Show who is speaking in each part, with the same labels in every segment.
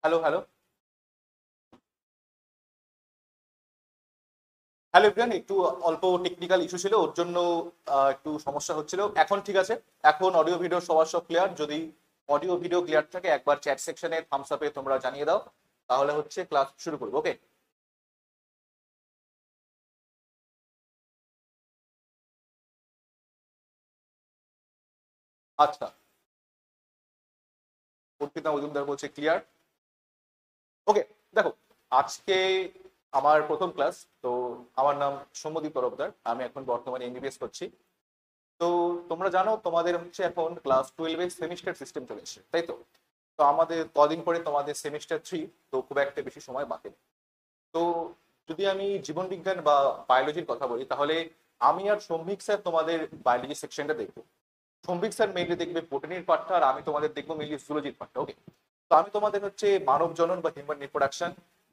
Speaker 1: Hello hello hello everyone, একটু অল্প technical issue ছিল, ওর জন্য একটু সমস্যা হচ্ছিল। এখন ঠিক আছে। এখন অডিও ভিডিও সবার সব ক্লিয়ার। যদি অডিও ভিডিও ক্লিয়ার থাকে একবার চ্যাট সেকশনে থামস আপে তোমরা জানিয়ে দাও, তাহলে হচ্ছে ক্লাস শুরু করবো। ওকে। আচ্ছা, অর্পিতা মজুমদার বলছে ক্লিয়ার। ওকে। দেখো, আজকে আমার প্রথম ক্লাস। তো আমার নাম সৌম্যদীপ তরফদার, আমি এখন বর্তমানে এমবিবিএস করছি। তো তোমরা জানো তোমাদের হচ্ছে এখন ক্লাস 12-এর সেমিস্টার সিস্টেম চলে এসেছে, তাই তো? তো আমাদের কদিন পরে তোমাদের সেমিস্টার 3। তো খুব একটা বেশি সময় বাকি নেই। তো যদি আমি জীবন বিজ্ঞান বা বায়োলজির কথা বলি, তাহলে আমি আর সম্ভিক স্যার তোমাদের বায়োলজি সেকশনটা দেখবো। সম্ভিক স্যার মেইনলি দেখবে বোটানির পার্টটা, আর আমি তোমাদের দেখবো মেইনলি জুলজির পার্টটা। ওকে। তো আমি তোমাদের হচ্ছে মানব জনন বা হিউম্যান রিপ্রোডাকশন,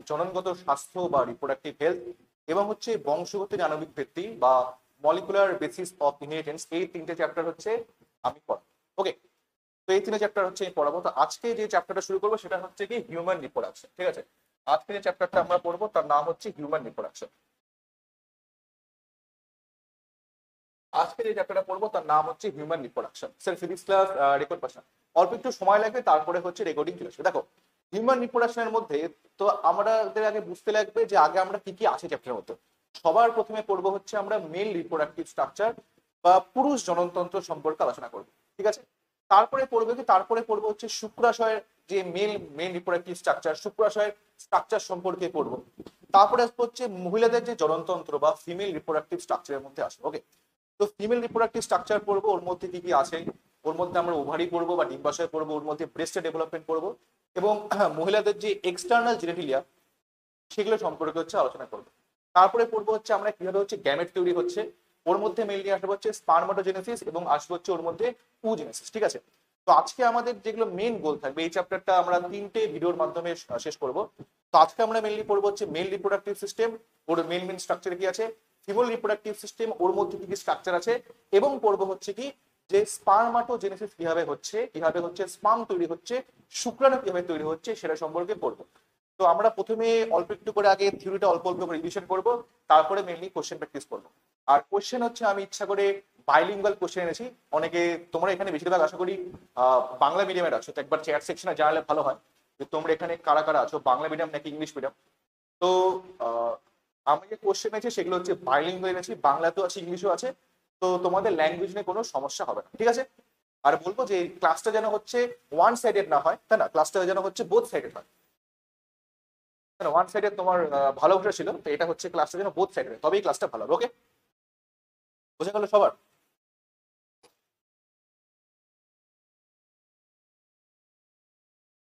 Speaker 1: জননগত স্বাস্থ্য বা রিপ্রোডাক্টিভ হেলথ, এবং হচ্ছে বংশগতির আণবিক ভিত্তি বা মলিকুলার বেসিস অফ ইনহেরিটেন্স, এই তিনটে চ্যাপ্টার হচ্ছে আমি পড়াবো। ওকে। তো এই তিনটে চ্যাপ্টার হচ্ছে আমি পড়াবো। তো আজকে যে চ্যাপ্টারটা শুরু করবো সেটা হচ্ছে কি হিউম্যান রিপ্রোডাকশন। ঠিক আছে। আজকে যে চ্যাপ্টারটা আমরা পড়বো তার নাম হচ্ছে হিউম্যান রিপ্রোডাকশন। আজকে যে চ্যাপ্টারটা পড়বো তার নাম হচ্ছে human reproduction. Sir physics class record person, অল্প একটু সময় লাগবে, তারপরে হচ্ছে রেকর্ডিং চলে আসবে। দেখো, হিউম্যান রিপ্রোডাকশনের মধ্যে তো আমাদের আগে বুঝতে লাগবে যে আগে আমরা কি কি আছে চ্যাপ্টারের মধ্যে। সবার প্রথমে পড়বো হচ্ছে আমরা মেল রিপ্রোডাক্টিভ স্ট্রাকচার বা পুরুষ জননতন্ত্র সম্পর্কে আলোচনা করবো। ঠিক আছে। তারপরে পড়বে কি, তারপরে পড়বো হচ্ছে শুক্রাশয়ের যে মেল রিপ্রোডাক্টিভ স্ট্রাকচার, শুক্রাশয়ের স্ট্রাকচার সম্পর্কে পড়বো। তারপরে আসবো হচ্ছে মহিলাদের যে জননতন্ত্র বা ফিমেল রিপ্রোডাক্টিভ স্ট্রাকচারের মধ্যে আসবে। ওকে। তো ফিমেল রিপ্রোডাক্টিভ স্ট্রাকচার পড়বো, ওর মধ্যে কি কি আছে। ওর মধ্যে আমরা ওভারি পড়বো বা ডিম্বাশয় পড়বো, ওর মধ্যে ব্রেস্টের ডেভেলপমেন্ট পড়বো, এবং মহিলাদের যে এক্সটার্নাল জেনেটিলিয়া সেগুলো সম্পর্কে হচ্ছে আলোচনা করবো। তারপরে পড়বো হচ্ছে আমরা কিভাবে হচ্ছে গ্যামেট তৈরি হচ্ছে। ওর মধ্যে মেইনলি আসবে হচ্ছে স্পার্মাটোজেনেসিস এবং আসবে হচ্ছে ওর মধ্যে উজেনেসিস। ঠিক আছে। তো আজকে আমাদের যেগুলো মেইন গোল থাকবে, এই চ্যাপ্টারটা আমরা তিনটে ভিডিওর মাধ্যমে শেষ করব। তো আজকে আমরা মেইনলি পড়বো হচ্ছে মেল রিপ্রোডাক্টিভ সিস্টেম, ওর মেন স্ট্রাকচার কি আছে। ফিমেল রিপ্রোডাক্টিভ সিস্টেম, ওর মধ্যে কি কি স্ট্রাকচার আছে। এবং পড়বো হচ্ছে কি যে স্পার্মাটোজেনেসিস কিভাবে হচ্ছে, কিভাবে হচ্ছে স্পার্ম তৈরি হচ্ছে, শুক্রাণু কিভাবে তৈরি হচ্ছে, সেটা সম্পর্কে পড়বো। তো আমরা প্রথমে অল্প একটু করে আগে থিওরিটা অল্প অল্প করে রিভিশন করব, তারপরে মেইনলি কোশ্চেন প্র্যাকটিস করবো। আর কোশ্চেন হচ্ছে আমি ইচ্ছা করে বাইলিঙ্গুয়াল কোশ্চেন এনেছি। অনেকে তোমরা এখানে বেশিরভাগ আশা করি বাংলা মিডিয়ামের আছো, তো একবার চ্যাট সেকশনে জানালে ভালো হয় যে তোমরা এখানে কারা কারা আছো, বাংলা মিডিয়াম নাকি ইংলিশ মিডিয়াম। তো আহ, আমি যে কোশ্চেন আছে সেগুলো হচ্ছে বাইলিঙ্গুয়াল এনেছি, বাংলাতেও আছে ইংলিশও আছে। তো তোমাদের ল্যাঙ্গুয়েজ নিয়ে কোনো সমস্যা হবে না, ঠিক আছে। আর বলবো যে ক্লাসটা যেন হচ্ছে ওয়ান সাইডেড না হয়, তাই না, ক্লাসটা যেন হচ্ছে বোথ সাইডেড হয়। ওয়ান সাইডে তোমার ভালোবাসা ছিল, তো এটা হচ্ছে ক্লাসটা যেন বোথ সাইডে, তবেই ক্লাসটা ভালো হবে। ওকে। বোঝা গেল সবার?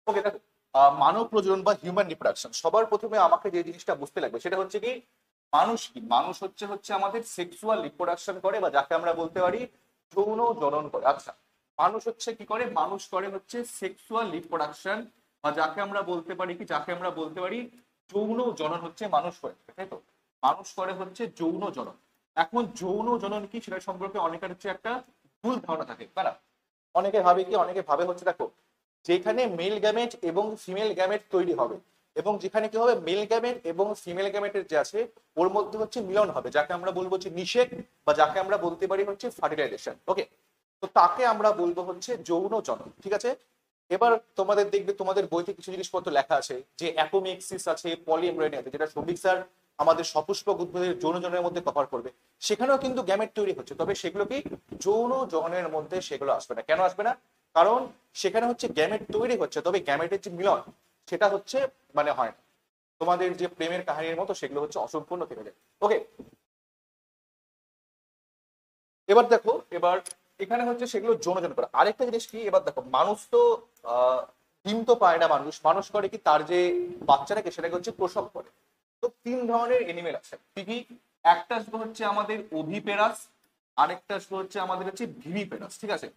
Speaker 1: ওকে। দেখো, মানব প্রজনন বা হিউম্যান রিপ্রোডাকশন, সবার প্রথমে আমাকে যে জিনিসটা বুঝতে লাগবে সেটা হচ্ছে কি মানুষ কি। মানুষ হচ্ছে হচ্ছে আমাদের সেক্সুয়াল রিপ্রোডাকশন করে, বা যাকে আমরা বলতে পারি যৌন জনন করে। আচ্ছা, মানুষ হচ্ছে কি করে, মানুষ করে হচ্ছে সেক্সুয়াল রিপ্রোডাকশন, বা যাকে আমরা বলতে পারি কি, যাকে আমরা বলতে পারি যৌন জনন হচ্ছে মানুষ করে থাকে, তাই তো? মানুষ করে হচ্ছে যৌন জনন। এখন যৌন জনন কি সেটা সম্পর্কে অনেকের হচ্ছে একটা ভুল ধারণা থাকে, তাই না? অনেকে ভাবে কি, অনেকে ভাবে হচ্ছে দেখো, যেখানে মেল গ্যামেট এবং ফিমেল গ্যামেট তৈরি হবে, এবং যেখানে কি হবে মেল গ্যামেট এবং ফিমেল গ্যামেটের যে আছে ওর মধ্যে হচ্ছে মিলন হবে, যাকে আমরা বলবো হচ্ছে নিষেক, বা যাকে আমরা বলতে পারি হচ্ছে ফার্টিলাইজেশন। ওকে। তো তাকে আমরা বলবো হচ্ছে যৌন জনন। ঠিক আছে। এবার তোমাদের দেখবে তোমাদের বইতে কিছু জিনিসপত্র লেখা আছে যে অ্যাপোমেক্সিস আছে, পলিএমব্রয়ডারি আছে, যেটা সৌভিক স্যার আমাদের সপুষ্পক উদ্ভিদের যৌন জননের মধ্যে কভার করবে। সেখানেও কিন্তু গ্যামেট তৈরি হচ্ছে, তবে সেগুলো কি যৌন জননের মধ্যে সেগুলো আসবে না। কেন আসবে না? কারণ সেখানে হচ্ছে গ্যামেট তৈরি হচ্ছে, তবে গ্যামেটের যে মিলন সেটা হচ্ছে মানে হয় না। তোমাদের যে প্রেমের কাহিনীর মতো সেগুলো হচ্ছে অসম্পূর্ণ থেকে যায়। ওকে। এবার দেখো, এবার এখানে হচ্ছে সেগুলো যৌনজন করে। আরেকটা জিনিস কি, এবার দেখো মানুষ তো আহ ডিম তো পায় না, মানুষ মানুষ করে কি তার যে বাচ্চাটাকে সেটাকে হচ্ছে প্রসব করে। তো তিন ধরনের এনিমেল আছে কি কি। একটা আসবে হচ্ছে আমাদের ওভিপেরাস, আরেকটা আসবে হচ্ছে আমাদের হচ্ছে ভিভিপেরাস। ঠিক আছে।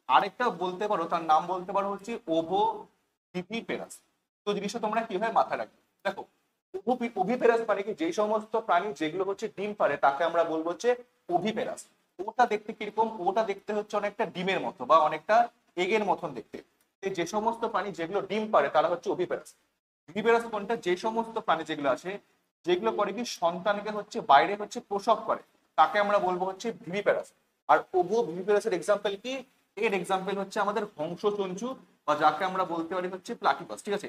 Speaker 1: আরেকটা বলতে পারো, তার নাম বলতে পারো হচ্ছে ওভো ভিভিপেরাস। তো জিনিসটা তোমরা কিভাবে মাথায় রাখবে। দেখো, ওভিপেরাস মানে কি, যে সমস্ত প্রাণী যেগুলো হচ্ছে ডিম পারে তাকে আমরা বলবো হচ্ছে ওভিপেরাস। ওটা দেখতে কিরকম, ওটা দেখতে হচ্ছে অনেকটা ডিমের মতো বা অনেকটা এগের মতন দেখতে। যে সমস্ত প্রাণী যেগুলো ডিম পারে তারা হচ্ছে ওভিপেরাস। ভিভিপেরাস কোনটা? যে সমস্ত প্রাণী যেগুলো আছে যেগুলো করে কি সন্তানকে হচ্ছে বাইরে হচ্ছে প্রসব করে, তাকে আমরা বলবো হচ্ছে ভিভিপেরাস। আর ওভো ভিভিপেরাসের এক্সাম্পল কি? এর এক্সাম্পল হচ্ছে আমাদের হংসচঞ্চু বা যাকে আমরা বলতে পারি হচ্ছে প্লাটিপাস, ঠিক আছে?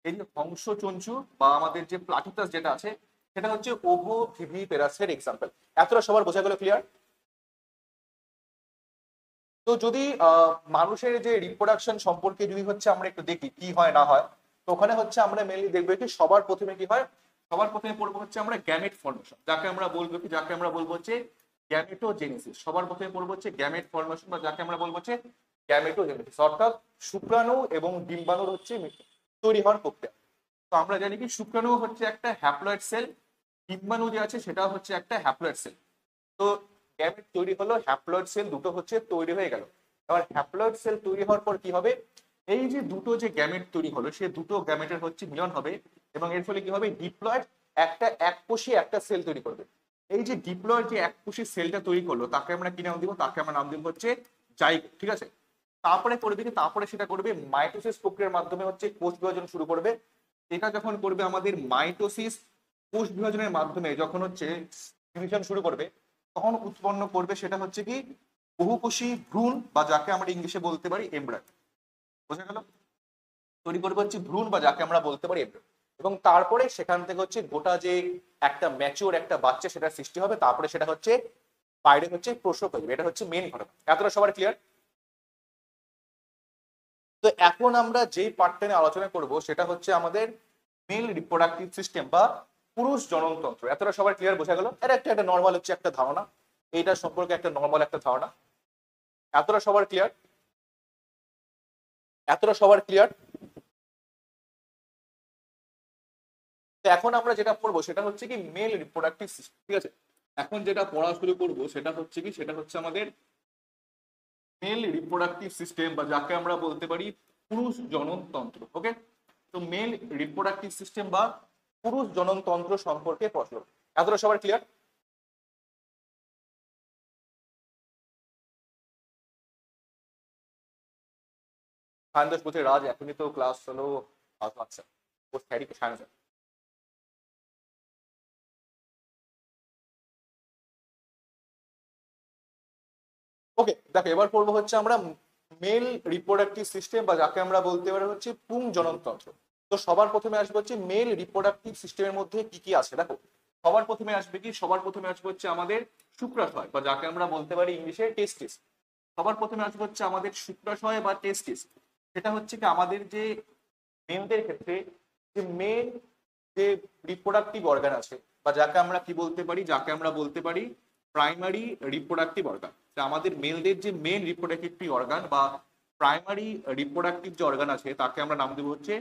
Speaker 1: এই যে হংসচঞ্চু বা আমাদের যে প্লাটিপাস যেটা আছে সেটা হচ্ছে ওভো ভিভিপেরাসের এক্সাম্পল। এতটা সবার বোঝা গেল? ক্লিয়ার? তো যদি মানুষের যে রিপ্রোডাকশন সম্পর্কে যদি হচ্ছে আমরা একটু দেখি কি হয় না হয়, তো ওখানে হচ্ছে আমরা মেনলি দেখবো কি সবার প্রথমে কি হয়, সবার প্রথমে পড়বো হচ্ছে আমরা গ্যামেট ফর্মেশন, যাকে আমরা বলবো কি, যাকে আমরা বলবো হচ্ছে গ্যামেটোজেনেসিস। সবার প্রথমে পড়বো হচ্ছে গ্যামেট ফর্মেশন বা যাকে আমরা বলবো হচ্ছে গ্যামেটোজেনেসিস, অর্থাৎ শুক্রাণু এবং ডিম্বাণুর হচ্ছে তৈরি হওয়ার প্রক্রিয়া। তো আমরা জানি কি শুক্রাণু হচ্ছে একটা হ্যাপ্লয়েড সেল, ডিম্বাণু যে আছে সেটা হচ্ছে একটা হ্যাপ্লয়েড সেল। তো গ্যামেট তৈরি হলো, হ্যাপ্লয়েড সেল দুটো হচ্ছে তৈরি হয়ে গেল। এবার হ্যাপ্লয়েড সেল তৈরি হওয়ার পর কি হবে, এই যে দুটো যে গ্যামেট তৈরি হলো সে দুটো গ্যামেটের হচ্ছে মিলন হবে এবং এর ফলে কি হবে, ডিপ্লয়েড একটা এককোষী একটা সেল তৈরি করবে। এই যে ডিপ্লয়েড যে এককোষী সেলটা তৈরি করলো তাকে আমরা কি নাম দিব, তাকে আমরা নাম দিব হচ্ছে জাইগোট, ঠিক আছে? তারপরে করবে কি, তারপরে সেটা করবে মাইটোসিস প্রক্রিয়ার মাধ্যমে হচ্ছে কোষ বিভাজন শুরু করবে। এটা যখন করবে আমাদের মাইটোসিস কোষ বিভাজনের মাধ্যমে যখন হচ্ছে ডিভিশন শুরু করবে, তখন উৎপন্ন করবে সেটা হচ্ছে কি বহুকোষী ভ্রূণ বা যাকে আমরা ইংলিশে বলতে পারি এমব্রায়ো। বোঝা গেল? তৈরি করবে হচ্ছে ভ্রূণ বা যাকে আমরা বলতে পারি এমব্রায়ো। এবং তারপরে সেখান থেকে হচ্ছে গোটা যে একটা ম্যাচিওর একটা বাচ্চা সেটা সৃষ্টি হবে, তারপরে সেটা হচ্ছে বাইরে হচ্ছে প্রসব করবে। এটা হচ্ছে মেন ঘটনা। এতটা সবার ক্লিয়ার? তো এখন আমরা যেই পার্টটা নিয়ে আলোচনা করব সেটা হচ্ছে আমাদের মেল রিপ্রোডাক্টিভ সিস্টেম বা পুরুষ জননতন্ত্র। এতটা সবার ক্লিয়ার? বোঝা গেল? এটা একটা নর্মাল হচ্ছে একটা ধারণা, এইটা সম্পর্কে একটা নর্মাল একটা ধারণা। এতটা সবার ক্লিয়ার? এতটা সবার ক্লিয়ার? তো এখন আমরা যেটা পড়বো সেটা হচ্ছে কি মেল রিপ্রোডাক্টিভ সিস্টেম, ঠিক আছে? এখন যেটা পড়া শুরু করবো সেটা হচ্ছে কি, সেটা হচ্ছে আমাদের মেল রিপ্রোডাক্টিভ সিস্টেম বা যাকে আমরা বলতে পারি পুরুষ জননতন্ত্র। ওকে, তো মেল রিপ্রোডাক্টিভ সিস্টেম বা পুরুষ জননতন্ত্র সম্পর্কে প্রশ্ন। এতটা সবার ক্লিয়ার? সায়ন বলছে রাজ এখনই তো ক্লাস হলো। আচ্ছা, ও স্যারি সায়ন স্যার। ওকে দেখো, এবার পড়বো হচ্ছে আমরা মেল রিপ্রোডাক্টিভ সিস্টেম বা যাকে আমরা বলতে পারি হচ্ছে পুং জননতন্ত্র। তো সবার প্রথমে আসবে হচ্ছে মেল রিপ্রোডাক্টিভ সিস্টেমের মধ্যে কি কি আছে দেখো। সবার প্রথমে আসবে কি, সবার প্রথমে আসবে হচ্ছে আমাদের শুক্রাশয় বা যাকে আমরা বলতে পারি ইংলিশে টেস্টিস। সবার প্রথমে আসবে হচ্ছে আমাদের শুক্রাশয় বা টেস্টিস। সেটা হচ্ছে কি আমাদের যে মেলদের ক্ষেত্রে যে মেন যে রিপ্রোডাক্টিভ অর্গান আছে বা যাকে আমরা কি বলতে পারি, যাকে আমরা বলতে পারি প্রাইমারি রিপ্রোডাক্টিভ অর্গান। আমাদের মেলদের যে মেন রিপ্রোডাক্টিভ অর্গান বা প্রাইমারি রিপ্রোডাক্টিভ যে অর্গান আছে তাকে আমরা নাম দেবো হচ্ছে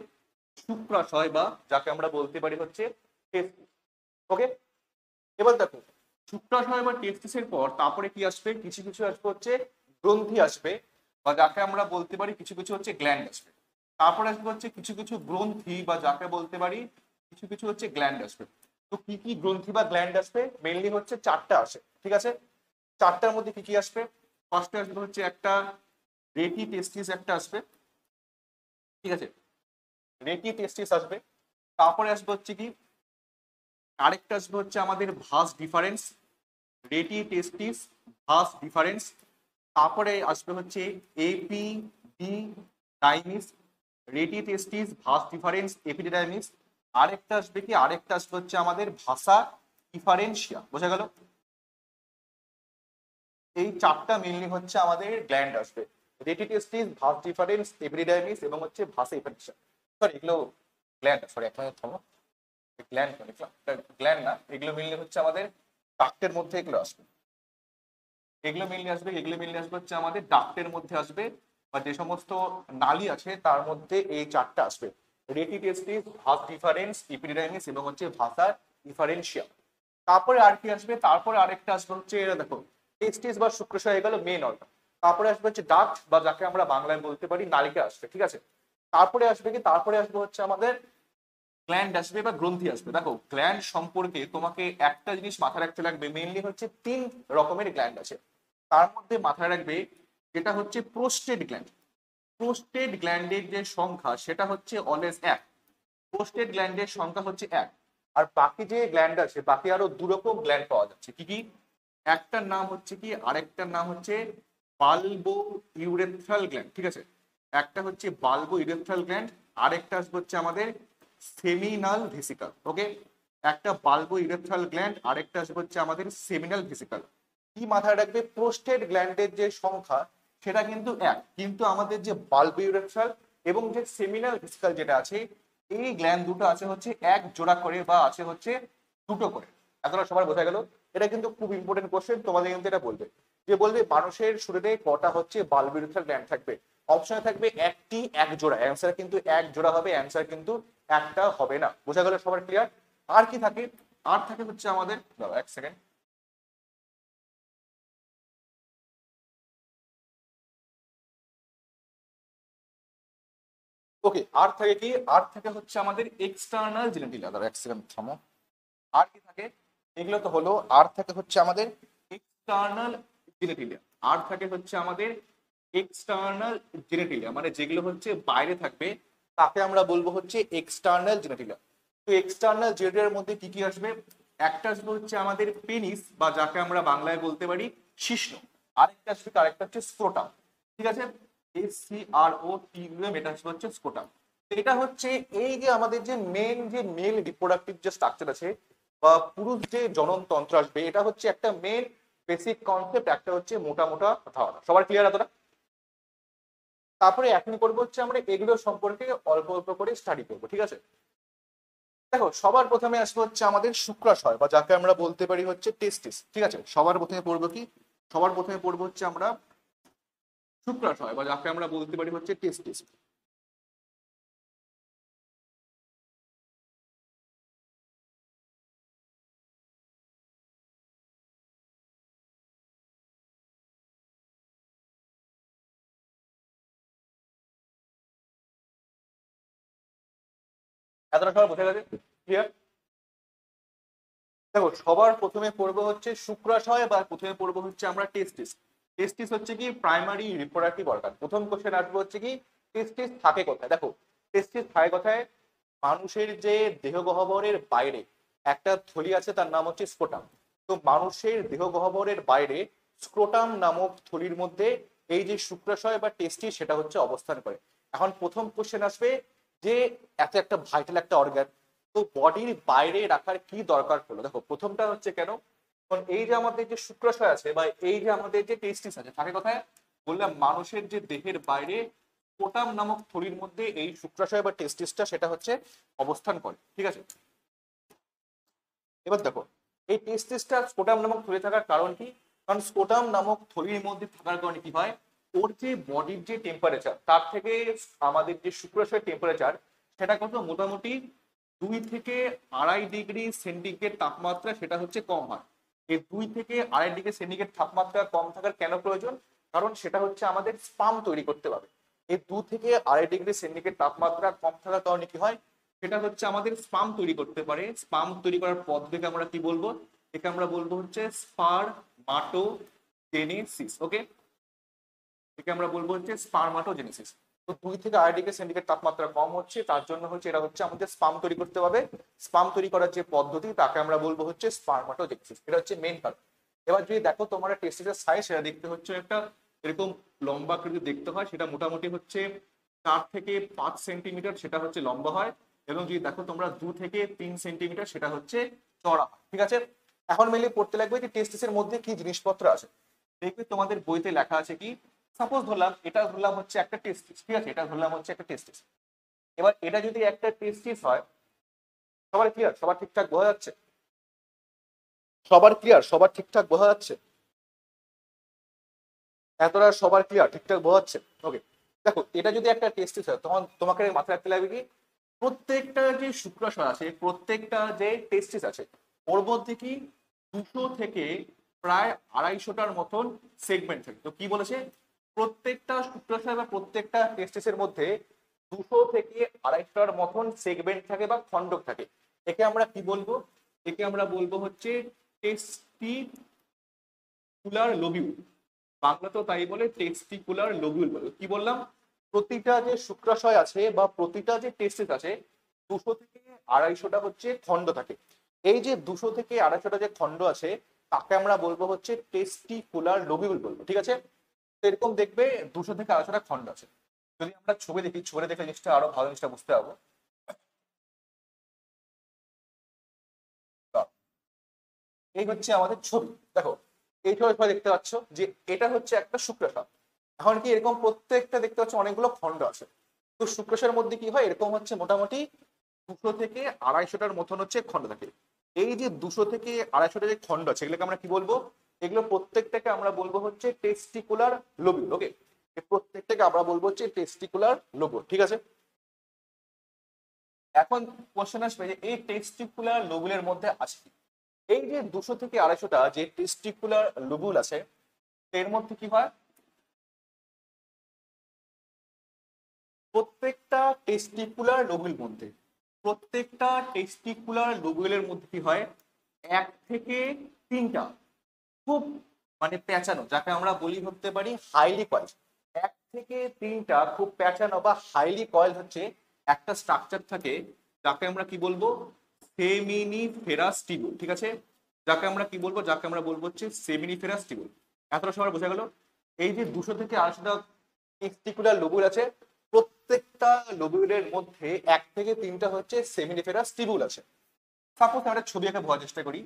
Speaker 1: শুক্রাশয় বা যাকে আমরা বলতে পারি হচ্ছে টেস্টিস। ওকে, এবার দেখো শুক্রাশয় বা টেস্টিসের পর তারপরে কি আসবে, কিছু কিছু আসবে হচ্ছে গ্রন্থি আসবে বা যাকে আমরা বলতে পারি কিছু কিছু হচ্ছে গ্ল্যান্ড আসবে। তারপরে আসবে হচ্ছে কিছু কিছু গ্রন্থি বা যাকে বলতে পারি কিছু কিছু হচ্ছে গ্ল্যান্ড আসবে। তো কি কি গ্রন্থি বা গ্ল্যান্ড আসবে, মেইনলি হচ্ছে চারটা আসে, ঠিক আছে? চারটার মধ্যে কি কি আসবে? ফার্স্টে আসবে হচ্ছে একটা রেটি টেস্টিস একটা আসবে, ঠিক আছে? রেটি টেস্টিস আসবে। তারপরে আসবে হচ্ছে কি আরেকটা আসবে হচ্ছে আমাদের ভাস ডিফারেন্স, রেটি টেস্টিস ভাস ডিফারেন্স। তারপরে আসবে হচ্ছে এপি ডি ডাইমিস, রেটি টেস্টিস ভাস ডিফারেন্স এপিডিডাইমিস। আরেকটা আসবে কি, আরেকটা আসবে হচ্ছে আমাদের ভাষা ডিফারেন্সিয়া। বোঝা গেল? এই চারটা মেইনলি হচ্ছে আমাদের গ্ল্যান্ড আসবে, রেটি টেস্টিস ভাস ডিফারেন্স এপিডিডাইমিস এবং হচ্ছে ভাষা ডিফারেন্সিয়া। সরি এগুলো গ্ল্যান্ড, সরি এক মিনিট থামো। গ্ল্যান্ড গ্ল্যান্ড না, এগুলো মেইনলি হচ্ছে আমাদের ডাক্টের মধ্যে এগুলো আসবে। এগুলো মেইনলি আসবে, এগুলো মেইনলি আসবে হচ্ছে আমাদের ডাক্টের মধ্যে আসবে বা যে সমস্ত নালী আছে তার মধ্যে এই চারটা আসবে, রেটি টেস্টিস ভাস ডিফারেন্স এপিডিডাইমিস এবং হচ্ছে ভাষা ডিফারেন্সিয়া। তারপরে আর কি আসবে, তারপরে আরেকটা আসবে হচ্ছে এরা দেখো টেস্টিস বা শুক্রাশয় হয়ে গেল মেন অর্গান। তারপরে আসবে হচ্ছে ডাক্ট বা যাকে আমরা বাংলায় বলতে পারি নালিকা আসবে, ঠিক আছে? তারপরে আসবে কি, তারপরে আসবে হচ্ছে আমাদের গ্ল্যান্ড আসবে বা গ্রন্থি আসবে। দেখো গ্ল্যান্ড সম্পর্কে তোমাকে একটা জিনিস মাথায় রাখতে লাগবে, মেইনলি হচ্ছে তিন রকমের গ্ল্যান্ড আছে। তার মধ্যে মাথায় রাখবে যেটা হচ্ছে প্রোস্টেট গ্ল্যান্ড। প্রোস্টেট গ্ল্যান্ডের যে সংখ্যা সেটা হচ্ছে অলওয়েজ এক। প্রোস্টেট গ্ল্যান্ডের সংখ্যা হচ্ছে 1। আর বাকি যে গ্ল্যান্ড আছে, বাকি আরো 2 রকম গ্ল্যান্ড পাওয়া যাচ্ছে। কি কি? একটার নাম হচ্ছে কি, আরেকটার নাম হচ্ছে বাল্বো ইউরেথ্রাল গ্ল্যান্ড, ঠিক আছে? একটা হচ্ছে বাল্বো ইউরেথ্রাল গ্ল্যান্ড, আরেকটা হচ্ছে আমাদের সেমিনাল ভেসিকল। ওকে, একটা বাল্বো ইউরেথ্রাল গ্ল্যান্ড, আরেকটা হচ্ছে আমাদের সেমিনাল ভেসিকল। কি মাথায় রাখবে, প্রোস্টেট গ্ল্যান্ডের যে সংখ্যা সেটা কিন্তু 1, কিন্তু আমাদের যে বাল্বো ইউরেথ্রাল এবং যে সেমিনাল ভেসিকল যেটা আছে, এই গ্ল্যান্ড দুটো আছে হচ্ছে 1 জোড়া করে বা আছে হচ্ছে 2টো করে। এতটা সবার বোঝা গেল? এটা কিন্তু খুব ইম্পর্টেন্ট কোশ্চেন, তোমাদের কিন্তু এটা বলবে যে বলবে মানুষের শরীরে কটা হচ্ছে বাল্বো ইউরেথ্রাল গ্ল্যান্ড থাকবে। অপশনে থাকবে 1টি 1 জোড়া, অ্যান্সার কিন্তু 1 জোড়া হবে, অ্যান্সার কিন্তু একটা হবে না। বোঝা গেল সবার? ক্লিয়ার? আর কি থাকে? আর থাকে হচ্ছে আমাদের, দাঁড়াও 1 সেকেন্ড। ওকে, আর থাকে কি? আর থাকে হচ্ছে আমাদের এক্সটার্নাল জেনিটালিয়া। দাঁড়াও 1 সেকেন্ড থামো। আর কি থাকে? এগুলো তো হলো। আর থাকে হচ্ছে আমাদের এক্সটার্নাল জেনিটালিয়া। আর থাকে হচ্ছে আমাদের এক্সটার্নাল জেনিটালিয়া, মানে যেগুলো হচ্ছে বাইরে থাকবে তাকে আমরা বলবো হচ্ছে এক্সটার্নাল জেনিটালিয়া। তো এক্সটার্নাল জেনিটালিয়ার মধ্যে কি কি আসবে? একটা আসবে হচ্ছে আমাদের পেনিস, বা যাকে আমরা বাংলায় বলতে পারি শিশ্ন। আরেকটা আসবে, আরেকটা হচ্ছে স্ক্রোটাম, ঠিক আছে? SCROTUM, এটা হচ্ছে স্ক্রোটাম। এটা হচ্ছে এই যে আমাদের যে মেন যে মেল রিপ্রোডাক্টিভ যে স্ট্রাকচার আছে বা পুরুষ যে জননতন্ত্র আসবে, এটা হচ্ছে একটা মেন বেসিক কনসেপ্ট, একটা হচ্ছে মোটা মোটা ধারণা। সবার ক্লিয়ার এতটা? তারপরে এখন করবো হচ্ছে আমরা এগুলো সম্পর্কে অল্প অল্প করে স্টাডি করবো, ঠিক আছে? দেখো, সবার প্রথমে আসবে হচ্ছে আমাদের শুক্রাশয়, বা যাকে আমরা বলতে পারি হচ্ছে টেস্টিস, ঠিক আছে? সবার প্রথমে পড়বো কি? সবার প্রথমে পড়বো হচ্ছে আমরা শুক্রাশয়, বা যাকে আমরা বলতে পারি হচ্ছে টেস্টিস। এতটা সবার বোঝা গেছে? ক্লিয়ার? দেখো, সবার প্রথমে পড়বো হচ্ছে শুক্রাশয়, বা প্রথমে পড়বো হচ্ছে আমরা টেস্টিস। টেস্টিস হচ্ছে কি প্রাইমারি রিপ্রোডাক্টিভ অর্গান। প্রথম কোশ্চেন আসবে হচ্ছে কি টেস্টিস থাকে কোথায়। দেখো, টেস্টিস থাকে কোথায়? মানুষের যে দেহ গহ্বরের বাইরে একটা থলি আছে, তার নাম হচ্ছে স্ক্রোটাম। তো মানুষের দেহ গহ্বরের বাইরে স্ক্রোটাম নামক থলির মধ্যে এই যে শুক্রাশয় বা টেস্টিস সেটা হচ্ছে অবস্থান করে। এখন প্রথম কোশ্চেন আসবে যে এত একটা ভাইটাল একটা অর্গান, তো বডির বাইরে রাখার কি দরকার হলো? দেখো, প্রথমটা হচ্ছে কেন, কারণ এই যে আমাদের যে শুক্রাশয় আছে বা এই যে আমাদের যে টেস্টিস আছে থাকে কোথায়? বললাম মানুষের যে দেহের বাইরে স্ক্রোটাম নামক থলির মধ্যে এই শুক্রাশয় বা টেস্টিসটা সেটা হচ্ছে অবস্থান করে, ঠিক আছে? এবার দেখো, এই টেস্টিসটা স্ক্রোটাম নামক থলি থাকার কারণ কি? কারণ স্ক্রোটাম নামক থলির মধ্যে থাকার কারণে কি হয়, ওর যে বডির যে টেম্পারেচার তার থেকে আমাদের যে শুক্রাশয়ের টেম্পারেচার সেটা কত? মোটামুটি 2 থেকে 2.5 ডিগ্রি সেন্টিগ্রেড তাপমাত্রা সেটা হচ্ছে কম হয়। এই 2 থেকে 2.5 ডিগ্রি সেন্টিগ্রেড তাপমাত্রা কম থাকার কেন প্রয়োজন? কারণ সেটা হচ্ছে আমাদের স্পাম তৈরি করতে পারবে। এই 2 থেকে 2.5 ডিগ্রি সেন্টিগ্রেড তাপমাত্রা কম থাকার কারণে কি হয়, সেটা হচ্ছে আমাদের স্পাম তৈরি করতে পারে। স্পাম তৈরি করার পদ্ধতিকে আমরা কি বলবো? একে আমরা বলবো হচ্ছে স্পারমাটোজেনেসিস। ওকে, একে আমরা বলবো হচ্ছে স্পারমাটোজেনেসিস। তো 2 থেকে 2.5 ডিগ্রি সেন্টিগ্রেড তাপমাত্রা কম হচ্ছে, তার জন্য হচ্ছে এটা হচ্ছে আমাদের স্পাম তৈরি করতে হবে। স্পাম তৈরি করার যে পদ্ধতি তাকে আমরা বলবো হচ্ছে স্পারমাটোজেনেসিস। এটা হচ্ছে মেন কারণ। এবার যদি দেখো তোমরা টেস্টিসের সাইজ, সেটা দেখতে হচ্ছে একটা এরকম লম্বা আকৃতি দেখতে হয়, সেটা মোটামুটি হচ্ছে 4 থেকে 5 সেন্টিমিটার সেটা হচ্ছে লম্বা হয়। এবং যদি দেখো তোমরা 2 থেকে 3 সেন্টিমিটার সেটা হচ্ছে চড়া হয়, ঠিক আছে? এখন মেনলি পড়তে লাগবে যে টেস্টিসের মধ্যে কি জিনিসপত্র আছে। দেখবে তোমাদের বইতে লেখা আছে কি, সাপোজ ধরলাম এটা ধরলাম হচ্ছে একটা টেস্টিস, ঠিক আছে? এটা ধরলাম হচ্ছে একটা টেস্টিস। এবার এটা যদি একটা টেস্টিস হয়, সবার ক্লিয়ার? সবার ঠিকঠাক বোঝা যাচ্ছে? সবার ক্লিয়ার? সবার ঠিকঠাক বোঝা যাচ্ছে? এতটা সবার ক্লিয়ার? ঠিকঠাক বোঝা যাচ্ছে? ওকে, দেখো, এটা যদি একটা টেস্টিস হয় তখন তোমাকে মাথায় রাখতে লাগবে কি, প্রত্যেকটা যে শুক্রাশয় আছে, প্রত্যেকটা যে টেস্টিস আছে, ওর মধ্যে কি 200 থেকে প্রায় 250টার মতন সেগমেন্ট থাকে। তো কি বলেছে, প্রত্যেকটা শুক্রাশয় বা প্রত্যেকটা টেস্টিসের মধ্যে 200 থেকে 250টার মতন সেগমেন্ট থাকে বা খণ্ডক থাকে। একে আমরা কি বলবো? একে আমরা বলবো হচ্ছে টেস্টিকুলার লোবিউল। বাংলা তো তাই বলে, টেস্টিকুলার লোবিউল বলে। কি বললাম? প্রতিটা যে শুক্রাশয় আছে বা প্রতিটা যে টেস্টিস আছে, 200 থেকে 250টা হচ্ছে খণ্ড থাকে। এই যে 200 থেকে 250টা যে খণ্ড আছে তাকে আমরা বলবো হচ্ছে টেস্টিকুলার লোবিউল বলবো, ঠিক আছে। তো এরকম দেখবে 200 থেকে 250টা খণ্ড আছে। যদি আমরা ছবি দেখি, ছবি দেখে জিনিসটা আরো ভালো জিনিসটা বুঝতে পারবো। এই হচ্ছে আমাদের ছবি, দেখো এই ছবি দেখতে পাচ্ছ যে এটা হচ্ছে একটা শুক্রাশয়। এখন কি এরকম প্রত্যেকটা দেখতে পাচ্ছ অনেকগুলো খণ্ড আছে। তো শুক্রাশয়ের মধ্যে কি হয়, এরকম হচ্ছে মোটামুটি 200 থেকে 250টার মতন হচ্ছে খণ্ড থাকে। এই যে 200 থেকে 250টা যে খণ্ড আছে এগুলোকে আমরা কি বলবো, এগুলো প্রত্যেকটাকে আমরা বলবো হচ্ছে টেস্টিকুলার লোবিউল। ওকে, প্রত্যেকটাকে আমরা বলবো হচ্ছে টেস্টিকুলার লোবিউল, ঠিক আছে। এখন কোশ্চেন আসবে যে এই টেস্টিকুলার লোবিউলের মধ্যে আছে কি। এই যে 200 থেকে 250টা যে টেস্টিকুলার লোবিউল আছে এর মধ্যে কি হয়, প্রত্যেকটা টেস্টিকুলার লোবিউল মধ্যে, প্রত্যেকটা টেস্টিকুলার লোবিউলের মধ্যে কি হয়, 1 থেকে 3টা খুব মানে পেঁচানো, যাকে আমরা বলি হতে পারি হাইলি কয়েল। 1 থেকে 3টা খুব পেঁচানো বা হাইলি কয়েল হচ্ছে একটা স্ট্রাকচার থাকে, যাকে আমরা কি বলবো, সেমিনিফেরাস টিবিউল, ঠিক আছে। যাকে আমরা কি বলবো, যাকে আমরা বলবো হচ্ছে সেমিনিফেরাস টিবিউল। এতটা সময় বোঝা গেল। এই যে 200 থেকে 250টা টেস্টিকুলার লোবিউল আছে, প্রত্যেকটা লোবিউলের মধ্যে 1 থেকে 3টা হচ্ছে সেমিনিফেরাস টিবিউল আছে। সাপোজ আমরা ছবি এঁকে বোঝার চেষ্টা করি।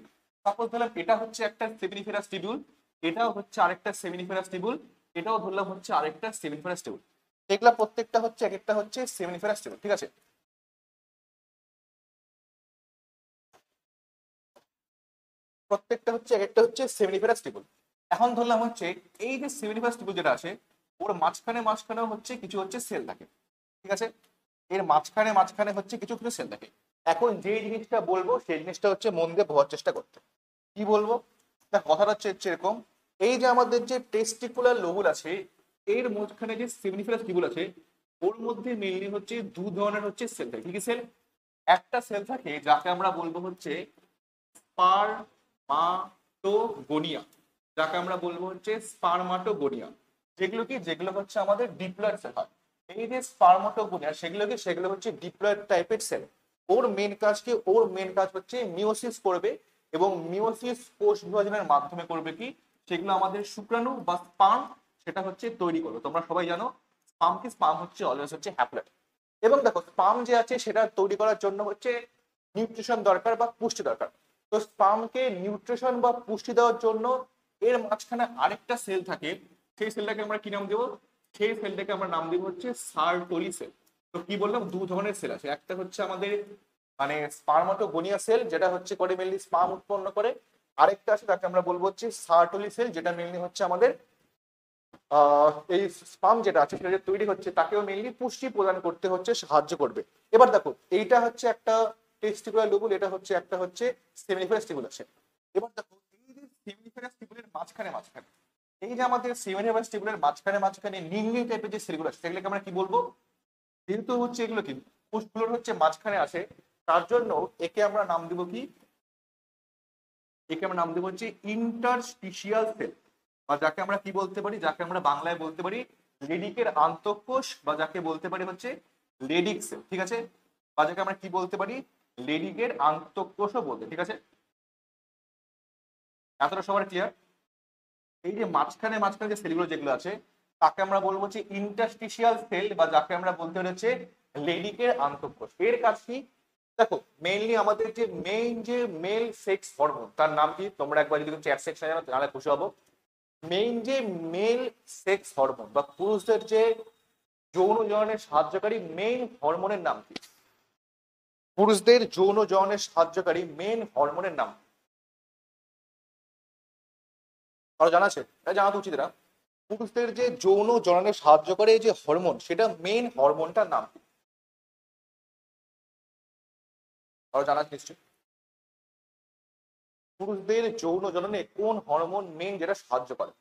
Speaker 1: সাপোজ ধরলাম এটা হচ্ছে একটা সেমিনিফেরাস টিবিউল, এটাও হচ্ছে আরেকটা সেমিনিফেরাস টিবিউল, এটাও ধরলাম হচ্ছে আরেকটা সেমিনিফেরাস টিবিউল। এগুলা প্রত্যেকটা হচ্ছে এক একটা হচ্ছে সেমিনিফেরাস টিবিউল, ঠিক আছে। প্রত্যেকটা হচ্ছে এক একটা হচ্ছে সেমিনিফেরাস টিবিউল। এখন ধরলাম হচ্ছে এই যে সেমিনিফেরাস টিবিউল যেটা আছে ওর মাঝখানে মাঝখানে হচ্ছে কিছু হচ্ছে সেল থাকে, ঠিক আছে। এর মাঝখানে মাঝখানে হচ্ছে কিছু কিছু সেল থাকে। এখন যে জিনিসটা বলবো সেই জিনিসটা হচ্ছে মন দিয়ে বোঝার চেষ্টা করতে। কি বলবো, না কথাটা হচ্ছে এরকম। এই যে আমাদের যে টেস্টিকুলার লোবুল আছে এর মাঝখানে যে সেমিনিফেরাস টিবিউল আছে ওর মধ্যে মেইনলি হচ্ছে দু ধরনের হচ্ছে সেল থাকে। কি কি সেল, একটা সেল থাকে যাকে আমরা বলবো হচ্ছে স্পারমাটোগোনিয়া, যাকে আমরা বলবো হচ্ছে স্পারমাটোগোনিয়া। যেগুলো কি, যেগুলো হচ্ছে আমাদের ডিপ্লয়েড সেল হয়। এই যে স্পারমাটোগোনিয়া সেগুলো কি, সেগুলো হচ্ছে ডিপ্লয়েড টাইপের সেল। ওর মেন কাজ কি, ওর মেন কাজ হচ্ছে মিওসিস করবে, এবং মিওসিস কোষ বিভাজনের মাধ্যমে করবে কি, সেগুলো আমাদের শুক্রাণু বা স্পার্ম সেটা হচ্ছে তৈরি করবে। তোমরা সবাই জানো স্পার্ম কি, স্পার্ম হচ্ছে অলওয়েজ হচ্ছে হ্যাপ্লয়েড। এবং দেখো স্পার্ম যে আছে সেটা তৈরি করার জন্য হচ্ছে নিউট্রিশন দরকার বা পুষ্টি দরকার। তো স্পার্মকে নিউট্রিশন বা পুষ্টি দেওয়ার জন্য এর মাঝখানে আরেকটা সেল থাকে, সেই সেলটাকে আমরা কি নাম দেবো, সেই সেলটাকে আমরা নাম দেবো হচ্ছে সার্টোলি সেল। তো কি বললাম, দু ধরনের সেল আছে, একটা হচ্ছে আমাদের মানে স্পার্মাটোগোনিয়া সেল যেটা হচ্ছে করে মেনলি স্পার্ম উৎপন্ন করে, আরেকটা আছে তাকে আমরা বলবো হচ্ছে সার্টোলি সেল যেটা মেনলি হচ্ছে আমাদের এই স্পাম যেটা আছে সেটা যে তৈরি হচ্ছে তাকেও মেইনলি পুষ্টি প্রদান করতে হচ্ছে সাহায্য করবে। এবার দেখো এইটা হচ্ছে একটা টেস্টিকুলার লোবুল, এটা হচ্ছে একটা হচ্ছে সেমিনিফেরাস টিবিউল আছে। এবার দেখো এই যে সেমিনিফেরাস টিবিউলের মাঝখানে মাঝখানে, এই যে আমাদের সেমিনিফেরাস টিবিউলের মাঝখানে মাঝখানে নীল টাইপের যে সেলগুলো আছে সেগুলোকে আমরা কি বলবো, যেহেতু হচ্ছে এগুলো কি কোষগুলোর হচ্ছে মাঝখানে আসে তার জন্য একে আমরা নাম দিব কি, একে আমরা নাম দেবো হচ্ছে ইন্টারস্টিশিয়াল সেল, বা যাকে আমরা কি বলতে পারি, যাকে আমরা বাংলায় বলতে পারি লেডিকের আন্তঃকোষ, বা যাকে বলতে পারি হচ্ছে লেডিক সেল, ঠিক আছে। বা যাকে আমরা কি বলতে পারি, লেডিকের আন্তঃকোষও বলতে, ঠিক আছে। এতটা সবার ক্লিয়ার। এই যে মাঝখানে মাঝখানে যে সেলগুলো যেগুলো আছে তাকে আমরা বলবো হচ্ছে ইন্টারস্টিশিয়াল সেল, বা যাকে আমরা বলতে পারি হচ্ছে লেডিকের আন্তঃকোষ। এর কাজ কি, দেখো মেইনলি আমাদের যে মেইন যে মেল সেক্স হরমোন তার নাম কি, তোমরা একবার যদি চ্যাট সেকশনে জানো তাহলে খুশি হবো। মেইন যে মেল সেক্স হরমোন বা পুরুষদের যে যৌন জননের সাহায্যকারী মেইন হরমোনের নাম কি, পুরুষদের যৌন জননের সাহায্যকারী মেইন হরমোনের নাম কারো জানা আছে, এটা জানা তো উচিত। এরা পুরুষদের যে যৌন জননের সাহায্য করে যে হরমোন সেটা মেইন হরমোনটার নাম কি, কারো জানা আছে নিশ্চয়ই। পুরুষদের যৌন জননে কোন হরমোন মেইন যেটা সাহায্য করে,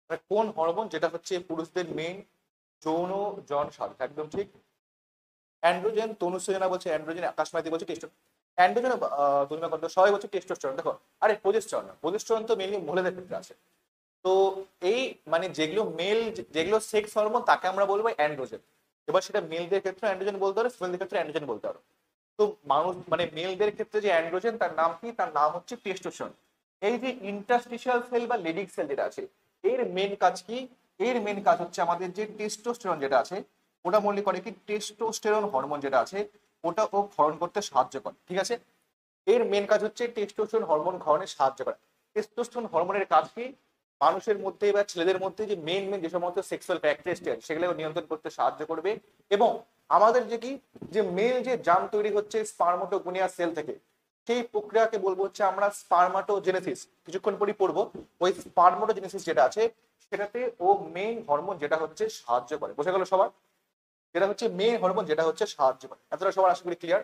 Speaker 1: মানে কোন হরমোন যেটা হচ্ছে পুরুষদের মেইন যৌন জন সাহায্য, একদম ঠিক। অ্যান্ড্রোজেন, তনুশ্রী জানা বলছে অ্যান্ড্রোজেন, আকাশ মাইতি বলছে টেস্টোস্টেরন। অ্যান্ড্রোজেন তুলনা করতে সবাই বলছে টেস্টোস্টেরন। দেখো আরে প্রজেস্টেরন না, প্রজেস্টেরন তো মেনলি মহিলাদের ক্ষেত্রে আছে। তো এই মানে যেগুলো মেল, যেগুলো সেক্স হরমোন তাকে আমরা বলবো অ্যান্ড্রোজেন। এবার সেটা মেলদের ক্ষেত্রে অ্যান্ড্রোজেন বলতে পারো, ফিমেলদের ক্ষেত্রে অ্যান্ড্রোজেন বলতে পারো। তো মানুষ মানে মেলদের ক্ষেত্রে যে অ্যান্ড্রোজেন তার নাম কি, তার নাম হচ্ছে টেস্টোস্টেরন। এই যে ইন্টারস্টিশিয়াল সেল বা লিডিক সেল যেটা আছে, এর মেন কাজ কি? এর মেন কাজ হচ্ছে আমাদের যে টেস্টোস্টেরন যেটা আছে ওটা মূল্য করে কি, টেস্টোস্টেরন হরমোন যেটা আছে ওটা ও ক্ষরণ করতে সাহায্য করে, ঠিক আছে। এর মেন কাজ হচ্ছে টেস্টোস্টেরন হরমোন ক্ষরণে সাহায্য করা। টেস্টোস্টেরন হরমোনের কাজ কি? মানুষের মধ্যে বা ছেলেদের মধ্যে যে মেন যে সমস্ত সেক্সুয়াল ক্যারেক্টারিস্টিক সেগুলো নিয়ন্ত্রণ করতে সাহায্য করবে। এবং আমাদের যে কি, যে মেল যে জার্ম তৈরি হচ্ছে স্পার্মাটোগোনিয়া সেল থেকে, সেই প্রক্রিয়াকে বলবো হচ্ছে আমরা স্পার্মাটোজেনেসিস। কিছুক্ষণ পরই পড়বো। ওই স্পার্মাটোজেনেসিস যেটা আছে সেটাতে ও মেইন হরমোন যেটা হচ্ছে সাহায্য করে। বোঝা গেল সবার? যেটা হচ্ছে মেইন হরমোন যেটা হচ্ছে সাহায্য করে। এতটা সবার আশা করি ক্লিয়ার।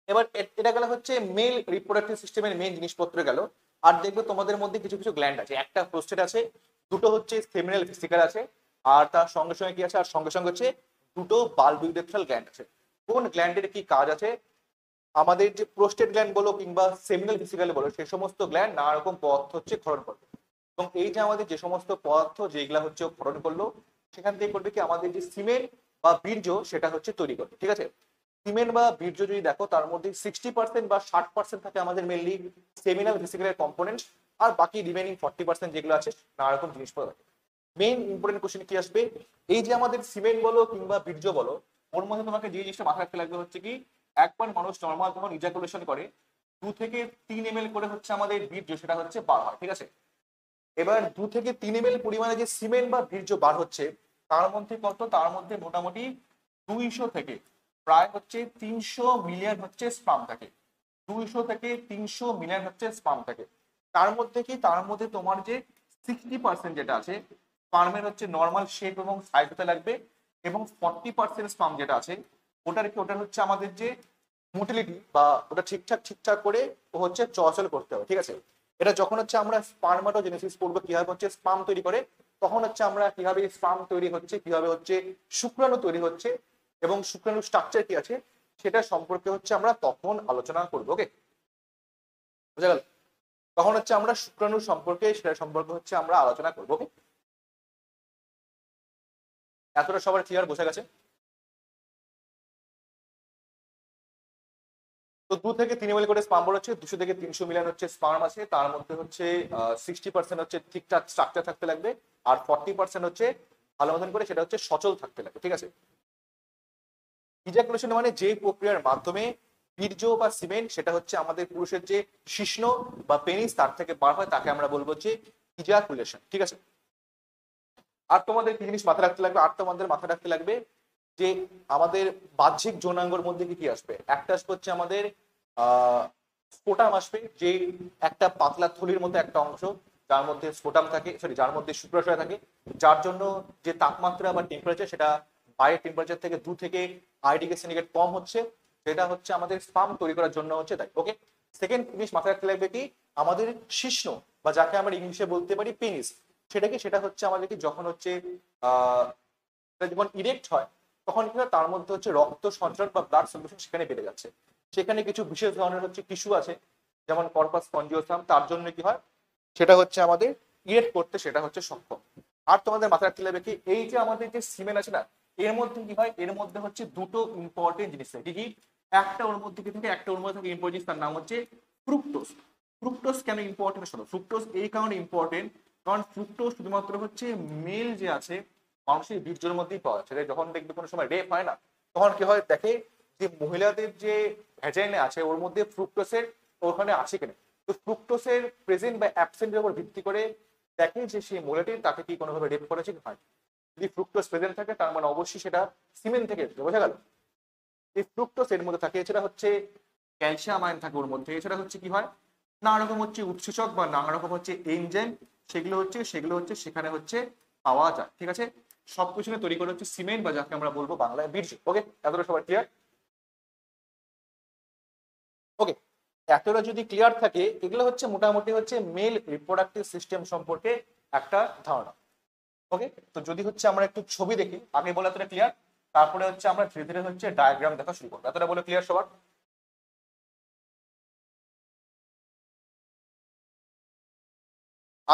Speaker 1: এবার এটা গেল হচ্ছে মেল রিপ্রোডাক্টিভ সিস্টেমের মেইন জিনিসপত্র গেল। আর দেখবে তোমাদের মধ্যে কিছু কিছু গ্ল্যান্ড আছে, একটা প্রোস্টেট আছে, দুটো হচ্ছে সেমিনাল ভেসিকল আছে, আর তার সঙ্গে সঙ্গে কি আছে, আর সঙ্গে সঙ্গে হচ্ছে দুটো বালবিউরেথ্রাল গ্ল্যান্ড আছে। কোন গ্ল্যান্ডের কি কাজ আছে? আমাদের যে প্রোস্টেট গ্ল্যান্ড বলো কিংবা সেমিনাল ভেসিকল বলো, সেই সমস্ত গ্ল্যান্ড নানা রকম পদার্থ হচ্ছে ক্ষরণ করবে। এবং এই যে আমাদের যে সমস্ত পদার্থ যেগুলা হচ্ছে ও ক্ষরণ করলো, সেখান থেকে করবে কি, আমাদের যে সিমেন্ট বা বীর্য সেটা হচ্ছে তৈরি করবে, ঠিক আছে। সিমেন্ট বা বীর্য যদি দেখো তার মধ্যে 60% বা 60% থাকে আমাদের মেনলি সেমিনাল ভেসিকলের কম্পোনেন্ট, আর বাকি রিমেনিং 40% যেগুলো আছে নানা রকম জিনিসপত্র থাকে। মেইন ইম্পর্টেন্ট কোশ্চেন কি আসবে, এই যে আমাদের সিমেন্ট বলো কিংবা বীর্য বলো, ওর মধ্যে তোমাকে যে জিনিসটা মাথায় রাখতে লাগবে হচ্ছে কি, একবার মানুষ নর্মাল যখন ইজাকুলেশন করে 2 থেকে 3 ml করে হচ্ছে আমাদের বীর্য সেটা হচ্ছে বার হয়, ঠিক আছে। এবার 2 থেকে 3 ml পরিমাণে যে সিমেন্ট বা বীর্য বার হচ্ছে, তার মধ্যে কত, তার মধ্যে মোটামুটি 200 থেকে প্রায় হচ্ছে 300 মিলিয়ন হচ্ছে স্পাম থাকে। 200 থেকে 300 মিলিয়ন হচ্ছে স্পাম থাকে। তার মধ্যে কি, তার মধ্যে তোমার যে 60% যেটা আছে স্পার্মের হচ্ছে নর্মাল শেপ এবং সাইজ হতে লাগবে। এবং 40% স্পাম যেটা আছে ওটার কি, ওটার হচ্ছে আমাদের যে মোটিলিটি বা ওটা ঠিকঠাক ঠিকঠাক করে ও হচ্ছে চলাচল করতে হবে, ঠিক আছে। এটা যখন হচ্ছে আমরা স্পার্মাটোজেনেসিস পড়বো কিভাবে হচ্ছে স্পাম তৈরি করে, তখন হচ্ছে আমরা কিভাবে স্পাম তৈরি হচ্ছে, কিভাবে হচ্ছে শুক্রাণু তৈরি হচ্ছে এবং শুক্রাণু স্ট্রাকচার কি আছে সেটা সম্পর্কে হচ্ছে আমরা তখন আলোচনা করবো। ওকে, বুঝা গেল? তখন হচ্ছে আমরা শুক্রাণু সম্পর্কে, সেটা সম্পর্কে হচ্ছে আমরা আলোচনা করবো। ওকে, এতটা সবার ক্লিয়ার, বোঝা গেছে? তো 2 থেকে 3 ml করে স্পাম হচ্ছে, 200 থেকে 300 মিলিয়ন হচ্ছে স্পার্ম আছে, তার মধ্যে হচ্ছে 60% হচ্ছে ঠিকঠাক স্ট্রাকচার থাকতে লাগবে, আর 40% হচ্ছে ভালো মতন করে সেটা হচ্ছে সচল থাকতে লাগবে, ঠিক আছে। ইজাকুলেশন মানে যে প্রক্রিয়ার মাধ্যমে বীর্য বা সিমেন্ট সেটা হচ্ছে আমাদের পুরুষের যে শিশ্ন বা পেনিস তার থেকে বার হয়, তাকে আমরা বলবো যে ইজাকুলেশন, ঠিক আছে। আর তোমাদের কি জিনিস মাথায় রাখতে লাগবে, আর তোমাদের মাথায় রাখতে লাগবে যে আমাদের বাহ্যিক যৌনাঙ্গের মধ্যে কি কি আসবে। একটা আসবে হচ্ছে আমাদের স্পোটাম আসবে, যে একটা পাতলা থলির মতো একটা অংশ, যার মধ্যে স্পোটাম থাকে, সরি যার মধ্যে শুক্রাশয় থাকে, যার জন্য যে তাপমাত্রা বা টেম্পারেচার সেটা বাইরের টেম্পারেচার থেকে 2 থেকে 8 ডিগ্রি সেন্টিগ্রেড কম হচ্ছে, যেটা হচ্ছে আমাদের স্পাম তৈরি করার জন্য হচ্ছে তাই। ওকে, সেকেন্ড জিনিস মাথায় রাখতে লাগবে কি, আমাদের শিশ্ন বা যাকে আমরা ইংলিশে বলতে পারি পেনিস, সেটা কি, সেটা হচ্ছে আমাদের কি যখন হচ্ছে আহ যখন ইরেক্ট হয় তখন কি হয়, তার মধ্যে হচ্ছে রক্ত সঞ্চালন বা ব্লাড সার্কুলেশন সেখানে বেড়ে যাচ্ছে। সেখানে কিছু বিশেষ ধরনের হচ্ছে টিস্যু আছে, যেমন কর্পাস স্পঞ্জিওসাম, তার জন্য কি হয়, সেটা হচ্ছে আমাদের ইরেক্ট করতে সেটা হচ্ছে সক্ষম। আর তোমাদের মাথায় রাখতে হবে কি, এই যে আমাদের যে সিমেন আছে না, এর মধ্যে কি হয়, এর মধ্যে হচ্ছে দুটো ইম্পর্টেন্ট জিনিস থাকে। কি একটা ওর মধ্যে কি থাকে, একটা ওর মধ্যে থাকে ইম্পর্টেন্ট জিনিস, তার নাম হচ্ছে ফ্রুক্টোজ। ফ্রুক্টোজ কেন ইম্পর্টেন্ট শোনো, ফ্রুক্টোজ এই কারণে ইম্পর্টেন্ট, কারণ ফ্রুক্টোজ শুধুমাত্র হচ্ছে মেল যে আছে মানুষের বীর্যের মধ্যেই পাওয়া যাচ্ছে। যখন দেখবে কোনো সময় রেপ হয় না, তখন কি হয় দেখে যে মহিলাদের যে ভ্যাজাইনা আছে ওর মধ্যে ফ্রুক্টোসের ওখানে আছে কিনা। তো ফ্রুক্টোসের প্রেজেন্ট বা অ্যাবসেন্টের উপর ভিত্তি করে দেখে যে সেই মহিলাটি তাকে কি কোনোভাবে রেপ করেছে কি হয়। যদি ফ্রুক্টোস প্রেজেন্ট থাকে তার মানে অবশ্যই সেটা সিমেন থেকে এসেছে, বোঝা গেল। এই ফ্রুক্টোস এর মধ্যে থাকে, এছাড়া হচ্ছে ক্যালসিয়াম আয়ন থাকে ওর মধ্যে, এছাড়া হচ্ছে কি হয়, নানা রকম হচ্ছে উৎসেচক বা নানা রকম হচ্ছে এনজাইম, সেগুলো হচ্ছে সেখানে হচ্ছে পাওয়া যায়, ঠিক আছে। সবকিছু তৈরি করে হচ্ছে সিমেন্ট বা যাকে আমরা বলবো বাংলায় বীর্য। ওকে, এতটা সবার ক্লিয়ার? ওকে, এতটা যদি ক্লিয়ার থাকে, এগুলো হচ্ছে মোটামুটি হচ্ছে মেল রিপ্রোডাক্টিভ সিস্টেম সম্পর্কে একটা ধারণা। ওকে, তো যদি হচ্ছে আমরা একটু ছবি দেখি, আগে বলা এতটা ক্লিয়ার, তারপরে হচ্ছে আমরা ধীরে ধীরে হচ্ছে ডায়াগ্রাম দেখা শুরু করবো। এতটা বলে ক্লিয়ার সবার?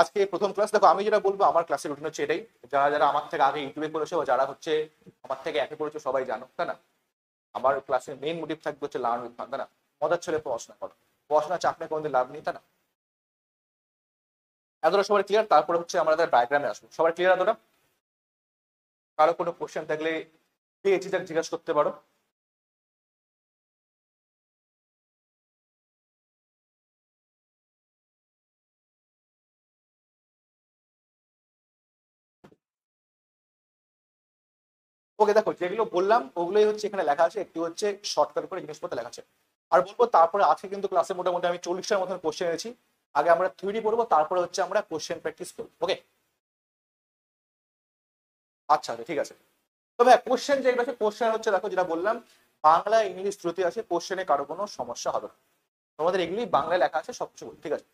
Speaker 1: আজকে প্রথম ক্লাস। দেখো আমি যেটা বলবো, আমার ক্লাসের রুটিন হচ্ছে এটাই। যারা যারা আমার থেকে আগে ইউটিউবে করেছে বা যারা হচ্ছে আমার থেকে একে করেছে সবাই জানো, তাই না? আমার ক্লাসের মেইন মোটিভ থাকবে হচ্ছে লার্ন উইথ ফান, তাই না? মজার ছেলে পড়াশোনা করো, পড়াশোনা চাপ নিয়ে কোনোদিন লাভ নেই, তাই না? এতটা সবার ক্লিয়ার? তারপরে হচ্ছে আমরা ডায়াগ্রামে আসবো। সবার ক্লিয়ার এতটা? কারো কোনো কোশ্চেন থাকলে পেয়েছি যাক জিজ্ঞাসা করতে পারো। ওকে, দেখো যেগুলো বললাম ওগুলোই হচ্ছে এখানে লেখা আছে, একটু হচ্ছে শর্টকাট করে জিনিসপত্র লেখা আছে। আর বলবো তারপরে আজকে কিন্তু ক্লাসে মোটামুটি আমি 40টার মতন কোশ্চেন এনেছি। আগে আমরা থিওরি পড়বো, তারপরে হচ্ছে আমরা কোশ্চেন প্র্যাকটিস করবো। ওকে, আচ্ছা আচ্ছা ঠিক আছে। তবে হ্যাঁ, কোশ্চেন যেগুলো আছে, কোশ্চেন হচ্ছে দেখো যেটা বললাম, বাংলা ইংলিশ দ্রুতি আছে, কোশ্চেনে কারো কোনো সমস্যা হবে না। তোমাদের এগুলি বাংলায় লেখা আছে সবকিছু, ঠিক আছে?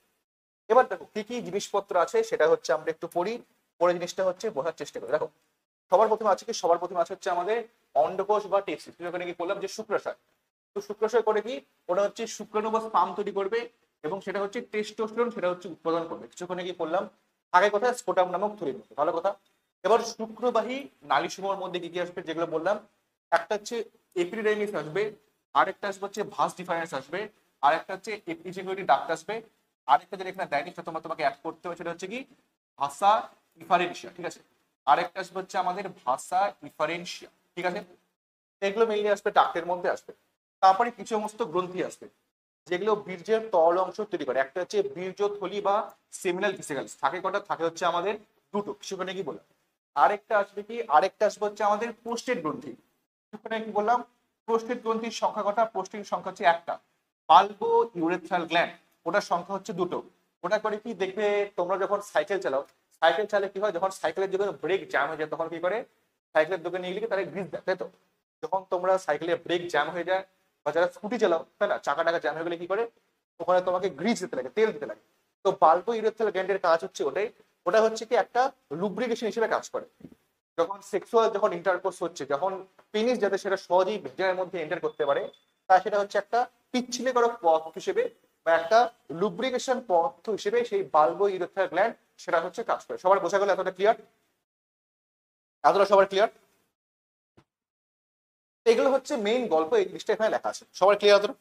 Speaker 1: এবার দেখো কি কি জিনিসপত্র আছে সেটা হচ্ছে আমরা একটু পড়ি, পরে জিনিসটা হচ্ছে বোঝার চেষ্টা করি। দেখো সবার প্রথমে আছে কি, সবার প্রথমে আছে হচ্ছে আমাদের অন্ডকোষ বা টেস্টিস। ওখানে কি করলাম যে শুক্রাশয়। তো শুক্রাশয় করে কি, ওটা হচ্ছে শুক্রাণু বা স্পাম তৈরি করবে এবং সেটা হচ্ছে টেস্টোস্টেরন, সেটা হচ্ছে উৎপাদন করবে। কিছুক্ষণে কি করলাম, আগে কোথায় স্কোটাম নামক থলির মধ্যে, ভালো কথা। এবার শুক্রবাহী নালীসমূহের মধ্যে কি কি আসবে যেগুলো বললাম, একটা হচ্ছে এপিডিডাইমিস আসবে, আরেকটা আসবে হচ্ছে ভাস ডিফারেন্স আসবে, আরেকটা হচ্ছে এপিজিগুইটি ডাক্ট আসবে, আরেকটা যেটা এখানে দেয়নি সেটা তোমাকে অ্যাড করতে হবে, সেটা হচ্ছে কি ভাষা ইফারেন্সিয়া, ঠিক আছে? আরেকটা আসবে হচ্ছে আমাদের ভাষা ইফারেন্সিয়া, ঠিক আছে? এগুলো মেইনলি আসবে ডাক্টের মধ্যে আসবে। তারপরে কিছু সমস্ত গ্রন্থি আসবে যেগুলো বীর্যের তরল অংশ তৈরি করে। একটা হচ্ছে বীর্য থলি বা সেমিনাল ভেসিকলস, থাকে কটা, থাকে হচ্ছে আমাদের দুটো, কিছুক্ষণে কি বললাম। আরেকটা আসবে কি, আরেকটা আসবে হচ্ছে আমাদের প্রোস্টেট গ্রন্থি। কিছুক্ষণে কি বললাম, প্রোস্টেট গ্রন্থির সংখ্যা কটা, প্রোস্টেট সংখ্যা হচ্ছে একটা। পালবো ইউরেথ্রাল গ্ল্যান্ড, ওটার সংখ্যা হচ্ছে দুটো। ওটা করে কি দেখবে, তোমরা যখন সাইকেল চালাও, সাইকেল চালে কি হয়, যখন সাইকেলের যখন ব্রেক জ্যাম হয়ে যায় তখন কি করে, সাইকেলের দোকানে নিয়ে গেলে তারা গ্রিজ দেয়, তাই তো? যখন তোমরা সাইকেলের ব্রেক জ্যাম হয়ে যায় বা যারা স্কুটি চালাও, তাই না, চাকা টাকা জ্যাম হয়ে গেলে কি করে, ওখানে তোমাকে গ্রিজ দিতে লাগে, তেল দিতে লাগে। তো বাল্বো ইউরেথ্রাল গ্ল্যান্ডের কাজ হচ্ছে ওটাই। ওটা হচ্ছে কি একটা লুব্রিকেশন হিসেবে কাজ করে। যখন সেক্সুয়াল যখন ইন্টারকোর্স হচ্ছে, যখন পেনিস যাতে সেটা সহজেই ভেজার মধ্যে এন্টার করতে পারে, তা সেটা হচ্ছে একটা পিচ্ছিলে করা পথ হিসেবে বা একটা লুব্রিকেশন পথ হিসেবে সেই বাল্বো ইউরেথ্রাল গ্ল্যান্ড সেটা হচ্ছে কাজ করে। সবার বোঝা গেল এতটা ক্লিয়ার? এতটা সবার ক্লিয়ার? এগুলো হচ্ছে মেইন গল্প, এই জিনিসটা এখানে লেখা আছে। সবার ক্লিয়ার এতটা?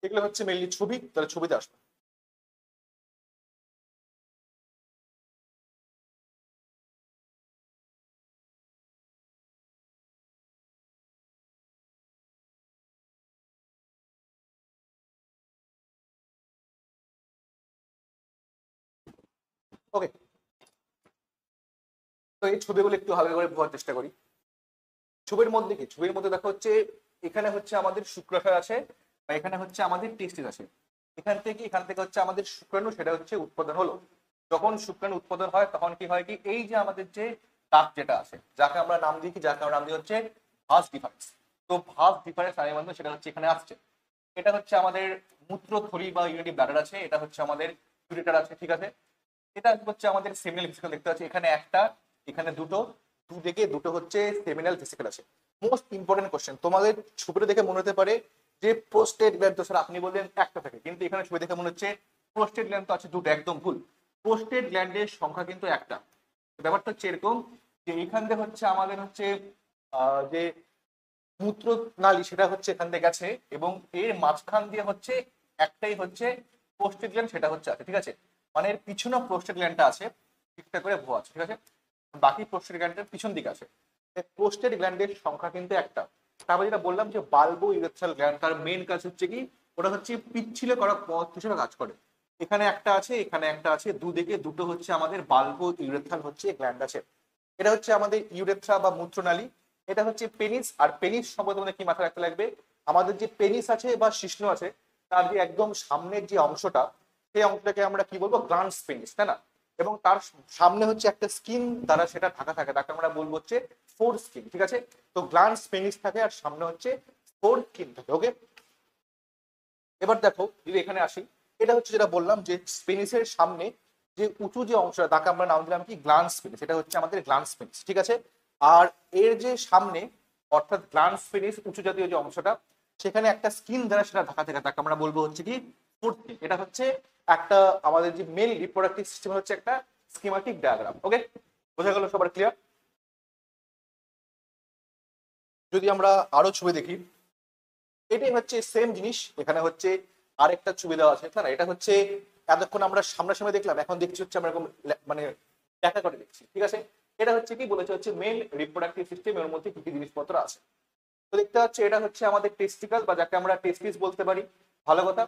Speaker 1: এগুলো হচ্ছে মেইনলি ছবি, তাহলে ছবিতে আসবে। ওকে, তো এই ছবিগুলো একটু হালকা করে বোঝার চেষ্টা করি। ছবির মধ্যে কি, ছবির মধ্যে দেখো হচ্ছে এখানে হচ্ছে আমাদের শুক্রাশয় আছে বা এখানে হচ্ছে আমাদের টেস্টিস আছে। এখান থেকে হচ্ছে আমাদের শুক্রাণু সেটা হচ্ছে উৎপাদন হলো। যখন শুক্রাণু উৎপাদন হয় তখন কি হয় কি, এই যে আমাদের যে দাগ যেটা আছে, যাকে আমরা নাম দিই কি, যাকে আমরা নাম দিই হচ্ছে ভাস ডিফারেন্স। তো ভাস ডিফারেন্স আমি বলবো সেটা হচ্ছে এখানে আসছে। এটা হচ্ছে আমাদের মূত্রথলি বা ইউরিনারি ব্লাডার আছে, এটা হচ্ছে আমাদের ইউরেটার আছে, ঠিক আছে? এটা হচ্ছে আমাদের সেমিনাল ভেসিকল, দেখতে পাচ্ছি এখানে একটা, এখানে দুটো, দুদিকে দুটো হচ্ছে সেমিনাল ভেসিকল আছে। মোস্ট ইম্পর্টেন্ট কোশ্চেন তোমাদের ছবিটা দেখে মনে হতে পারে যে প্রোস্টেট গ্ল্যান্ড, তো স্যার আপনি বললেন একটা থাকে, কিন্তু এখানে ছবি দেখে মনে হচ্ছে প্রোস্টেট গ্ল্যান্ড তো আছে দুটো, একদম ভুল। প্রোস্টেট গ্ল্যান্ডের সংখ্যা কিন্তু একটা। ব্যাপারটা হচ্ছে এরকম যে এখান থেকে হচ্ছে আমাদের হচ্ছে যে মূত্র নালী সেটা হচ্ছে এখান থেকে গেছে এবং এর মাঝখান দিয়ে হচ্ছে একটাই হচ্ছে প্রোস্টেট গ্ল্যান্ড, সেটা হচ্ছে আছে, ঠিক আছে? মানে এর পিছনে প্রোস্টেট গ্ল্যান্ডটা আছে, ঠিকঠাক করে ভো আছে, ঠিক আছে? বাকি প্রোস্টেট গ্ল্যান্ডের পিছন দিকে আছে। প্রোস্টেট গ্ল্যান্ডের সংখ্যা কিন্তু একটা। তারপর যেটা বললাম যে বাল্বো ইউরেথ্রাল গ্ল্যান্ড, তার মেন কাজ হচ্ছে কি, ওটা হচ্ছে পিচ্ছিলে করা পথ হিসেবে কাজ করে। এখানে একটা আছে, এখানে একটা আছে, দুদিকে দুটো হচ্ছে আমাদের বাল্বো ইউরেথ্রাল হচ্ছে গ্ল্যান্ড আছে। এটা হচ্ছে আমাদের ইউরেথ্রা বা মূত্রনালী। এটা হচ্ছে পেনিস। আর পেনিস সম্পর্কে তোমাদের কি মাথায় রাখতে লাগবে, আমাদের যে পেনিস আছে বা শিশ্ন আছে, তার যে একদম সামনের যে অংশটা, সেই অংশটাকে আমরা কি বলবো, গ্লান্স পেনিস, তাই না? এবং তার সামনে হচ্ছে একটা স্কিন দ্বারা সেটা ঢাকা থাকে, তাকে আমরা বলবো হচ্ছে ফোর স্কিন, ঠিক আছে? তো গ্লান্স পেনিস থাকে আর সামনে হচ্ছে ফোর স্কিন থাকে। ওকে, এবার দেখো যদি এখানে আসি, এটা হচ্ছে যেটা বললাম যে পেনিসের সামনে যে উঁচু যে অংশটা, তাকে আমরা নাম দিলাম কি গ্ল্যান্স পেনিস, এটা হচ্ছে আমাদের গ্ল্যান্স পেনিস, ঠিক আছে। আর এর যে সামনে অর্থাৎ গ্ল্যান্স পেনিস উঁচু জাতীয় যে অংশটা, সেখানে একটা স্কিন দ্বারা সেটা ঢাকা থাকে, তাকে আমরা বলবো হচ্ছে কি ফুটকি। এটা হচ্ছে একটা আমাদের যে মেল রিপ্রোডাক্টিভ সিস্টেম হচ্ছে একটা স্কিমাটিক ডায়াগ্রাম। ওকে, বোঝা গেল সবার ক্লিয়ার? যদি আমরা আরো ছবি দেখি, এটাই হচ্ছে সেম জিনিস, এখানে হচ্ছে আরেকটা ছবি দেওয়া আছে, না এটা হচ্ছে এতক্ষণ আমরা সামনাসামনি দেখলাম, এখন দেখছি হচ্ছে আমরা এরকম মানে দেখা করে দেখছি, ঠিক আছে। এটা হচ্ছে কি বলেছে হচ্ছে মেল রিপ্রোডাক্টিভ সিস্টেম, এর মধ্যে কি কি জিনিসপত্র আছে। তো দেখতে পাচ্ছি এটা হচ্ছে আমাদের টেস্টিকল বা যাকে আমরা টেস্টিস বলতে পারি, ভালো কথা।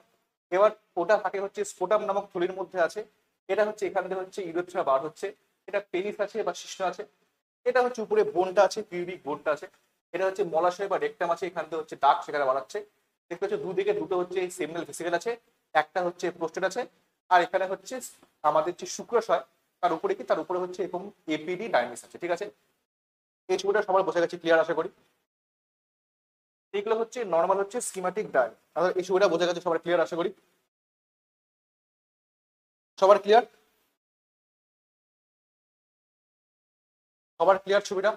Speaker 1: এবার ওটা থাকে হচ্ছে স্পোটাম নামক থলির মধ্যে আছে। এটা হচ্ছে এখান থেকে হচ্ছে ইউরেথ্রা বার হচ্ছে। এটা পেনিস আছে বা শিশ্ন আছে। এটা হচ্ছে উপরে বোনটা আছে, পিউবিক বোনটা আছে। এটা হচ্ছে মলাশয় বা রেকটাম আছে, এখান থেকে হচ্ছে ডাক সেখানে বাড়াচ্ছে। দেখতে হচ্ছে দুদিকে দুটো হচ্ছে সেমিনাল ভেসিকেল আছে, একটা হচ্ছে প্রোস্টেট আছে, আর এখানে হচ্ছে আমাদের যে শুক্রাশয়, তার উপরে কি, তার উপরে হচ্ছে এরকম এপিডি ডাইমিস আছে, ঠিক আছে। এই ছবিটা সবার বোঝা গেছে, ক্লিয়ার আশা করি। এগুলো হচ্ছে নর্মাল হচ্ছে স্কিমাটিক ডায়াগ্রাম। এই ছবিটা বোঝা গেছে সবার, ক্লিয়ার আশা করি। সবার ক্লিয়ার? সবার ক্লিয়ার ছবিটা?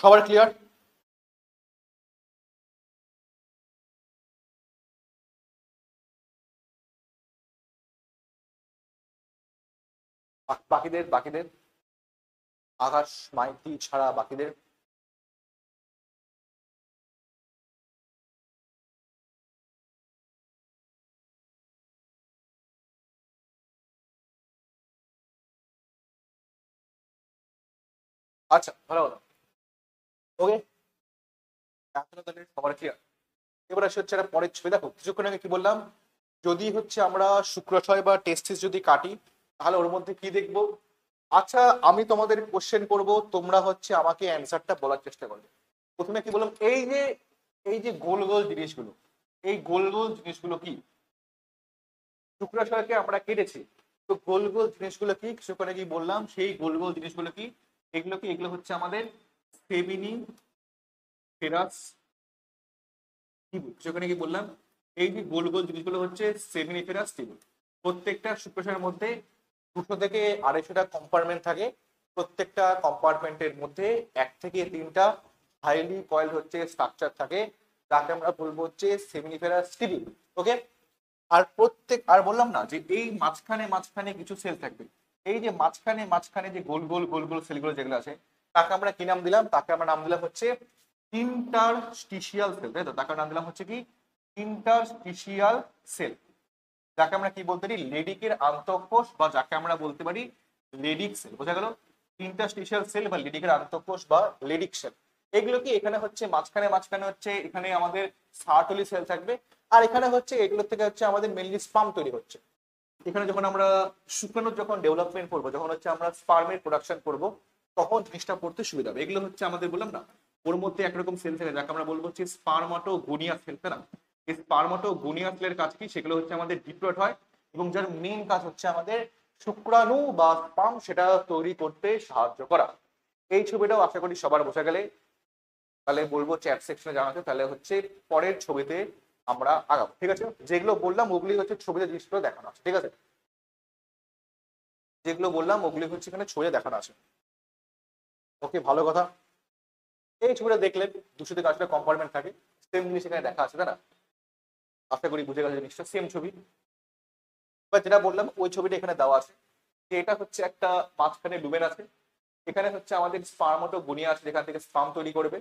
Speaker 1: সবার ক্লিয়ার? বাকিদের বাকিদের আকাশ মাইতি ছাড়া বাকিদের? আচ্ছা, ভালো কথা। ওকে, এখনো তাহলে সবার ক্লিয়ার। এবার আসে হচ্ছে একটা পরের ছবি। দেখো কিছুক্ষণ আগে কি বললাম, যদি হচ্ছে আমরা শুক্রাশয় বা টেস্টিস যদি কাটি, তাহলে ওর মধ্যে কি দেখবো। আচ্ছা, আমি তোমাদের কোশ্চেন করব, তোমরা হচ্ছে আমাকে অ্যান্সারটা বলার চেষ্টা করবে। প্রথমে কি বললাম, এই যে গোল গোল জিনিসগুলো, এই গোল গোল জিনিসগুলো কি? শুক্রাশয়কে আমরা কেটেছি, তো গোল গোল জিনিসগুলো কি কিছুক্ষণ আগে বললাম, সেই গোল গোল জিনিসগুলো কি? এগুলো কি, এগুলো হচ্ছে আমাদের সেমিনি ফেরাস টিবুল। সেখানে কি বললাম, এই যে গোল গোল জিনিসগুলো হচ্ছে সেমিনিফেরাস টিবুল। প্রত্যেকটা শুক্রাশয়ের মধ্যে 200 থেকে 250টা কম্পার্টমেন্ট থাকে। প্রত্যেকটা কম্পার্টমেন্টের মধ্যে 1 থেকে 3টা হাইলি কয়েল হচ্ছে স্ট্রাকচার থাকে, যাকে আমরা বলবো হচ্ছে সেমিনিফেরাস টিবুল। ওকে, আর বললাম না যে এই মাঝখানে মাঝখানে কিছু সেল থাকবে। এই যে মাঝখানে মাঝখানে যে গোল গোল গোল গোল সেলগুলো যেগুলো আছে, তাকে আমরা কি নাম দিলাম? তাকে আমরা নাম দিলাম হচ্ছে ইন্টারস্টিশিয়াল সেল, তাই তো? তাকে নাম দিলাম হচ্ছে কি ইন্টারস্টিশিয়াল সেল, যাকে আমরা কি বলতে পারি লেডিকের আন্তঃকোষ, বা যাকে আমরা বলতে পারি লেডিক সেল। বোঝা গেল? ইন্টারস্টিশিয়াল সেল বা লেডিকের আন্তঃকোষ বা লেডিক সেল। এগুলো কি এখানে হচ্ছে মাঝখানে মাঝখানে হচ্ছে এখানে আমাদের সার্টলি সেল থাকবে, আর এখানে হচ্ছে এগুলো থেকে হচ্ছে আমাদের মেনলি স্পাম তৈরি হচ্ছে। এখানে যখন আমরা শুক্রাণুর যখন ডেভেলপমেন্ট করবো, যখন হচ্ছে আমরা স্পার্মের প্রোডাকশন করব, তখন জিনিসটা পড়তে সুবিধা হবে। এগুলো হচ্ছে আমাদের বললাম না, ওর মধ্যে একরকম সেল থাকে যাকে আমরা বলবো হচ্ছে স্পার্মাটোগোনিয়া সেল, তাই না? এই স্পার্মাটোগোনিয়া সেলের কাজ কি, সেগুলো হচ্ছে আমাদের ডিপ্লয়েড হয়, এবং যার মেইন কাজ হচ্ছে আমাদের শুক্রাণু বা স্পার্ম সেটা তৈরি করতে সাহায্য করা। এই ছবিটাও আশা করি সবার বোঝা গেলে, তাহলে বলবো চ্যাট সেকশনে জানাতে, তাহলে হচ্ছে পরের ছবিতে আমরা আগাবো, ঠিক আছে। যেগুলো বললাম ওগুলি হচ্ছে ছবিতে জিনিসগুলো দেখানো আছে, ঠিক আছে। যেগুলো বললাম ওগুলি হচ্ছে এখানে ছবিতে দেখানো আছে। ওকে, ভালো কথা। এই ছবিটা দেখলেন 200 থেকে 80টা কম্পার্টমেন্ট থাকে, সেম জিনিস এখানে দেখা আছে, তাই না? আশা করি বুঝে গেছে জিনিসটা, সেম ছবি। বা যেটা বললাম ওই ছবিটা এখানে দেওয়া আছে, যে এটা হচ্ছে একটা মাঝখানে লুমেন আছে, এখানে হচ্ছে আমাদের স্পার্মাটোগোনিয়া আছে যেখান থেকে স্পার্ম তৈরি করবে।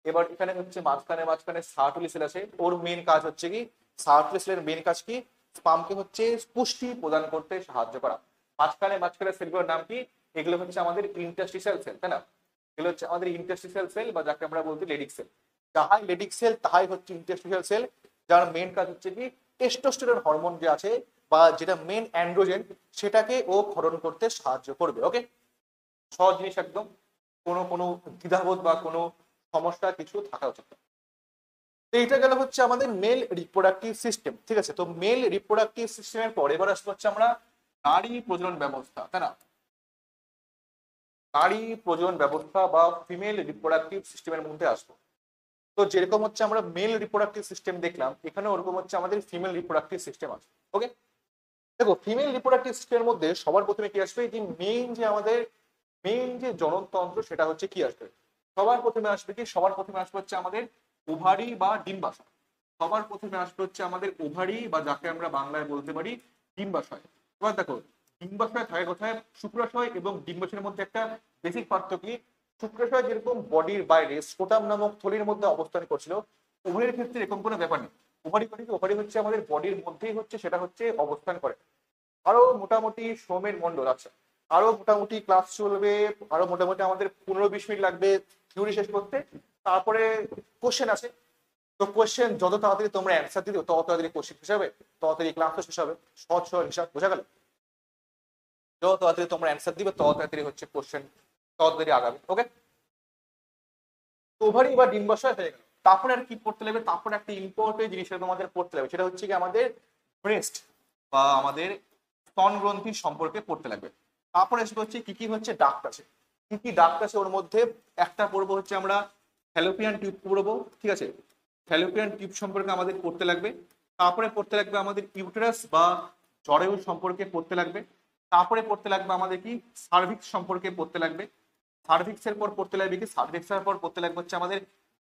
Speaker 1: এবার এখানে হচ্ছে মাঝখানে মাঝখানে সার্টলি সেল আছে, ওর মেন কাজ হচ্ছে কি, সার্টলি সেলের মেন কাজ কি, স্পার্মকে হচ্ছে পুষ্টি প্রদান করতে সাহায্য করা। মাঝখানে মাঝখানে সেলগুলোর নাম কি? এগুলো হচ্ছে আমাদের ইন্টারস্টিশিয়াল সেল, তাই না? এগুলো হচ্ছে আমাদের ইন্টারস্টিশিয়াল সেল বা যাকে আমরা বলছি লেডিক সেল। যাহাই লেডিক সেল তাহাই হচ্ছে ইন্টারস্টিশিয়াল সেল, যার মেন কাজ হচ্ছে কি টেস্টোস্টেরন হরমোন যে আছে বা যেটা মেন অ্যান্ড্রোজেন, সেটাকে ও ক্ষরণ করতে সাহায্য করবে। ওকে, সহজ জিনিস একদম, কোনো কোনো দ্বিধাবোধ বা কোনো সমস্যা কিছু থাকা উচিত না। তো এইটা গেল হচ্ছে আমাদের মেল রিপ্রোডাক্টিভ সিস্টেম, ঠিক আছে। তো মেল রিপ্রোডাক্টিভ সিস্টেমের পর এবার আসতে হচ্ছে আমরা নারী প্রজনন ব্যবস্থা, তাই না? নারী প্রজনন ব্যবস্থা বা ফিমেল রিপ্রোডাক্টিভ সিস্টেমের মধ্যে আসবো। তো যেরকম হচ্ছে আমরা মেল রিপ্রোডাক্টিভ সিস্টেম দেখলাম, এখানে ওরকম হচ্ছে আমাদের ফিমেল রিপ্রোডাক্টিভ সিস্টেম আছে। ওকে, দেখো ফিমেল রিপ্রোডাক্টিভ সিস্টেমের মধ্যে সবার প্রথমে কি আসবে, যে মেইন যে জননতন্ত্র সেটা হচ্ছে কি আসবে, সবার প্রথমে আসবে কি, সবার প্রথমে আসবে হচ্ছে আমাদের ওভারি বা ডিম্বাশয়। সবার প্রথমে আসবে হচ্ছে আমাদের ওভারি বা যাকে আমরা বাংলায় বলতে পারি ডিম্বাশয়। এবার দেখো ডিম্বাশয় থাকে কোথায়, শুক্রাশয় এবং ডিম্বাশয়ের মধ্যে একটা বেসিক পার্থক্য কি, শুক্রাশয় যেরকম বডির বাইরে স্ক্রোটাম নামক থলির মধ্যে অবস্থান করছিল, ওভারির ক্ষেত্রে এরকম কোনো ব্যাপার নেই। ওভারি হচ্ছে আমাদের বডির মধ্যেই হচ্ছে সেটা হচ্ছে অবস্থান করে। আরো মোটামুটি সোমের মন্ডল আছে, আরো মোটামুটি ক্লাস চলবে, আরো মোটামুটি আমাদের 15-20 মিনিট লাগবে থিওরি শেষ করতে। তারপরে কোশ্চেন আছে, তো কোশ্চেন যত তাড়াতাড়ি তোমরা অ্যান্সার দিতে তত তাড়াতাড়ি কোশ্চেন শেষ হবে, তত তাড়াতাড়ি ক্লাস শেষ হবে। সহজ সরল হিসাব, বোঝা গেল? যত তাড়াতাড়ি তোমরা অ্যান্সার দিবে তত তাড়াতাড়ি হচ্ছে কোশ্চেন তত তাড়াতাড়ি আগাবে। ওকে, ওভারি বা ডিম্বাশয় হয়ে গেল। তারপরে আর কি পড়তে লাগবে, তারপরে একটা ইম্পর্টেন্ট জিনিস তোমাদের পড়তে লাগবে, সেটা হচ্ছে কি আমাদের ব্রেস্ট বা আমাদের স্তন গ্রন্থি সম্পর্কে পড়তে লাগবে। তারপরে সেটা হচ্ছে কি কি হচ্ছে ডাক্ট আছে, কি কি ডাক্ট আছে ওর মধ্যে একটা পড়বো হচ্ছে আমরা ফ্যালোপিয়ান টিউব পড়বো, ঠিক আছে? ফ্যালোপিয়ান টিউব সম্পর্কে আমাদের পড়তে লাগবে। তারপরে পড়তে লাগবে আমাদের ইউটেরাস বা জরায়ু সম্পর্কে পড়তে লাগবে। তারপরে পড়তে লাগবে আমাদের কি সার্ভিক্স সম্পর্কে পড়তে লাগবে। সার্ভিক্সের পর পড়তে লাগবে কি, সার্ভিক্সের পর পড়তে লাগবে হচ্ছে আমাদের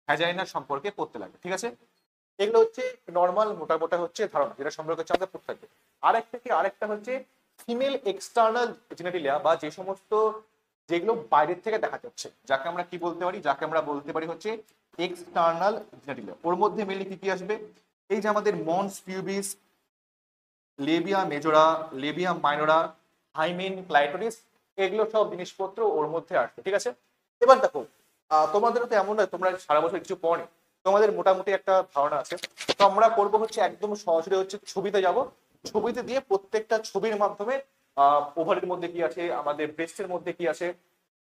Speaker 1: ভ্যাজাইনা সম্পর্কে পড়তে লাগবে, ঠিক আছে? এগুলো হচ্ছে নর্মাল মোটা মোটা হচ্ছে ধারণা, যেটা সম্পর্কে হচ্ছে আমাদের পড়তে থাকবে। আরেকটা হচ্ছে ফিমেল এক্সটার্নাল জেনেটিলিয়া বা যে সমস্ত যেগুলো বাইরের থেকে দেখা যাচ্ছে, যাকে আমরা কি বলতে পারি, যাকে আমরা বলতে পারি হচ্ছে এক্সটার্নাল জেনেটিলিয়া। ওর মধ্যে মেনলি কি কি আসবে, এই যে আমাদের mons pubis, labia majora, labia minora, hymen, clitoris, এগুলো সব জিনিসপত্র ওর মধ্যে আসবে, ঠিক আছে? এবার দেখো তোমাদেরও তো এমন নয় তোমরা সারা বছর কিছু পড়নি, তোমাদের মোটামুটি একটা ধারণা আছে। তো আমরা করবো হচ্ছে একদম সরাসরি হচ্ছে ছবিতে যাব, ছবিতে দিয়ে প্রত্যেকটা ছবির মাধ্যমে ওভারের মধ্যে কি আছে, আমাদের ব্রেস্টের মধ্যে কি আছে,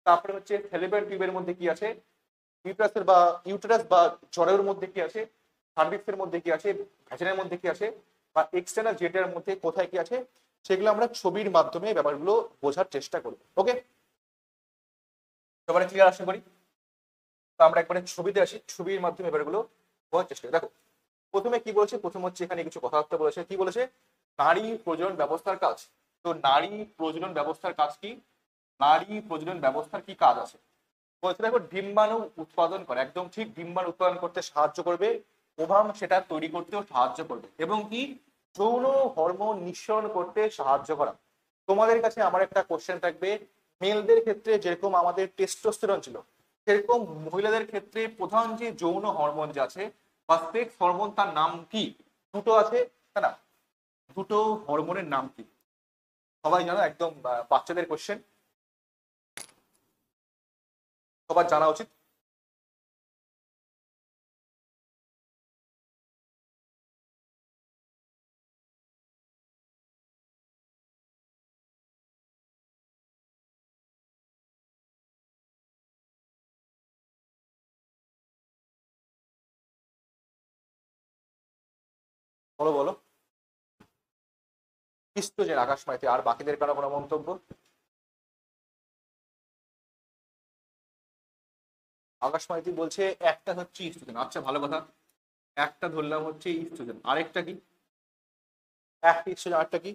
Speaker 1: তারপরে হচ্ছে ফ্যালোপিয়ান টিউবের মধ্যে কি আছে, ইউটেরাস বা জরায়ুর মধ্যে কি আছে, সার্ভিক্সের মধ্যে কি আছে, ভ্যাজিনার মধ্যে কি আছে, বা এক্সটার্নাল জেনিটালের মধ্যে কোথায় কি আছে, সেগুলো আমরা ছবির মাধ্যমে ব্যাপারগুলো বোঝার চেষ্টা করব। ওকে, সবাই ক্লিয়ার আশা করি। তো আমরা একবারে ছবিতে আসি, ছবির মাধ্যমে ব্যাপারগুলো বোঝার চেষ্টা করি। দেখো প্রথমে কি বলেছে, প্রথম হচ্ছে এখানে কিছু কথাবার্তা বলেছে, কি বলেছে, নারী প্রজনন ব্যবস্থার কাজ। তো নারী প্রজনন ব্যবস্থার কাজ কি, নারী প্রজনন ব্যবস্থার কি কাজ আছে বলছে, দেখো ডিম্বাণু উৎপাদন করে, একদম ঠিক, ডিম্বাণু উৎপাদন করতে সাহায্য করবে, ওভাম সেটা তৈরি করতেও সাহায্য করবে, এবং কি যৌন হরমোন নিঃসরণ করতে সাহায্য করা। তোমাদের কাছে আমার একটা কোশ্চেন থাকবে, মেলদের ক্ষেত্রে যেরকম আমাদের টেস্টোস্টেরন ছিল, সেরকম মহিলাদের ক্ষেত্রে প্রধান যে যৌন হরমোন যে আছে বা সেক্স হরমোন, তার নাম কি? দুটো আছে, তাই না? দুটো হরমোনের নাম কি সবাই জানো? একদম বাচ্চাদের কোশ্চেন, সবার জানা উচিত। বলো বলো। ইস্ট্রোজেন, আকাশ মাইতি, আর বাকিদের কারো কোনো মন্তব্য? আকাশ মাইতি বলছে একটা হচ্ছে ইস্ট্রোজেন, আচ্ছা ভালো কথা, একটা ধরলাম হচ্ছে ইস্ট্রোজেন, আরেকটা কি? একটা ইস্ট্রোজেন আরেকটা কি?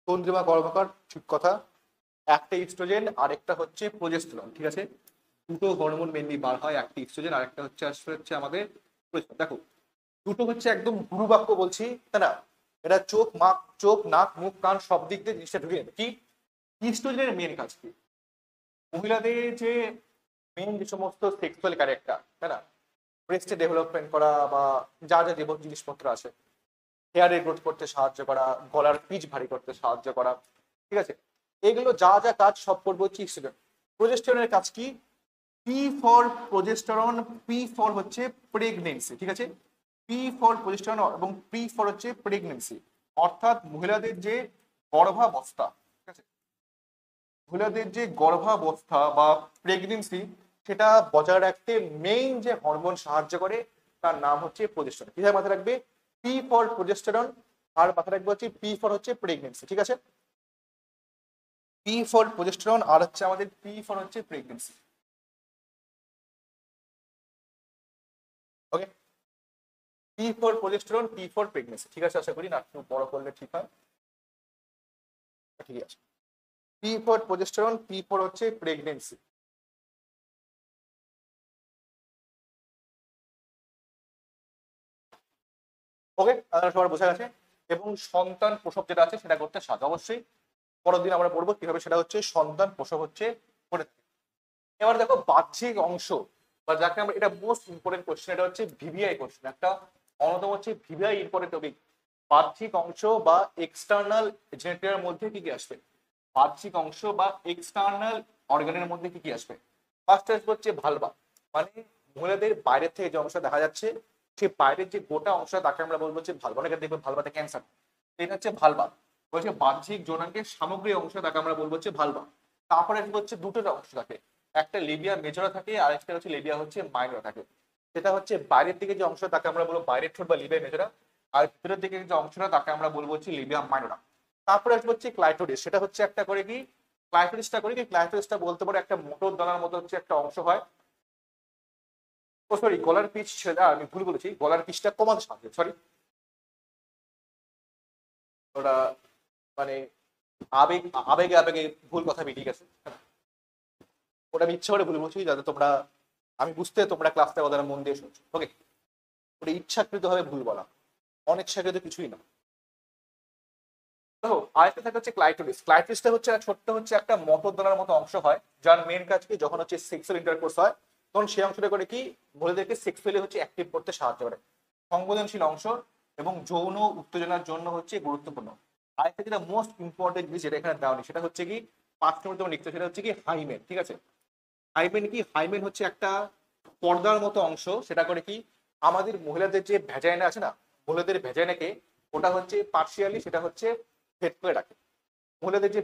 Speaker 1: তন্দ্রিমা কর্মকার, ঠিক কথা, একটা ইস্ট্রোজেন আরেকটা হচ্ছে প্রোজেস্টেরন, ঠিক আছে? দুটো হরমোন মেনলি বার হয়, একটা ইস্ট্রোজেন আরেকটা হচ্ছে আসলে হচ্ছে আমাদের প্রোজেস্টেরন। দেখো দুটো হচ্ছে একদম গুরু বাক্য বলছি, তাই না? এটা চোখ নাক মুখ কান সব দিক দিয়ে জিনিসটা ঢুকে নেবে। কি ইস্ট্রোজেনের মেন কাজ কি? মহিলাদের যে মেন যে সমস্ত সেক্সুয়াল ক্যারেক্টার, তাই না, ব্রেস্টে ডেভেলপমেন্ট করা বা যা যা জিনিসপত্র আছে, হেয়ারের গ্রোথ করতে সাহায্য করা, গলার পিচ ভারী করতে সাহায্য করা, ঠিক আছে? এগুলো যা যা কাজ সব করবো হচ্ছে ইস্ট্রোজেন। প্রোজেস্টেরনের কাজ কি? P for progesterone, P for হচ্ছে প্রেগনেন্সি, ঠিক আছে? পি ফর প্রোজেস্টেরন এবং পি ফর হচ্ছে প্রেগনেন্সি, অর্থাৎ মহিলাদের যে গর্ভাবস্থা, ঠিক আছে, মহিলাদের যে গর্ভাবস্থা বা প্রেগনেন্সি, সেটা বজায় রাখতে মেইন যে হরমোন সাহায্য করে তার নাম হচ্ছে প্রোজেস্টেরন। কিভাবে মাথায় রাখবে? পি ফর প্রোজেস্টেরন, আর মাথায় রাখবে হচ্ছে পি ফর হচ্ছে প্রেগনেন্সি, ঠিক আছে? পি ফর প্রজেস্টেরন আর হচ্ছে আমাদের পি ফর হচ্ছে pregnancy. Okay, P for progesterone, P for pregnancy. ঠিক আছে, আশা করি না একটু বড় করলে ঠিক হয়। ঠিক আছে, P for progesterone, P for হচ্ছে প্রেগনেন্সি। ওকে, সবার বোঝা গেছে। এবং সন্তান প্রসব যেটা আছে সেটা করতে সাহায্য অবশ্যই পরের দিন আমরা পড়বো কিভাবে সেটা হচ্ছে সন্তান প্রসব হচ্ছে করে থাকে। এবার দেখো বাহ্যিক অংশ বা যাকে আমরা, এটা মোস্ট ইম্পর্টেন্ট কোশ্চেন, এটা হচ্ছে ভিভিআই কোশ্চেন, একটা অন্যতম হচ্ছে ভিভিআই ইম্পর্টেন্ট টপিক। বাহ্যিক অংশ বা এক্সটার্নাল জেনিটালের মধ্যে কি কি আসবে? বাহ্যিক অংশ বা এক্সটার্নাল অর্গানের মধ্যে কি কি আসবে? ফার্স্ট আসবে হচ্ছে ভালভা, মানে মহিলাদের বাইরের থেকে যে অংশ দেখা যাচ্ছে সেই বাইরের যে গোটা অংশ তাকে আমরা বলবো হচ্ছে ভালভা। অনেকে দেখবে ভালভাতে ক্যান্সার, এটা হচ্ছে ভালভা। বলছে বাহ্যিক যৌনাঙ্গের সামগ্রিক অংশ তাকে আমরা বলবো হচ্ছে ভালভা। তারপরে আসবে হচ্ছে দুটো অংশ থাকে, একটা লেবিয়া মেজরা থাকে আর একটা হচ্ছে লেবিয়া হচ্ছে মাইনর থাকে। সেটা হচ্ছে বাইরের দিকে যে অংশ তাকে আমরা বলবো বাইরের ঠোঁট বা লিবিয়া মেজরা, আর ভিতরের দিকে যে অংশটা তাকে আমরা বলবো হচ্ছে লিবিয়া মাইনরা। তারপরে আসবে হচ্ছে ক্লাইটোরিস, সেটা হচ্ছে একটা করে কি ক্লাইটোরিসটা বলতে পারে একটা মোটর দানার মতো হচ্ছে একটা অংশ হয়। ও সরি, গলার পিচ ছেড়ে আমি ভুল বলেছি, গলার পিচটা কমাতে সাহায্য, সরি ওটা মানে আবেগ আবেগে আবেগে ভুল কথা বেরিয়ে গেছে। ওটা আমি ইচ্ছা করে ভুল বলছি যাতে তোমরা, আমি বুঝতে তোমরা ক্লাসটা ওদের মন দিয়ে শুনছো। ওকে, ওটা ইচ্ছাকৃত ভাবে ভুল বলা, অনিচ্ছাকৃত কিছুই না। দেখো আরেকটা থাকে হচ্ছে ক্লাইটোরিস। ক্লাইটোরিসটা হচ্ছে ছোট্ট হচ্ছে একটা মটর দানার মতো অংশ হয়, যার মেন কাজ কি যখন হচ্ছে সেক্সুয়াল ইন্টারকোর্স হয় তখন সেই অংশটা করে কি মহিলাদেরকে সেক্সুয়ালি হচ্ছে অ্যাক্টিভ করতে সাহায্য করে, সংবেদনশীল অংশ এবং যৌন উত্তেজনার জন্য হচ্ছে গুরুত্বপূর্ণ। আরেকটা যেটা মোস্ট ইম্পর্টেন্ট জিনিস যেটা এখানে দেওয়া নেই সেটা হচ্ছে কি 5 নম্বর তোমার লিখতে, সেটা হচ্ছে কি হাইমেন। ঠিক আছে, হাইমেন কি? হাইমেন হচ্ছে একটা পর্দার মতো অংশ, সেটা করে কি আমাদের মহিলাদের যে ভ্যাজাইনা আছে না, মহিলাদের ভ্যাজাইনাকে ওটা হচ্ছে পার্সিয়ালি সেটা হচ্ছে ভেদ করে রাখে। মহিলাদের যে,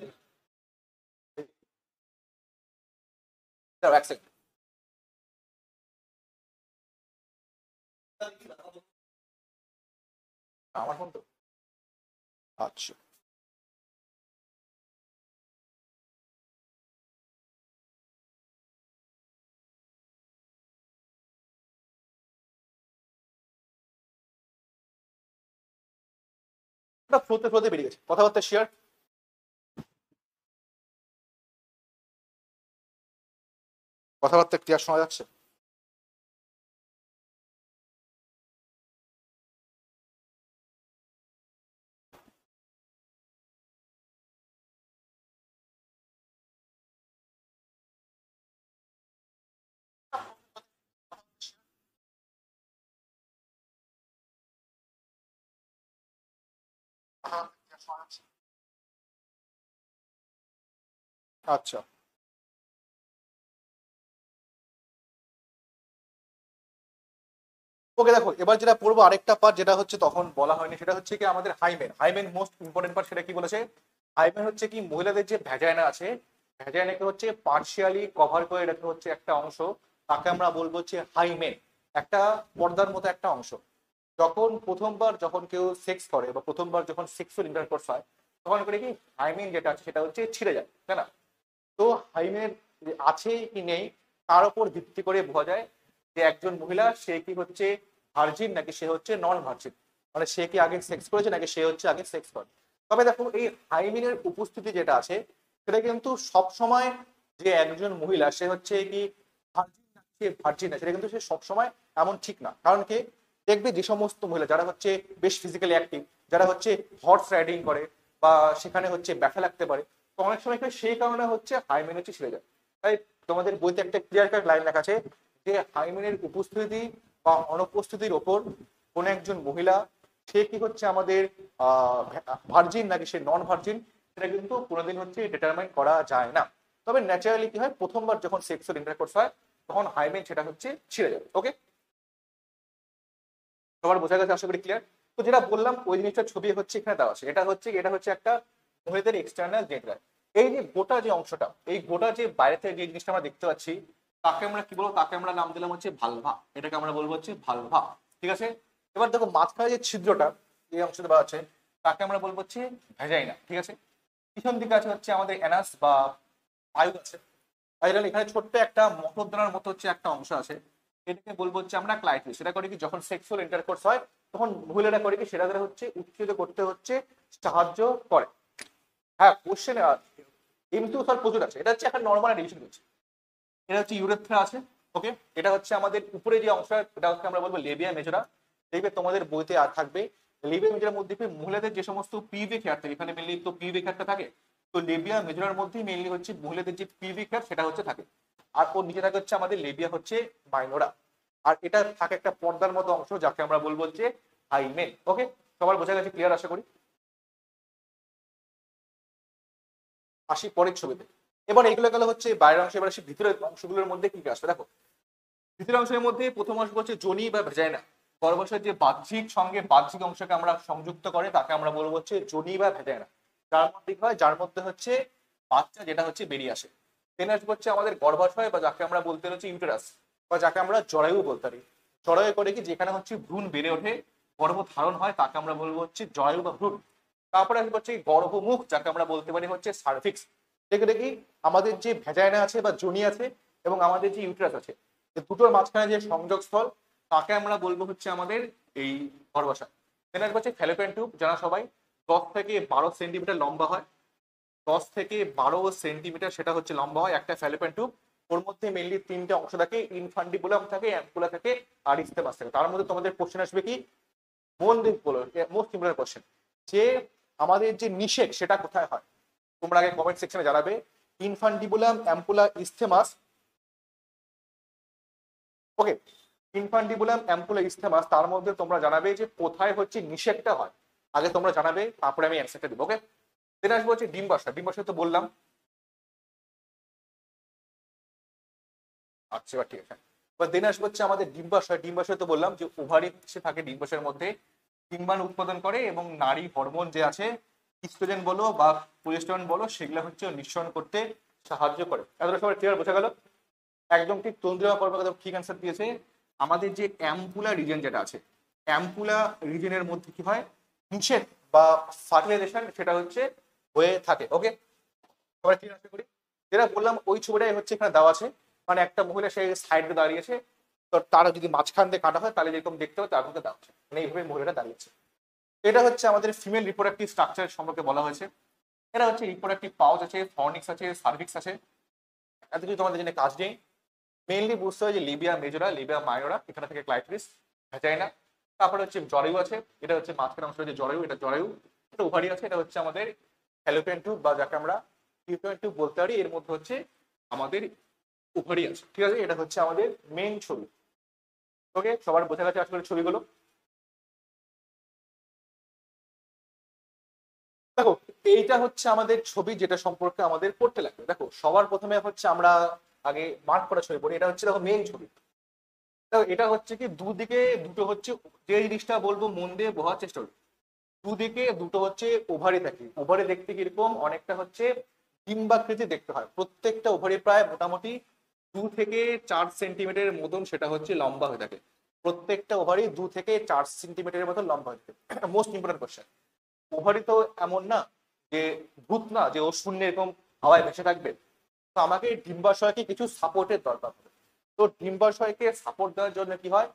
Speaker 1: দাঁড়াও এক সেকেন্ড। আমার ফোন তো, আচ্ছা ওটা ফ্লোতে ফ্লোতে বেরিয়ে গেছে, কথাবার্তা শেয়ার, কথাবার্তা ক্লিয়ার শোনা যাচ্ছে? আচ্ছা, ওকে দেখো এবার যেটা পড়বো আরেকটা পার্ট যেটা হচ্ছে তখন বলা হয়নি, সেটা হচ্ছে কি আমাদের hymen. Hymen most important part, সেটা কি বলেছে? হাইমেন হচ্ছে কি মহিলাদের যে ভ্যাজাইনা আছে, ভ্যাজাইনাকে হচ্ছে পার্শিয়ালি কভার করে রাখে হচ্ছে একটা অংশ, তাকে আমরা বলবো হচ্ছে হাইমেন, একটা পর্দার মতো একটা অংশ। যখন প্রথমবার যখন কেউ সেক্স করে বা প্রথমবার যখন সেক্সুয়াল ইন্টারকোর্স হয় তখন করে কি হাইমেন যেটা আছে সেটা হচ্ছে ছিঁড়ে যায়, তাই না? তো হাইমেন আছে কি নেই তার উপর ভিত্তি করে বোঝা যায় যে একজন মহিলা সে কি হচ্ছে ভার্জিন নাকি সে হচ্ছে নন ভার্জিন, মানে সে কি আগে সেক্স করেছে নাকি সে হচ্ছে আগে সেক্স করে। তবে দেখো এই হাইমিনের উপস্থিতি যেটা আছে সেটা কিন্তু সব সময় যে একজন মহিলা সে হচ্ছে কি ভার্জিন না সে ভার্জিন না সেটা কিন্তু সে সবসময় এমন ঠিক না। কারণ কি দেখবে যে সমস্ত মহিলা যারা হচ্ছে বেশ ফিজিক্যালি অ্যাক্টিভ, যারা হচ্ছে হর্স রাইডিং করে বা সেখানে হচ্ছে ব্যথা লাগতে পারে, তো অনেক সময় সেই কারণে হচ্ছে হাইমেন হচ্ছে ছিঁড়ে যায়। তাই তোমাদের বইতে একটা ক্লিয়ার কাট লাইন লেখা আছে যে হাইমেনের উপস্থিতি বা অনুপস্থিতির ওপর কোন একজন মহিলা সে কি হচ্ছে আমাদের ভার্জিন নাকি সে নন ভার্জিন সেটা কিন্তু কোনোদিন হচ্ছে ডিটারমাইন করা যায় না। তবে ন্যাচারালি কি হয় প্রথমবার যখন সেক্সুয়াল ইন্টারকোর্স হয় তখন হাইমেন সেটা হচ্ছে ছিঁড়ে যায়। ওকে, সবার বোঝা গেছে আশা করি ক্লিয়ার। তো যেটা বললাম ওই জিনিসটার ছবি হচ্ছে এখানে দেওয়া আছে, এটা হচ্ছে একটা মহিলাদের এক্সটার্নাল জেনিটাল। এই যে গোটা যে অংশটা, এই গোটা যে বাইরে থেকে যে জিনিসটা আমরা দেখতে পাচ্ছি তাকে আমরা কি বলবো? তাকে আমরা নাম দিলাম হচ্ছে ভালভা, এটাকে আমরা বলবো হচ্ছে ভালভা। ঠিক আছে, এবার দেখো মাঝখানে যে ছিদ্রটা এই অংশটা দেওয়া আছে তাকে আমরা বলবো হচ্ছে ভ্যাজাইনা। ঠিক আছে, পিছন দিকে আছে হচ্ছে আমাদের অ্যানাস বা আয়ু আছে। আর এখানে ছোট্ট একটা মটরদানার মতো হচ্ছে একটা অংশ আছে, এটাকে বলবো হচ্ছে আমরা ক্লাইটোরিস। সেটা করে কি যখন সেক্সুয়াল ইন্টারকোর্স হয় তখন মহিলারা করে কি সেটা দ্বারা হচ্ছে উৎক্ষেপ করতে হচ্ছে সাহায্য করে। হ্যাঁ, কোশ্চেন কিন্তু স্যার প্রচুর আছে। এটা হচ্ছে একটা নর্মাল ডিভিশন করছে। এটা হচ্ছে ইউরেথ্রা আছে। ওকে, এটা হচ্ছে আমাদের উপরে যে অংশ, এটা হচ্ছে আমরা বলবো লেবিয়া মেজরা। দেখবে তোমাদের বইতে আর থাকবে লেবিয়া মেজরার মধ্যে মহিলাদের যে সমস্ত পিভিক হেয়ার থাকে, এখানে মেনলি তো পিভিক হেয়ারটা থাকে, তো লেবিয়া মেজরার মধ্যেই মেনলি হচ্ছে মহিলাদের যে পিভিক হেয়ার সেটা হচ্ছে থাকে। আর ওর নিচে থাকে হচ্ছে আমাদের লেবিয়া হচ্ছে মাইনোরা। আর এটা থাকে একটা পর্দার মতো অংশ যাকে আমরা বলবো হচ্ছে হাইমেন। ওকে, সবার বোঝা গেছে? ক্লিয়ার আশা করি। আসি পরের ছবিতে। এবার এগুলো গেল হচ্ছে বাইরের অংশ। এবার আসি ভিতরের অংশগুলোর মধ্যে কি কি আসবে। দেখো, ভিতরের অংশের মধ্যে প্রথম অংশ হচ্ছে যোনি বা ভেজাইনা। গর্ভাশয়ের যে বাহ্যিক সঙ্গে বাহ্যিক অংশকে আমরা সংযুক্ত করে তাকে আমরা বলবো হচ্ছে যোনি বা ভেজাইনা। যার মধ্যে কি হয়, যার মধ্যে হচ্ছে বাচ্চা যেটা হচ্ছে বেরিয়ে আসে। দেন আসবে হচ্ছে আমাদের গর্ভাশয় বা যাকে আমরা বলতে হচ্ছে ইউটেরাস, বা যাকে আমরা জরায়ু বলতে পারি। জরায়ু করে কি যেখানে হচ্ছে ভ্রূণ বেড়ে ওঠে, গর্ভ ধারণ হয়, তাকে আমরা বলবো হচ্ছে জরায়ু বা ভ্রূণ। তারপরে আসবে হচ্ছে গর্ভমুখ, যাকে আমরা বলতে পারি হচ্ছে সার্ভিক্স। দেখে কি আমাদের যে ভেজাইনা আছে বা যোনি আছে এবং আমাদের যে ইউটেরাস আছে, দুটোর মাঝখানে যে সংযোগ স্থল, তাকে আমরা বলবো হচ্ছে আমাদের এই গর্ভাশয়। দেন আসবে হচ্ছে ফ্যালোপিয়ান টিউব, যারা সবাই 10 থেকে 12 সেন্টিমিটার লম্বা হয়। 10 থেকে 12 সেন্টিমিটার সেটা হচ্ছে লম্বা হয় একটা ফ্যালোপিয়ান টিউব। ওর মধ্যে মেনলি তিনটে অংশ থাকে, ইনফান্ডিবুলাম থাকে, অ্যাম্পুলা থাকে, আর ইস্তেমাস থাকে। তার মধ্যে তোমাদের কোশ্চেন আসবে কি, মন দিক বলো, মোস্ট ইম্পর্টেন্ট কোশ্চেন, যে আমাদের যে নিষেক সেটা কোথায় হয়। তোমরা আগে কমেন্ট সেকশনে জানাবে ইনফান্ডিবুলাম, অ্যাম্পুলা, ইস্তেমাস। ওকে, ইনফান্ডিবুলাম, অ্যাম্পুলা, ইস্তেমাস, তার মধ্যে তোমরা জানাবে যে কোথায় হচ্ছে নিষেকটা হয়। আগে তোমরা জানাবে, তারপরে আমি অ্যান্সারটা দিব। ওকে, যেটা আসবো হচ্ছে ডিম্বাশয়। ডিম্বাশয় তো বললাম। আচ্ছা, এবার ঠিক আছে। এবার দেন আসবো হচ্ছে আমাদের ডিম্বাশয়। ডিম্বাশয় তো বললাম যে ওভারি সে থাকে ডিম্বাশয়ের মধ্যে, ডিম্বাণু উৎপাদন করে এবং নারী হরমোন যে আছে, ইস্ট্রোজেন বলো বা প্রোজেস্টেরন বলো, সেগুলো হচ্ছে নিঃসরণ করতে সাহায্য করে। এতটা সবাই ক্লিয়ার বোঝা গেল? একদম ঠিক। তন্দ্রিমা পর্ব ঠিক অ্যান্সার দিয়েছে। আমাদের যে অ্যাম্পুলা রিজন যেটা আছে, অ্যাম্পুলা রিজনের মধ্যে কি হয়, নিষেধ বা ফার্টিলাইজেশন সেটা হচ্ছে হয়ে থাকে। ওকে, সবাই ক্লিয়ার আশা করি। যেটা বললাম ওই ছবিটাই হচ্ছে এখানে দেওয়া আছে। মানে একটা মহিলা সেই সাইডে দাঁড়িয়েছে, তো তারা যদি মাঝখান দিয়ে কাটা হয় তাহলে যেরকম দেখতে হবে তার মধ্যে দেওয়া আছে, মানে এইভাবে মহিলাটা দাঁড়িয়েছে। এটা হচ্ছে আমাদের ফিমেল রিপ্রোডাক্টিভ স্ট্রাকচার সম্পর্কে বলা হয়েছে। এটা হচ্ছে রিপ্রোডাক্টিভ পাউচ আছে, ফর্নিক্স আছে, সার্ভিক্স আছে। এত কিছু তোমাদের জন্য কাজ নেই। মেইনলি বুঝতে হয় যে লিবিয়া মেজরা, লিবিয়া মাইনরা, এখানে থেকে ক্লাইটোরিস, ভ্যাজাইনা। তারপরে হচ্ছে জরায়ু আছে, এটা হচ্ছে মাঝখানে অংশ হচ্ছে জরায়ু, এটা জরায়ু। এটা ওভারি আছে, এটা হচ্ছে আমাদের ফ্যালোপিয়ান টিউব বা যাকে আমরা টিউপিয়ান টিউব বলতে পারি। এর মধ্যে হচ্ছে আমাদের ওভারি আছে। ঠিক আছে, এটা হচ্ছে আমাদের মেইন ছবি। ওকে, সবার বোঝা গেছে আসলে ছবিগুলো? দেখো, এইটা হচ্ছে আমাদের ছবি যেটা সম্পর্কে আমাদের পড়তে লাগবে। দেখো, সবার প্রথমে হচ্ছে আমরা আগে মার্ক করা ছবি পড়ি। এটা হচ্ছে দেখো মেইন ছবি। দেখো, এটা হচ্ছে কি দুদিকে দুটো হচ্ছে, যে জিনিসটা বলবো মন দিয়ে বোঝার চেষ্টা করি, দুদিকে দুটো হচ্ছে ওভারি থাকে। ওভারি দেখতে কিরকম, অনেকটা হচ্ছে ডিম্বাকৃতি দেখতে হয়। প্রত্যেকটা ওভারি প্রায় মোটামুটি 2 থেকে 4 সেন্টিমিটারের মতন সেটা হচ্ছে লম্বা হয়ে থাকে। প্রত্যেকটা ওভারি 2 থেকে 4 সেন্টিমিটারের মতন লম্বা হয়ে থাকে। Most important question. ওভারি তো এমন না যে ভূত না যে ও শূন্য এরকম হাওয়ায় ভেসে থাকবে। তো আমাকে ডিম্বাশয়কে কিছু সাপোর্টের দরকার হবে। তো ডিম্বাশয়কে সাপোর্ট দেওয়ার জন্য কি হয়,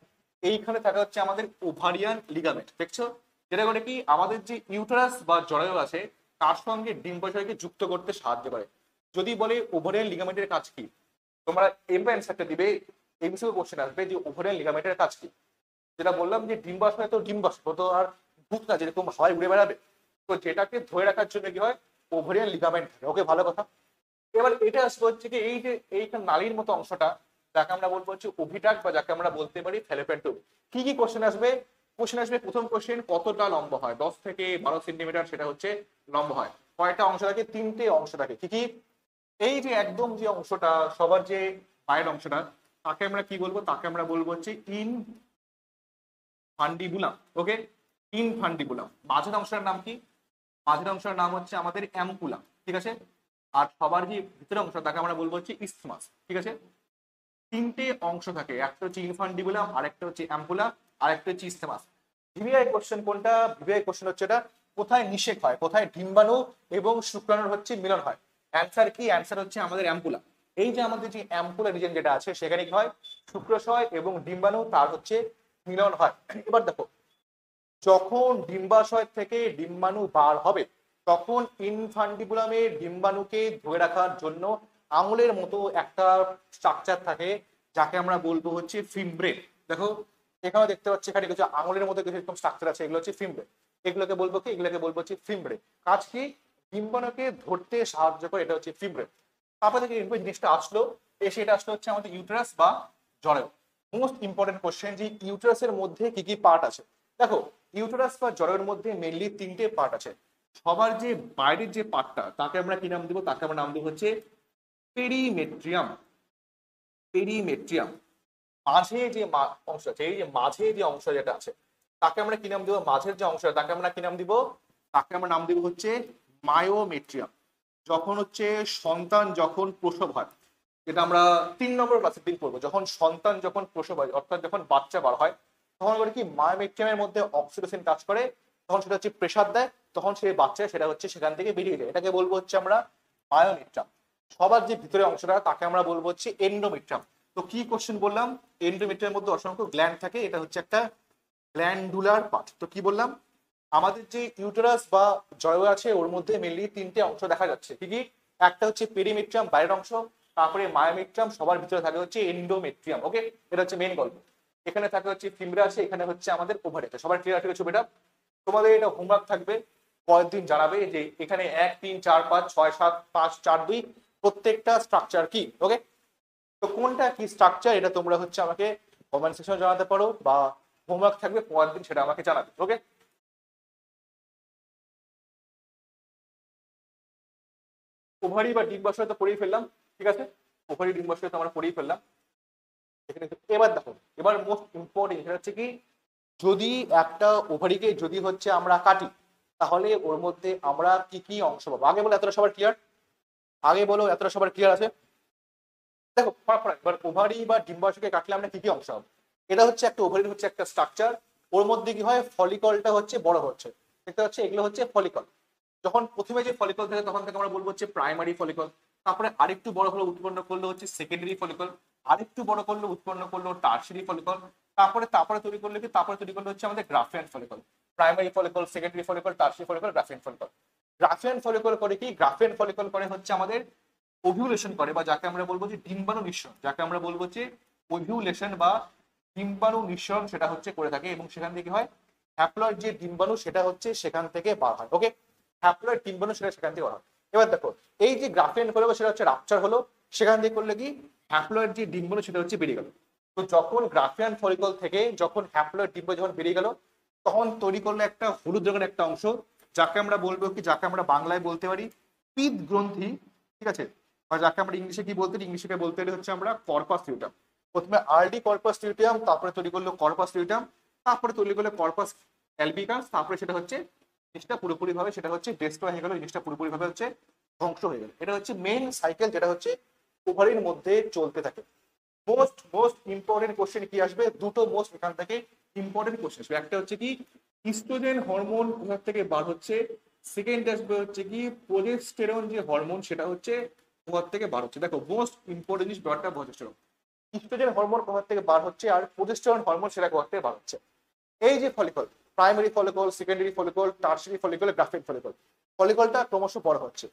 Speaker 1: এইখানে থাকা হচ্ছে আমাদের ওভারিয়ান লিগামেন্ট। দেখছো, যেটা করে কি আমাদের যে ইউটারাস বা জরায়ু আছে তার সঙ্গে ডিম্বাশয়কে যুক্ত করতে সাহায্য করে। যদি বলে ওভারিয়ান লিগামেন্টের কাজ কি, তোমরা এমনি অ্যান্সারটা দিবে। এমসিকিউ কোশ্চেন আসবে যে ওভারিয়ান লিগামেন্টের কাজ কি। যেটা বললাম যে ডিম্বাশয় তো ডিম্বাশয় তো আর ভূত না যেরকম হাওয়ায় উড়ে বেড়াবে। তো যেটাকে ধরে রাখার জন্য কি হয়, ওভারিয়ান লিগামেন্ট থাকে। ওকে, ভালো কথা। এবার এটা আসবে হচ্ছে কি এই যে এইখানে নালীর মতো অংশটা, যাকে আমরা বলবো হচ্ছে ওভিটাক বা যাকে আমরা বলতে পারি ফ্যালোপিয়ান টিউব। কি কি কোশ্চেন আসবে? কোশ্চেন আসবে প্রথম কোশ্চেন, কতটা লম্বা হয়? 10 থেকে 12 সেন্টিমিটার সেটা হচ্ছে লম্বা হয়। কয়টা অংশ থাকে? 3টে অংশ থাকে। কি কি? এই যে একদম যে অংশটা সবার যে পায়ের অংশটা, তাকে আমরা কি বলবো? তাকে আমরা বলবো হচ্ছে ইনফান্ডিবুলাম। ওকে, ইনফান্ডিবুলাম। মাঝের অংশটার নাম কি? মাঝের অংশের নাম হচ্ছে আমাদের অ্যাম্পুলা। ঠিক আছে। আর সবার যে ভিতরের অংশ তাকে আমরা বলবো হচ্ছে ইসথমাস। ঠিক আছে। 3টে অংশ থাকে, একটা হচ্ছে ইনফান্ডিবুলাম, আরেকটা হচ্ছে অ্যাম্পুলা, আরেকটা হচ্ছে ইসথমাস। ভিভিআই কোশ্চেন কোনটা? ভিভিআই কোশ্চেন হচ্ছে এটা কোথায় নিষেক হয়, কোথায় ডিম্বাণু এবং শুক্রাণুর হচ্ছে মিলন হয়। অ্যান্সার কি? অ্যান্সার হচ্ছে আমাদের অ্যাম্পুলা। এই যে আমাদের যে অ্যাম্পুলা রিজন যেটা আছে সেখানে কি হয়, শুক্রাশয় এবং ডিম্বাণু তার হচ্ছে মিলন হয়। এবার দেখো, যখন ডিম্বাশয় থেকে ডিম্বাণু বার হবে তখন ইনফান্ডিবুলামে ডিম্বাণুকে ধরে রাখার জন্য আঙুলের মতো একটা স্ট্রাকচার থাকে যাকে আমরা বলবো হচ্ছে ফিমব্রেন। দেখো এখানে দেখতে পাচ্ছি এখানে কিছু আঙুলের মতো কিছু এরকম স্ট্রাকচার আছে, এগুলো হচ্ছে ফিমব্রেন। এগুলোকে বলবো কি? এগুলোকে বলবো হচ্ছে ফিমব্রেন। কাজ কি? ডিম্বাণুকে ধরতে সাহায্য করে, এটা হচ্ছে ফিমব্রেন। তারপরে থেকে জিনিসটা আসলো, এসে এটা আসলো হচ্ছে আমাদের ইউটেরাস বা জরায়ু। মোস্ট ইম্পর্টেন্ট কোশ্চেন যে ইউটেরাসের মধ্যে কি কি পার্ট আছে। দেখো ইউটেরাস বা জরায়ুর মধ্যে মেইনলি তিনটে পার্ট আছে। সবার যে বাইরের যে পার্টটা তাকে আমরা কি নাম দিব? তাকে আমরা নাম দিব হচ্ছে পেরিমেট্রিয়াম। পেরিমেট্রিয়াম। মাঝে যে অংশ আছে, এই যে মাঝে যে অংশ যেটা আছে তাকে আমরা কি নাম দিব? মাঝের যে অংশ তাকে আমরা কি নাম দিব? তাকে আমরা নাম দিব হচ্ছে মায়োমেট্রিয়াম। যখন হচ্ছে সন্তান যখন প্রসব হয়, যেটা আমরা 3 নম্বর ক্লাসে দিন পড়বো, যখন সন্তান যখন প্রসব হয় অর্থাৎ যখন বাচ্চা বার হয় তখন করে কি মায়োমেট্রিয়ামের মধ্যে অক্সিটোসিন কাজ করে, তখন সেটা হচ্ছে প্রেসার দেয়, তখন সেই বাচ্চা সেটা হচ্ছে সেখান থেকে বেরিয়ে যায়। এটাকে বলবো হচ্ছে আমরা মায়োমেট্রিয়াম। সবার যে ভিতরে অংশটা তাকে আমরা বলবো হচ্ছে এন্ডোমেট্রিয়াম। তো কি কোশ্চেন বললাম? এন্ডোমেট্রিয়ামের মধ্যে অসংখ্য গ্ল্যান্ড থাকে, এটা হচ্ছে একটা গ্ল্যান্ডুলার পার্ট। তো কি বললাম? আমাদের যে ইউটেরাস বা জরায়ু আছে ওর মধ্যে মেনলি তিনটে অংশ দেখা যাচ্ছে। কি কি? একটা হচ্ছে পেরিমেট্রিয়াম বাইরের অংশ, তারপরে মায়োমেট্রিয়াম, সবার ভিতরে থাকে হচ্ছে এন্ডোমেট্রিয়াম। ওকে, এটা হচ্ছে মেন গল্প। এখানে থাকে হচ্ছে ফিমরা আছে, এখানে হচ্ছে আমাদের ওভারি আছে। সবার ক্লিয়ার আছে ছবিটা? তোমাদের এটা হোমওয়ার্ক থাকবে, পরের দিন জানাবে যে এখানে 1 3 4 5 6 7 5 4 2 প্রত্যেকটা স্ট্রাকচার কি। ওকে, তো কোনটা কি স্ট্রাকচার এটা তোমরা হচ্ছে আমাকে কমেন্ট সেকশনে জানাতে পারো, বা হোমওয়ার্ক থাকবে পরের দিন সেটা আমাকে জানাবে। ওকে, ওভারি বা ডিম্বাশয় তো পড়েই ফেললাম, ঠিক আছে? ওভারি ডিম্বাশয় তো আমরা পড়েই ফেললাম। এখানে এবার দেখো, এবার মোস্ট ইম্পর্টেন্ট সেটা হচ্ছে কি, যদি একটা ওভারিকে যদি হচ্ছে আমরা কাটি তাহলে ওর মধ্যে আমরা কি কি অংশ পাবো? আগে বলো এতটা সবার ক্লিয়ার? আগে বলো এতটা সবার ক্লিয়ার আছে? দেখো ফটাফট এবার ওভারি বা ডিম্বাশয়কে কাটলে আমরা কি কি অংশ পাবো? এটা হচ্ছে একটা ওভারির হচ্ছে একটা স্ট্রাকচার, ওর মধ্যে কি হয়, ফলিকলটা হচ্ছে বড় হচ্ছে, দেখতে হচ্ছে এগুলো হচ্ছে ফলিকল। যখন প্রথমে যে ফলিকল থাকে তখন থেকে আমরা বলবো হচ্ছে প্রাইমারি ফলিকল, তারপরে আরেকটু বড় হলো উৎপন্ন করলো হচ্ছে সেকেন্ডারি ফলিকল, আরেকটু বড় করলো উৎপন্ন করলো টার্সিয়ারি ফলিকল, তারপরে তারপরে তৈরি করলো কি, তারপরে তৈরি করলো হচ্ছে আমাদের Graafian follicle. Primary follicle, secondary follicle, tertiary follicle, Graafian follicle. Graafian follicle করে কি? গ্রাফিয়ান ফলিকল করে হচ্ছে আমাদের ওভিউলেশন করে, বা যাকে আমরা বলবো যে ডিম্বাণু নিঃসরণ, যাকে আমরা বলবো যে ওভিউলেশন বা ডিম্বাণু নিঃসরণ সেটা হচ্ছে করে থাকে, এবং সেখান থেকে হয় হ্যাপ্লয়েড যে ডিম্বাণু সেটা হচ্ছে সেখান থেকে বার হয়। ওকে, হ্যাপ্লয়েড ডিম্বাণু সেটা সেখান থেকে বার হয়। এবার দেখো এই যে গ্রাফিয়ান ফলিকল সেটা হচ্ছে রাপচার হলো, সেখান থেকে করলে কি হ্যাপ্লয়েড যে ডিম্বাণু সেটা হচ্ছে বেরিয়ে গেল। তো যখন গ্রাফিয়ান ফলিকল থেকে যখন হ্যাপ্লয়েড ডিম্বাণু যখন বেরিয়ে গেল তখন তৈরি করলো একটা হলুদ রঙের একটা অংশ, যাকে আমরা বলবো কি, যাকে আমরা বাংলায় বলতে পারি পিত গ্রন্থি, ঠিক আছে? বা যাকে আমরা ইংলিশে কি বলতে, ইংলিশে বলতে গেলে হচ্ছে আমরা কর্পাস লিউটাম। প্রথমে আর্লি কর্পাস লিউটিয়াম, তারপরে তৈরি করলো কর্পাস লিউটাম, তারপরে তৈরি করলো কর্পাস অ্যালবিকাস, তারপরে সেটা হচ্ছে জিনিসটা পুরোপুরি ভাবে সেটা হচ্ছে ডেস্ট্রয় হয়ে গেল, জিনিসটা পুরোপুরি ভাবে হচ্ছে ধ্বংস হয়ে গেল। এটা হচ্ছে মেইন সাইকেল যেটা হচ্ছে ওভারির মধ্যে চলতে থাকে। মোস্ট মোস্ট ইম্পর্টেন্ট কোশ্চেন কি আসবে? দুটো মোস্ট এখান থেকে ইম্পর্টেন্ট কোশ্চেন আসবে। একটা হচ্ছে কি ইস্ট্রোজেন হরমোন কোথা থেকে বার হচ্ছে, সেকেন্ড আসবে হচ্ছে কি প্রোজেস্টেরন যে হরমোন সেটা হচ্ছে কোথা থেকে বার হচ্ছে। দেখো মোস্ট ইম্পর্টেন্ট জিনিস ব্যাপারটা প্রোজেস্টেরন, ইস্ট্রোজেন হরমোন কোথা থেকে বার হচ্ছে আর প্রোজেস্টেরন হরমোন সেটা কোথা থেকে বার হচ্ছে। এই যে follicle, primary follicle, secondary follicle, tertiary follicle, Graafian follicle, ফলিকলটা ক্রমশ বড় হচ্ছে।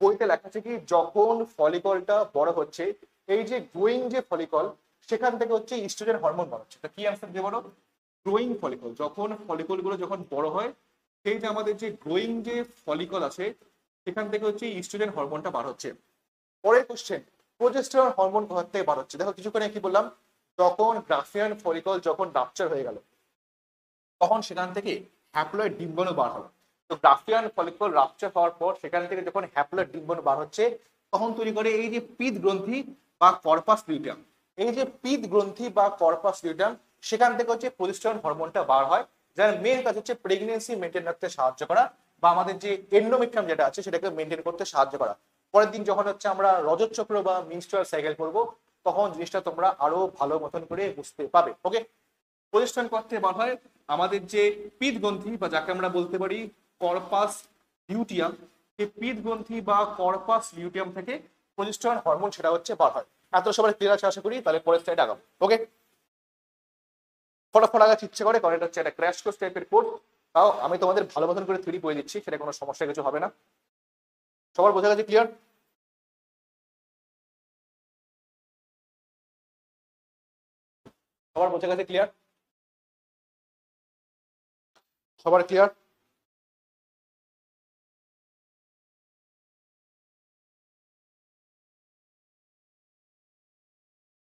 Speaker 1: বইতে লেখা আছে কি যখন ফলিকলটা বড় হচ্ছে, এই যে গ্রোয়িং যে ফলিকল সেখান থেকে হচ্ছে ইস্ট্রোজেন হরমোন বার হচ্ছে। কি অ্যান্সার দিয়ে বলো? গ্রোয়িং ফলিকল, যখন ফলিকল গুলো যখন বড় হয় সেই যে আমাদের যে গ্রোয়িং যে ফলিকল আছে সেখান থেকে হচ্ছে ইস্ট্রোজেন হরমোনটা বার হচ্ছে। পরের কোশ্চেন, প্রোজেস্টেরন হরমোন কোথা থেকে বার হচ্ছে? দেখো কিছুক্ষণ কি বললাম, যখন গ্রাফিয়ান ফলিকল যখন রাপচার হয়ে গেল তখন সেখান থেকে হ্যাপ্লয়েড ডিম্বাণু বার হলো। তো গ্রাফিয়ান ফলিকল রাপচার হওয়ার পর সেখান থেকে যখন হ্যাপ্লয়েড ডিম্বাণু বার হচ্ছে তখন তৈরি করে এই যে পিত গ্রন্থি বা কর্পাস লিউটিয়াম। এই যে পিত গ্রন্থি বা কর্পাস লিউটিয়াম সেখান থেকে হচ্ছে প্রোজেস্টেরন হরমোনটা বার হয়, যার মেন কাজ হচ্ছে প্রেগনেন্সি মেনটেন রাখতে সাহায্য করা, বা আমাদের যে এন্ডোমেট্রিয়াম যেটা আছে সেটাকে মেনটেন করতে সাহায্য করা। পরের দিন যখন হচ্ছে আমরা রজত চক্র বা মিনস্ট্রুয়াল সাইকেল করবো তখন জিনিসটা তোমরা আরো ভালো মতন করে বুঝতে পাবে। ওকে, প্রজেস্টেরন করতে বলা হয় আমাদের যে পিত গ্রন্থি বা যাকে আমরা বলতে পারি কর্পাস লিউটিয়াম, এই পিত গ্রন্থি বা কর্পাস লিউটিয়াম থেকে প্রজেস্টেরন হরমোন সেটা হচ্ছে বার হয়। এত সবার ক্লিয়ার আছে আশা করি, তাহলে পরের স্লাইড আগাম। ওকে, ফটাফট আগাতে ইচ্ছে করে কারণ এটা হচ্ছে একটা ক্র্যাশ কোর্স টাইপের কোর্স। তাও আমি তোমাদের ভালো মতন করে থিওরি বলে দিচ্ছি, সেটা কোনো সমস্যা কিছু হবে না। সবার বোঝা গেছে? ক্লিয়ার? সবার বোঝা গেছে? ক্লিয়ার? সবার ক্লিয়ার?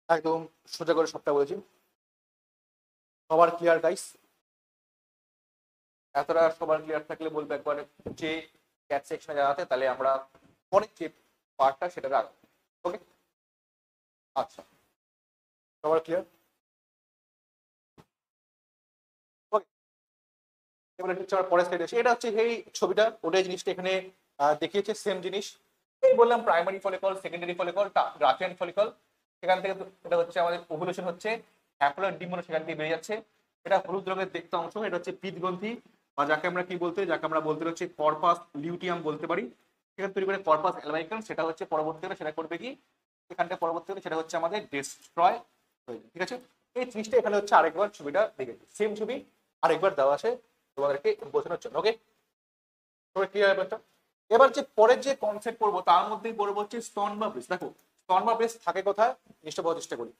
Speaker 1: একদম সোজা করে সবটা বলেছি। সবার ক্লিয়ার গাইস? এতটা সবার ক্লিয়ার থাকলে বলবো একবার যে চ্যাট সেকশনে জানাতে, তাহলে আমরা পরের যে পার্টটা সেটা রাখবো। ওকে, আচ্ছা, সবার ক্লিয়ার? ওকে, এবারে হচ্ছে আমার পরের স্লাইড আছে। এটা হচ্ছে এই ছবিটা, ওটাই জিনিসটা এখানে দেখিয়েছে, সেম জিনিস। এই বললাম primary follicle, secondary follicle, Graafian follicle, সেখান থেকে এটা হচ্ছে আমাদের ওভুলেশন হচ্ছে, হ্যাপ্লয়েড ডিম সেখান থেকে বেরিয়ে যাচ্ছে। এটা হলুদ রঙের দেখতে অংশ, এটা হচ্ছে পিতগ্রন্থি বা যাকে আমরা কি বলতে, যাকে আমরা বলতে হচ্ছে কর্পাস লিউটিয়াম বলতে পারি। সেখানে তৈরি করে কর্পাস অ্যালবাইকাম, সেটা হচ্ছে পরবর্তীকালে সেটা করবে কি, এখানটা পরবর্তীকালে সেটা হচ্ছে আমাদের ডিস্ট্রয় হয়ে যাবে। ঠিক আছে, এই জিনিসটা এখানে হচ্ছে আরেকবার ছবিটা দেখেছি, সেম ছবি আরেকবার দেওয়া আছে তোমাদেরকে বোঝানোর জন্য। ওকে, সবাই ক্লিয়ার ব্যাপারটা? এবার যে পরের যে কনসেপ্ট পড়বো তার মধ্যেই পড়বো হচ্ছে স্তন বা ব্রেস্ট। দেখো স্তন বা ব্রেস্ট থাকে কোথায়, জিনিসটা বোঝার চেষ্টা করি।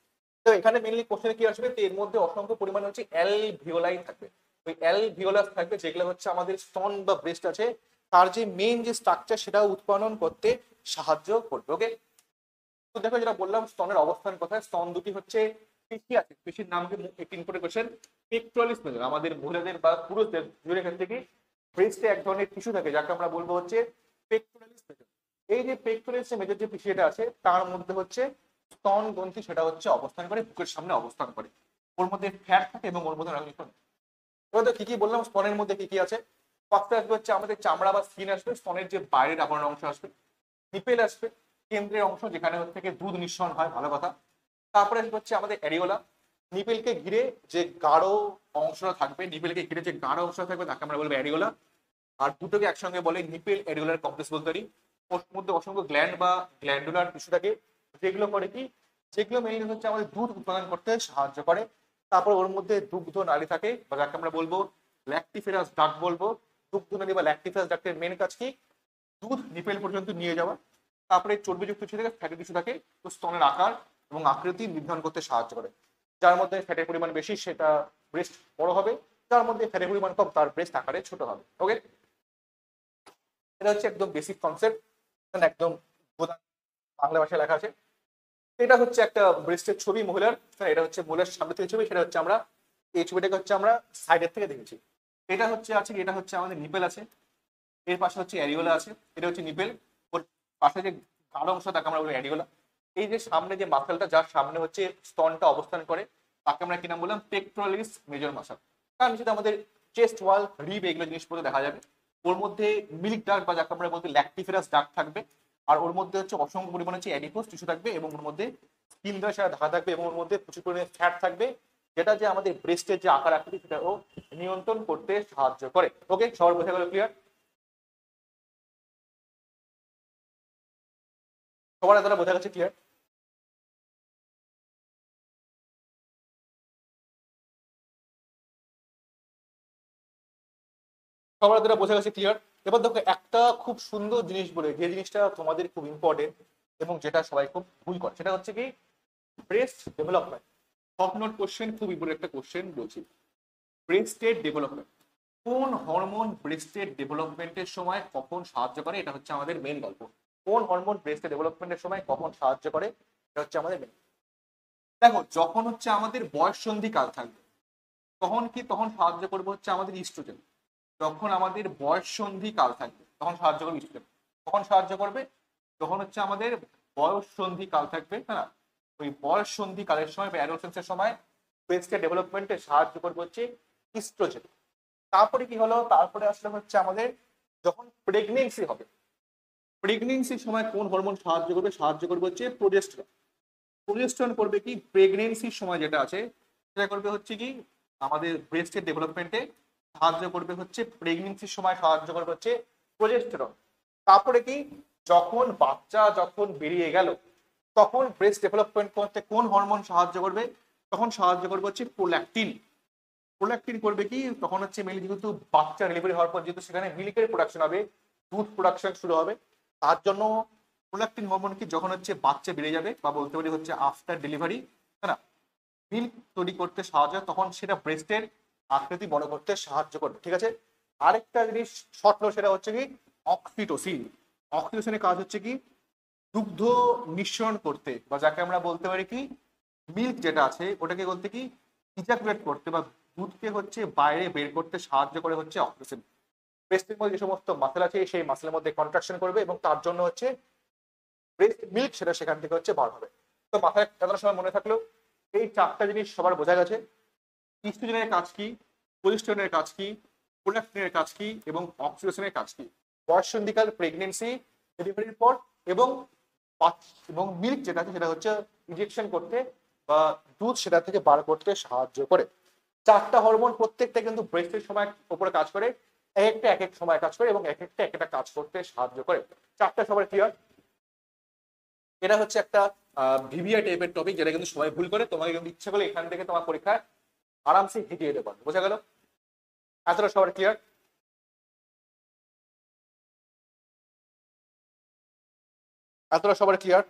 Speaker 1: তো এখানে মেনলি কোশ্চেন কি আসবে, তো এর মধ্যে অসংখ্য পরিমাণে হচ্ছে অ্যালভিওলাই থাকবে। ওই অ্যালভিওলাস থাকবে যেগুলো হচ্ছে আমাদের স্তন বা ব্রেস্ট আছে তার যে মেইন যে স্ট্রাকচার সেটা উৎপাদন করতে সাহায্য করবে। ওকে, তো দেখো যেটা বললাম স্তনের অবস্থান কোথায়, স্তন দুটি হচ্ছে পেশি আছে, পেশির নামকে একটি ইম্পর্টেন্ট কোশ্চেন, পেক্টোরালিস মেজর। আমাদের মহিলাদের বা পুরুষদের দুজনের ক্ষেত্রে কি ব্রেস্টে এক ধরনের টিস্যু থাকে যাকে আমরা বলবো হচ্ছে পেক্টোরালিস মেজর। এই যে পেক্টোরালিস মেজর যে টিস্যুটা আছে তার মধ্যে হচ্ছে স্তন গ্রন্থি সেটা হচ্ছে অবস্থান করে, বুকের সামনে অবস্থান করে। ওর মধ্যে ফ্যাট থাকে এবং ওর মধ্যে এবার তো কি কি বললাম, স্তনের মধ্যে কি কি আছে। ফার্স্টে আসবে হচ্ছে আমাদের চামড়া বা স্কিন আসবে, স্তনের যে বাইরের আবরণ অংশ আসবে, নিপেল আসবে, কেন্দ্রের অংশ যেখানে থেকে দুধ নিঃসরণ হয়, ভালো কথা। তারপরে হচ্ছে আমাদের অ্যারিওলা, নিপেলকে ঘিরে যে গাঢ় অংশটা থাকবে, নিপেলকে ঘিরে যে গাঢ় অংশ থাকবে তাকে আমরা বলবো অ্যারিওলা। আর দুটোকে একসঙ্গে বলে নিপেল অ্যারিওলার কমপ্লেক্স বলতে পারি। ওর মধ্যে অসংখ্য গ্ল্যান্ড বা গ্ল্যান্ডুলার টিস্যু থাকে, যেগুলো করে কি, যেগুলো মেইনলি হচ্ছে আমাদের দুধ উৎপাদন করতে সাহায্য করে। তারপর ওর মধ্যে দুগ্ধ নালী থাকে বা যাকে আমরা বলবো ল্যাকটিফেরাস ডাক্ট বলবো। দুগ্ধ নালী বা ল্যাকটিফেরাস ডাক্টের মেন কাজ কি, দুধ নিপেল পর্যন্ত নিয়ে যাওয়া। তারপরে চর্বিযুক্ত টিস্যু থেকে ফ্যাটি টিস্যু থাকে, তো স্তনের আকার এবং আকৃতি নির্ধারণ করতে সাহায্য করে। যার মধ্যে ফ্যাটের পরিমাণ বেশি সেটা ব্রেস্ট বড় হবে, যার মধ্যে ফ্যাটের পরিমাণ কম তার ব্রেস্ট আকারে ছোট হবে। ওকে, এটা হচ্ছে একদম বেসিক কনসেপ্ট, একদম বাংলা ভাষায় লেখা আছে। এটা হচ্ছে একটা ব্রেস্টের ছবি মহিলার, এটা হচ্ছে মহিলার সামনে থেকে ছবি, সেটা হচ্ছে আমরা এই ছবিটাকে হচ্ছে আমরা সাইডের থেকে দেখেছি। এটা হচ্ছে আছে, এটা হচ্ছে আমাদের নিপেল আছে, এর পাশে হচ্ছে অ্যারিওলা আছে, এটা হচ্ছে নিপেল, ওর পাশে যে গাঢ় অংশ তাকে আমরা বলি অ্যারিওলা। এই যে সামনে যে মাসেলটা যার সামনে হচ্ছে স্তনটা অবস্থান করে তাকে আমরা কি নাম বললাম, পেক্টোরালিস মেজর মাসল। তার নিচে আমাদের চেস্ট ওয়াল, রিব, এগুলো জিনিসপত্র দেখা যাবে। ওর মধ্যে মিল্ক ডাক্ট বা যাকে আমরা বলতে ল্যাকটিফেরাস ডাক্ট থাকবে। আর ওর মধ্যে হচ্ছে অসংখ্য পরিমাণে হচ্ছে অ্যাডিপোস টিস্যু থাকবে এবং ওর মধ্যে স্কিন দ্বারা সেটা ঢাকা থাকবে এবং ওর মধ্যে প্রচুর পরিমাণে ফ্যাট থাকবে, যেটা যে আমাদের ব্রেস্টের যে আকার আকৃতি সেটাও নিয়ন্ত্রণ করতে সাহায্য করে। ওকে, সবার বোঝা গেল? ক্লিয়ার? সবার দ্বারা বোঝা গেছে? ক্লিয়ার? সবার দ্বারা বোঝা গেছে? ক্লিয়ার? এবার দেখো একটা খুব সুন্দর জিনিস বলে, যে জিনিসটা তোমাদের খুব ইম্পর্টেন্ট এবং যেটা সবাই খুব ভুল করে, সেটা হচ্ছে কি breast development. Top note question, খুব ইম্পর্টেন্ট একটা কোশ্চেন বলছি। ব্রেস্টের ডেভেলপমেন্ট, কোন হরমোন ব্রেস্টের ডেভেলপমেন্টের সময় কখন সাহায্য করে, এটা হচ্ছে আমাদের মেন গল্প। কোন হরমোন ব্রেস্টের ডেভেলপমেন্টের সময় কখন সাহায্য করে, এটা হচ্ছে আমাদের মেন। দেখো যখন হচ্ছে আমাদের বয়ঃসন্ধি কাল থাকবে তখন কি, তখন সাহায্য করবে হচ্ছে আমাদের ইস্ট্রোজেন। যখন আমাদের বয়ঃসন্ধি কাল থাকবে তখন সাহায্য করবে ইস্ট্রোজেন। কখন সাহায্য করবে, তখন হচ্ছে আমাদের বয়ঃসন্ধি কাল থাকবে, তাই না? ওই বয়ঃসন্ধি কালের সময় বা অ্যাডোলেসেন্সের সময় ব্রেস্টের ডেভেলপমেন্টে সাহায্য করবে হচ্ছে ইস্ট্রোজেন। তারপরে কি হলো, তারপরে আসলে হচ্ছে আমাদের যখন প্রেগনেন্সি হবে, প্রেগনেন্সির সময় কোন হরমোন সাহায্য করবে, সাহায্য করবে হচ্ছে প্রোজেস্টেরন। প্রোজেস্টেরন করবে কি প্রেগনেন্সির সময় যেটা আছে সেটা করবে হচ্ছে কি আমাদের ব্রেস্টের ডেভেলপমেন্টে সাহায্য করবে হচ্ছে, প্রেগনেন্সির সময় সাহায্য করবে হচ্ছে প্রোজেস্টেরন। তারপরে কি, যখন বেরিয়ে গেল তখন ব্রেস্ট ডেভেলপমেন্ট করতে কোন হরমোন সাহায্য করবে, তখন সাহায্য করবে হচ্ছে প্রোল্যাকটিন। প্রোল্যাকটিন করবে কি, তখন হচ্ছে মেনলি যেহেতু বাচ্চা ডেলিভারি হওয়ার পর যেহেতু সেখানে মিল্কের প্রোডাকশন হবে, দুধ প্রোডাকশন শুরু হবে, তার জন্য প্রোল্যাকটিন হরমোন কি যখন হচ্ছে বাচ্চা বেড়ে যাবে বা বলতে পারি হচ্ছে আফটার ডেলিভারি, তাই না, মিল্ক তৈরি করতে সাহায্য হয়, তখন সেটা ব্রেস্টের আকৃতি বড় করতে সাহায্য করবে। ঠিক আছে, আরেকটা জিনিস শর্ট, সেটা হচ্ছে কি অক্সিটোসিন। অক্সিটোসিনের কাজ হচ্ছে কি দুগ্ধ নিঃসরণ করতে, বা যাকে আমরা বলতে পারি কি মিল্ক যেটা আছে ওটাকে বলতে কি ইজাকুলেট করতে বা দুধকে হচ্ছে বাইরে বের করতে সাহায্য করে হচ্ছে অক্সিটোসিন। ব্রেস্টের মধ্যে যে সমস্ত মাসেল আছে সেই মাসেলের মধ্যে কন্ট্রাকশন করবে এবং তার জন্য হচ্ছে ব্রেস্ট মিল্ক সেটা সেখান থেকে হচ্ছে বার হবে। তো মাথায় এতটা সময় মনে থাকলো এই চারটা জিনিস সবার বোঝা গেছে। ইস্ট্রোজেনের কাজ কি, প্রোজেস্টেরনের কাজ কি, প্রোল্যাকটিনের কাজ কি এবং অক্সিটোসিনের কাজ কি, বয়ঃসন্ধিকাল, প্রেগনেন্সি, ডেলিভারির পর, এবং এবং মিল্ক যেটা আছে সেটা হচ্ছে ইনজেকশন করতে বা দুধ সেটা থেকে বার করতে সাহায্য করে। চারটা হরমোন প্রত্যেকটা কিন্তু ব্রেস্টের সময় উপরে কাজ করে, এক একটা এক এক সময় কাজ করে এবং এক একটা এক একটা কাজ করতে সাহায্য করে। চারটা সবার ক্লিয়ার? এটা হচ্ছে একটা ভিভিআই টাইপের টপিক যেটা কিন্তু সবাই ভুল করে, তোমাকে কিন্তু ইচ্ছা করলে এখান থেকে তোমার পরীক্ষায় আরামসে হেঁটে যেতে পারবে। বোঝা গেল? এতটা সবার ক্লিয়ার? এতটা সবার ক্লিয়ার?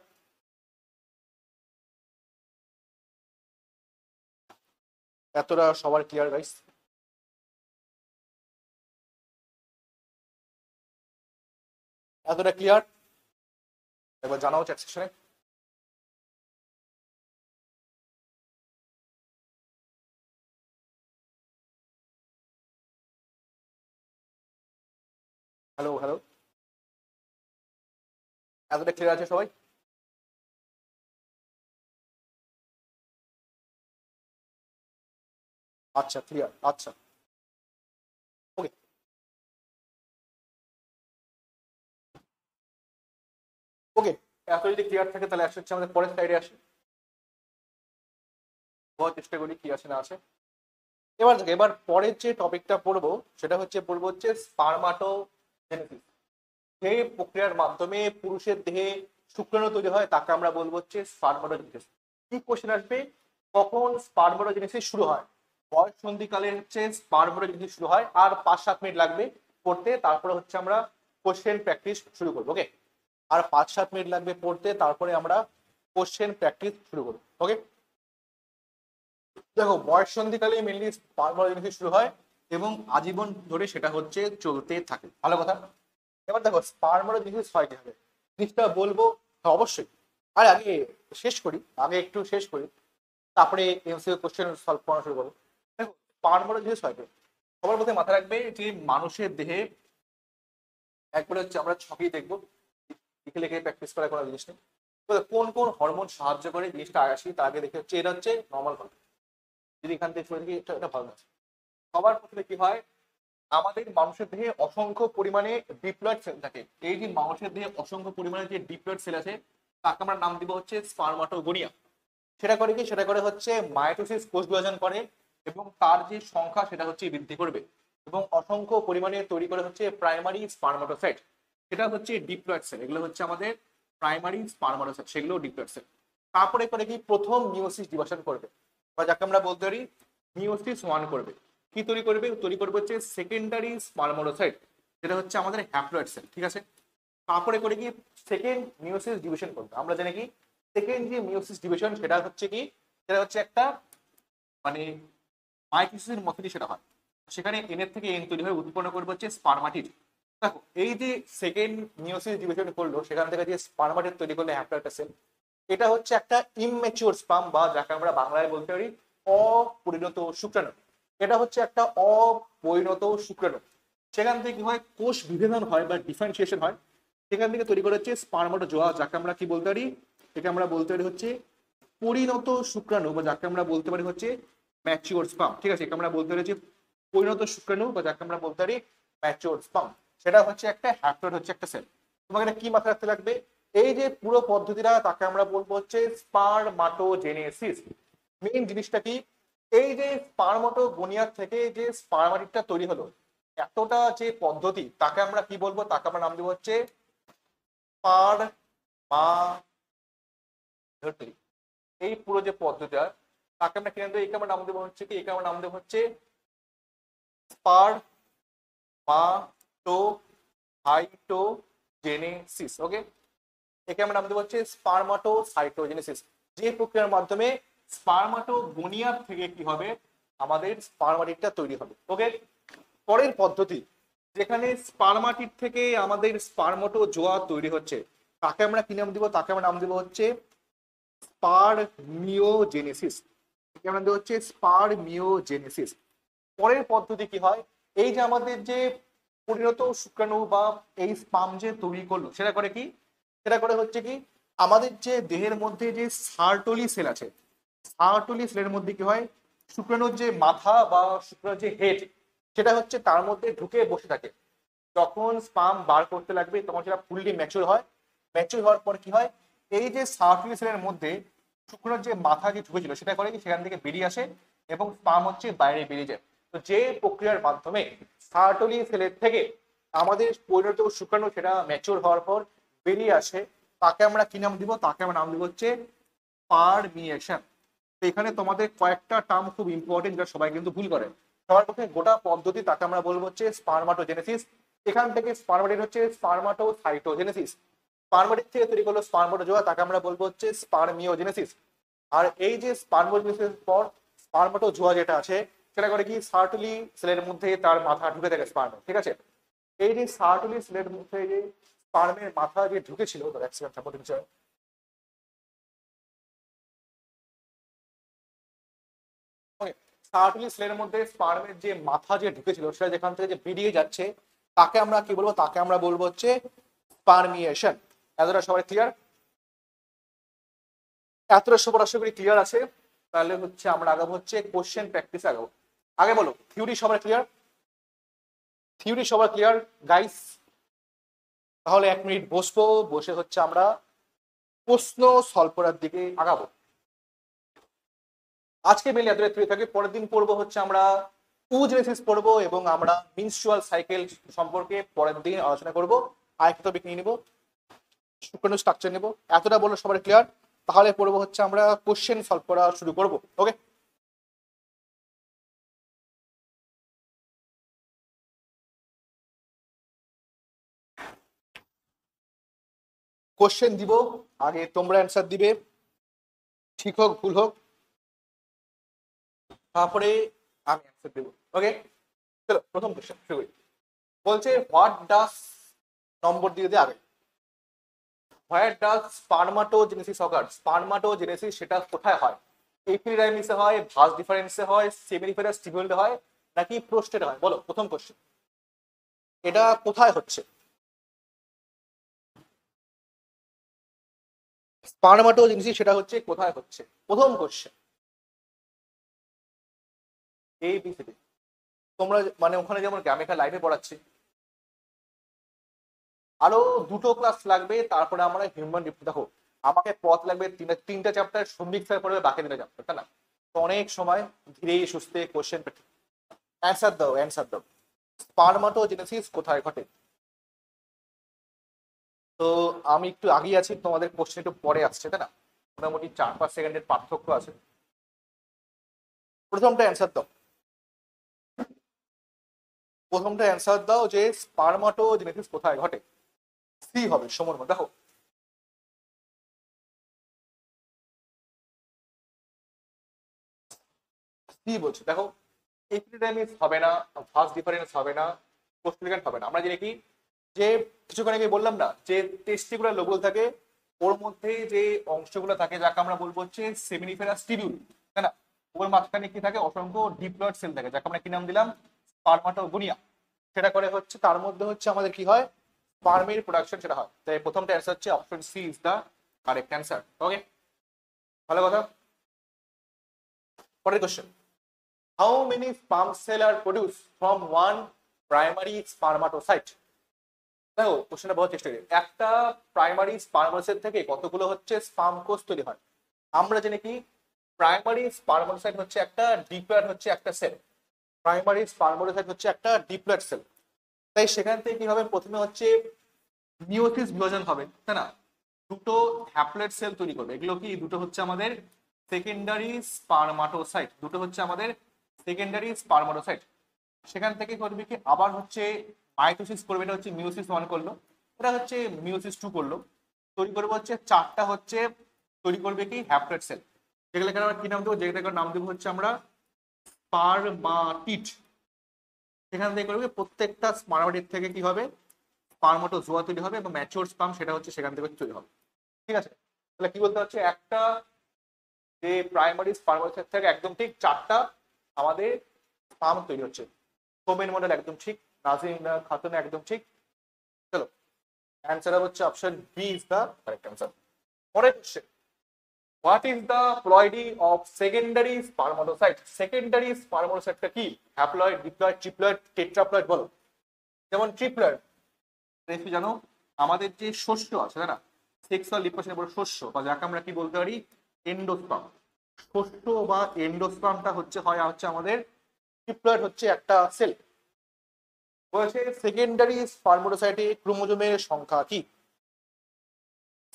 Speaker 1: এতটা সবার ক্লিয়ার গাইস? এতটা ক্লিয়ার? একবার জানাও চ্যাট সেকশনে। হ্যালো হ্যালো, এতটা ক্লিয়ার আছে সবাই? আচ্ছা ক্লিয়ার, আচ্ছা ওকে। ওকে, এত যদি ক্লিয়ার থাকে তাহলে আসলে হচ্ছে আমাদের পরের স্লাইডে আসে, বলার চেষ্টা করি কি আছে না আছে। এবার দেখো, এবার পরের যে টপিকটা পড়বো সেটা হচ্ছে পড়বো হচ্ছে স্পারমাটোজেনেসিস। যে প্রক্রিয়ার মাধ্যমে পুরুষের দেহে শুক্রাণু তৈরি হয় তাকে আমরা বলবো হচ্ছে স্পারমাটোজেনেসিস। কি কোশ্চেন আসবে, কখন স্পারমাটোজেনেসিস শুরু হয়? বয়স সন্ধিকালে হচ্ছে স্পারমাটোজেনেসিস শুরু হয়, আর 5-7 মিনিট লাগবে পড়তে, তারপরে হচ্ছে আমরা কোশ্চেন প্র্যাকটিস শুরু করবো। ওকে, আর 5-7 মিনিট লাগবে পড়তে, তারপরে আমরা কোশ্চেন প্র্যাকটিস শুরু করবো। ওকে, দেখো বয়স সন্ধিকালে মেনলি স্পারমাটোজেনেসিস শুরু হয় এবং আজীবন ধরে সেটা হচ্ছে চলতে থাকে। ভালো কথা। এবার দেখো স্পারমাটোজেনেসিস হয় কিভাবে, জিনিসটা বলবো। হ্যাঁ, অবশ্যই। আর আগে শেষ করি, আগে একটু শেষ করি, তারপরে এমসিকিউ কোশ্চেন সলভ করা শুরু করবো। দেখো স্পারমাটোজেনেসিস হয় কি? সবার মধ্যে মাথায় রাখবে যে মানুষের দেহে একবারে হচ্ছে আমরা ছকেই দেখবো, লিখে লিখে প্র্যাকটিস করার কোনো জিনিস নেই। তো কোন কোন হরমোন সাহায্য করে জিনিসটা আসি তার আগে দেখে হচ্ছে এটা হচ্ছে নর্মাল হরমোন। যদি এখান থেকে শুনে দেখি এটা ভালো আছে। সবার প্রথমে কি হয়, আমাদের মানুষের দেহে অসংখ্য পরিমাণে ডিপ্লয়েড সেল থাকে। এই যে মানুষের দেহে অসংখ্য পরিমাণে যে ডিপ্লয়েড সেল আছে তাকে আমরা নাম দিব হচ্ছে স্পারমাটোগোনিয়া। সেটা করে কি, সেটা করে হচ্ছে মাইটোসিস কোষ বিভাজন করে এবং তার যে সংখ্যা সেটা হচ্ছে বৃদ্ধি করবে এবং অসংখ্য পরিমাণে তৈরি করে হচ্ছে প্রাইমারি স্পারমাটোসাইট। সেটা হচ্ছে ডিপ্লয়েড সেল, এগুলো হচ্ছে আমাদের প্রাইমারি স্পারমাটোসাইট, সেগুলো ডিপ্লয়েড সেল। তারপরে করে কি প্রথম মিওসিস ডিভিশন করবে বা যাকে আমরা বলতে পারি মিওসিস ওয়ান করবে। কি তৈরি করবে, তৈরি করবে হচ্ছে সেকেন্ডারি স্পারমাটোসাইট, যেটা হচ্ছে আমাদের হ্যাপ্লয়েড সেল। ঠিক আছে, তারপরে করে কি সেকেন্ড মিওসিস ডিভিশন করবে। আমরা জানি কি সেকেন্ড যে মিওসিস ডিভিশন সেটা হচ্ছে কি, সেটা হচ্ছে একটা মানে মাইটোসিসের মতনই সেটা হয়, সেখানে এন এর থেকে এন তৈরি হয়ে উৎপন্ন করবে হচ্ছে স্পারমাটিড। দেখো এই যে সেকেন্ড মিওসিস ডিভিশন করলো সেখান থেকে যে স্পারমাটিড তৈরি করলো হ্যাপ্লয়েড সেল, এটা হচ্ছে একটা ইমম্যাচিওর স্পার্ম বা যাকে আমরা বাংলায় বলতে পারি অপরিণত শুক্রাণু। এটা হচ্ছে একটা অপরিণত শুক্রাণু। সেখান থেকে কি হয়, কোষ বিভেদন হয় বা ডিফারেন্সিয়েশন হয়, সেখান থেকে তৈরি করা হচ্ছে স্পারমাটোজোয়া, যাকে আমরা কি বলতে পারি, একে আমরা বলতে পারি হচ্ছে পরিণত শুক্রাণু বা যাকে আমরা বলতে পারি হচ্ছে ম্যাচিওর স্পার্ম। ঠিক আছে, একে আমরা বলতে পারি যে পরিণত শুক্রাণু বা যাকে আমরা বলতে পারি ম্যাচিওর স্পার্ম। সেটা হচ্ছে একটা হ্যাপ্লয়েড হচ্ছে একটা সেল। তোমাকে এটা কি মাথায় রাখতে লাগবে, এই যে পুরো পদ্ধতিটা তাকে আমরা বলবো হচ্ছে স্পারমাটোজেনেসিস। মেইন জিনিসটা কি, এই যে স্পারমাটোগোনিয়া থেকে যে স্পারমাটিডটা তৈরি হলো, এতটা যে পদ্ধতি তাকে আমরা কি বলবো, তাকে আমরা নাম দেবো হচ্ছে স্পারমাটোগেনেসিস। এই পুরো যে পদ্ধতিটা তাকে আমরা কি নাম দেবো, একে আমরা নাম দেবো হচ্ছে কি, একে আমরা নাম দেবো হচ্ছে স্পারমাটোহাইটোজেনেসিস। ওকে, একে আমরা নাম দেবো হচ্ছে স্পারমাটোসাইটোজেনেসিস। যে প্রক্রিয়ার মাধ্যমে স্পারমাটোগোনিয়া থেকে কি হবে, আমাদের স্পারমাটিডটা তৈরি হবে। ওকে, পরের পদ্ধতি যেখানে স্পারমাটিড থেকে আমাদের স্পারমাটোজোয়া তৈরি হচ্ছে, তাকে আমরা কি নাম দিব, তাকে আমরা নাম দেবো হচ্ছে স্পারমিওজেনেসিস। একে আমরা দেবো হচ্ছে স্পারমিওজেনেসিস। পরের পদ্ধতি কি হয়, এই যে আমাদের যে পরিণত শুক্রাণু বা এই স্পাম যে তৈরি করলো, সেটা করে কি, সেটা করে হচ্ছে কি, আমাদের যে দেহের মধ্যে যে সার্টোলি সেল আছে, সার্টোলি সেলের মধ্যে কি হয়, শুক্রাণুর যে মাথা বা শুক্রাণুর যে হেড, সেটা হচ্ছে তার মধ্যে ঢুকে বসে থাকে। যখন স্পাম বার করতে লাগবে তখন সেটা ফুললি ম্যাচিউর হয়। ম্যাচিউর হওয়ার পর কি হয়, এই যে সার্টোলি সেলের মধ্যে শুক্রাণুর যে মাথা যে ঢুকেছিল সেটা করে কি, সেখান থেকে বেরিয়ে আসে এবং স্পাম হচ্ছে বাইরে বেরিয়ে যায়। তো যে প্রক্রিয়ার মাধ্যমে সার্টোলি সেলের থেকে আমাদের পরিণত শুক্রাণু সেটা ম্যাচিউর হওয়ার পর বেরিয়ে আসে, তাকে আমরা কি নাম দিব, তাকে আমরা নাম দিব হচ্ছে পারমিয়েশন। তো এখানে তোমাদের কয়েকটা টার্ম খুব ইম্পর্টেন্ট, যেটা সবাই কিন্তু ভুল করে। সবার প্রথমে গোটা পদ্ধতি তাকে আমরা বলবো হচ্ছে স্পারমাটোজেনেসিস। এখান থেকে স্পারমাটিড হচ্ছে স্পারমাটোসাইটোজেনেসিস। স্পারমাটিড থেকে তৈরি করলো স্পারমাটোজোয়া, তাকে আমরা বলবো হচ্ছে স্পারমিওজেনেসিস। আর এই যে স্পারমোজেনেসিস পর স্পারমাটোজোয়া যেটা আছে, সেটা করে কি, সার্টলি সেলের মধ্যে তার মাথা ঢুকে থাকে স্পার্মে। ঠিক আছে, এই যে সার্টলি সেলের মধ্যে যে স্পার্মের মাথা যে ঢুকেছিল, এক সেকেন্ড থাকো তুমি। সার্টলি সেলের মধ্যে স্পার্মের যে মাথা যে ঢুকেছিল সেটা যেখান থেকে যে বেরিয়ে যাচ্ছে, তাকে আমরা কি বলবো, তাকে আমরা বলবো হচ্ছে স্পারমিয়েশন। এতটা সবাই ক্লিয়ার? এতটা সবার আশা করি ক্লিয়ার আছে। তাহলে হচ্ছে আমরা আগাবো হচ্ছে কোশ্চেন প্র্যাকটিস আগাবো। আগে বলো, থিওরি সবার ক্লিয়ার? থিওরি সবার ক্লিয়ার গাইস? তাহলে 1 মিনিট বসবো, বসে হচ্ছে আমরা প্রশ্ন সলভ করার দিকে আগাবো। আজকে মেনলি এত থিওরি থাকে, পরের দিন পড়বো হচ্ছে আমরা ওজেনেসিস পড়বো এবং আমরা মিনস্ট্রুয়াল সাইকেল সম্পর্কে পরের দিন আলোচনা করবো। আরেকটা টপিক নিয়ে নিবো, শুক্রাণু স্ট্রাকচার নেবো। এতটা বললো সবার ক্লিয়ার? তাহলে পড়বো হচ্ছে আমরা কোশ্চেন সলভ করা শুরু করবো। ওকে, কোশ্চেন দিব, আগে তোমরা অ্যান্সার দিবে, ঠিক হোক ভুল হোক, তারপরে আমি অ্যান্সার দেবো। ওকে, চলো প্রথম কোশ্চেন শুরু করি। বলছে হোয়াট ডাস, নম্বর দিয়ে দিয়ে আগে, হোয়াট ডাস স্পারমাটোজেনেসিস অকার। স্পারমাটোজেনেসিস সেটা কোথায় হয়? এপিডাইমিসে হয়, ভাস ডিফারেন্সে হয়, সেমিনিফেরাস টিবিউলে হয়, নাকি প্রোস্টেটে হয়? বলো প্রথম কোশ্চেন, এটা কোথায় হচ্ছে? স্পারমাটোজেনেসিস সেটা হচ্ছে কোথায় হচ্ছে, প্রথম কোশ্চেন। এই বিসিডি তোমরা মানে ওখানে যেমন আমি এখানে লাইভে পড়াচ্ছি, আরো 2টো ক্লাস লাগবে, তারপরে আমরা হিউম্যান দেখো আমাকে পথ লাগবে তিনটা চ্যাপ্টার, সম্বিক স্যার পড়বে বাকি 2টা চ্যাপ্টার, তাই না? তো অনেক সময় ধীরে সুস্থে কোশ্চেন অ্যান্সার দাও, অ্যান্সার দাও। স্পারমাটোজেনেসিস কোথায় ঘটে? তো আমি একটু আগিয়ে আছি, তোমাদের কোশ্চেন একটু পরে আসছে, তাই না? মোটামুটি 4-5 সেকেন্ডের পার্থক্য আছে। প্রথমটা অ্যান্সার দাও, প্রথমটা অ্যান্সার দাও যে স্পারমাটোজেনেসিস কোথায় ঘটে। সি হবে সমর। দেখো সি বলছে, দেখো এপিডেমিস হবে না, ভাস ডিফারেন্স হবে না, কোস্টলিগান হবে না। আমরা জানি কি, যে কিছুক্ষণ আগে বললাম না যে টেস্টিকুলার লোবল থাকে, ওর মধ্যে যে অংশগুলো থাকে যাকে আমরা বলবো হচ্ছে সেমিনিফেরাস টিবিউল, তাই না? ওর মাঝখানে কি থাকে, অসংখ্য ডিপ্লয়েড সেল থাকে যাকে আমরা কি নাম দিলাম, স্পারমাটোগোনিয়া। সেটা করে হচ্ছে তার মধ্যে হচ্ছে আমাদের কি হয়, স্পার্মের প্রোডাকশন সেটা হয়। তাই প্রথমটা অ্যান্সার হচ্ছে option C is the correct answer. Okay, ভালো কথা। পরের question, how many sperm cell are produce from one primary spermatocyte? দেখো কোশ্চেনটা বোঝার চেষ্টা করি, একটা প্রাইমারি স্পার্মাসেল থেকে কতগুলো হচ্ছে স্পার্ম কোষ তৈরি হয়? আমরা জানি কি, প্রাইমারি স্পারমাটোসাইট হচ্ছে একটা ডিপ্লয়েড হচ্ছে একটা সেল। প্রাইমারি স্পারমাটোসাইট হচ্ছে একটা ডিপ্লয়েড সেল। তাই সেখান থেকে কি হবে, প্রথমে হচ্ছে মিওসিস বিভাজন হবে, তাই না? দুটো হ্যাপ্লয়েড সেল তৈরি করবে। এগুলো কি দুটো হচ্ছে আমাদের সেকেন্ডারি স্পারমাটোসাইট, দুটো হচ্ছে আমাদের সেকেন্ডারি স্পারমাটোসাইট। সেখান থেকে করবে কি আবার হচ্ছে মাইটোসিস করবে, এটা হচ্ছে মিওসিস 1 করলো, এটা হচ্ছে মিওসিস 2 করলো। তৈরি করবে হচ্ছে চারটা হচ্ছে তৈরি করবে কি হ্যাপ্লয়েড সেল। যেগুলোকে আমরা কি নাম দেবো, যেগুলোকে নাম দেবো হচ্ছে আমরা স্পারমাটিড। সেখান থেকে করবে প্রত্যেকটা স্পারমাটিড থেকে কি হবে, স্পারমাটোজোয়া তৈরি হবে এবং ম্যাচিওর স্পার্ম সেটা হচ্ছে সেখান থেকে তৈরি হবে। ঠিক আছে, তাহলে কি বলতে হচ্ছে, একটা যে প্রাইমারি স্পারমাটোসাইট থেকে একদম ঠিক চারটা আমাদের স্পার্ম তৈরি হচ্ছে। হোমেন মডেল একদম ঠিক, নাজিম খাতুন একদম ঠিক। চলো, অ্যান্সার হচ্ছে option B is the correct answer. পরের question, what is the ploidy of secondary spermatocyte? Secondary স্পারমাটোসাইটটা কি? হ্যাপ্লয়েড, ডিপ্লয়েড, ট্রিপ্লয়েড, টেট্রাপ্লয়েড বলো। যেমন ট্রিপ্লয়েড, তুমি জানো আমাদের যে শস্য আছে তাই না, সেক্সুয়াল রিপ্রোডাকশনের পর শস্য বা যাকে আমরা কি বলতে পারি এন্ডোস্পার্ম। শস্য বা এন্ডোস্পার্মটা হচ্ছে আমাদের ট্রিপ্লয়েড হচ্ছে একটা সেল। বলেছে সেকেন্ডারি স্পারমাটোসাইটে ক্রোমোজোমের সংখ্যা কি?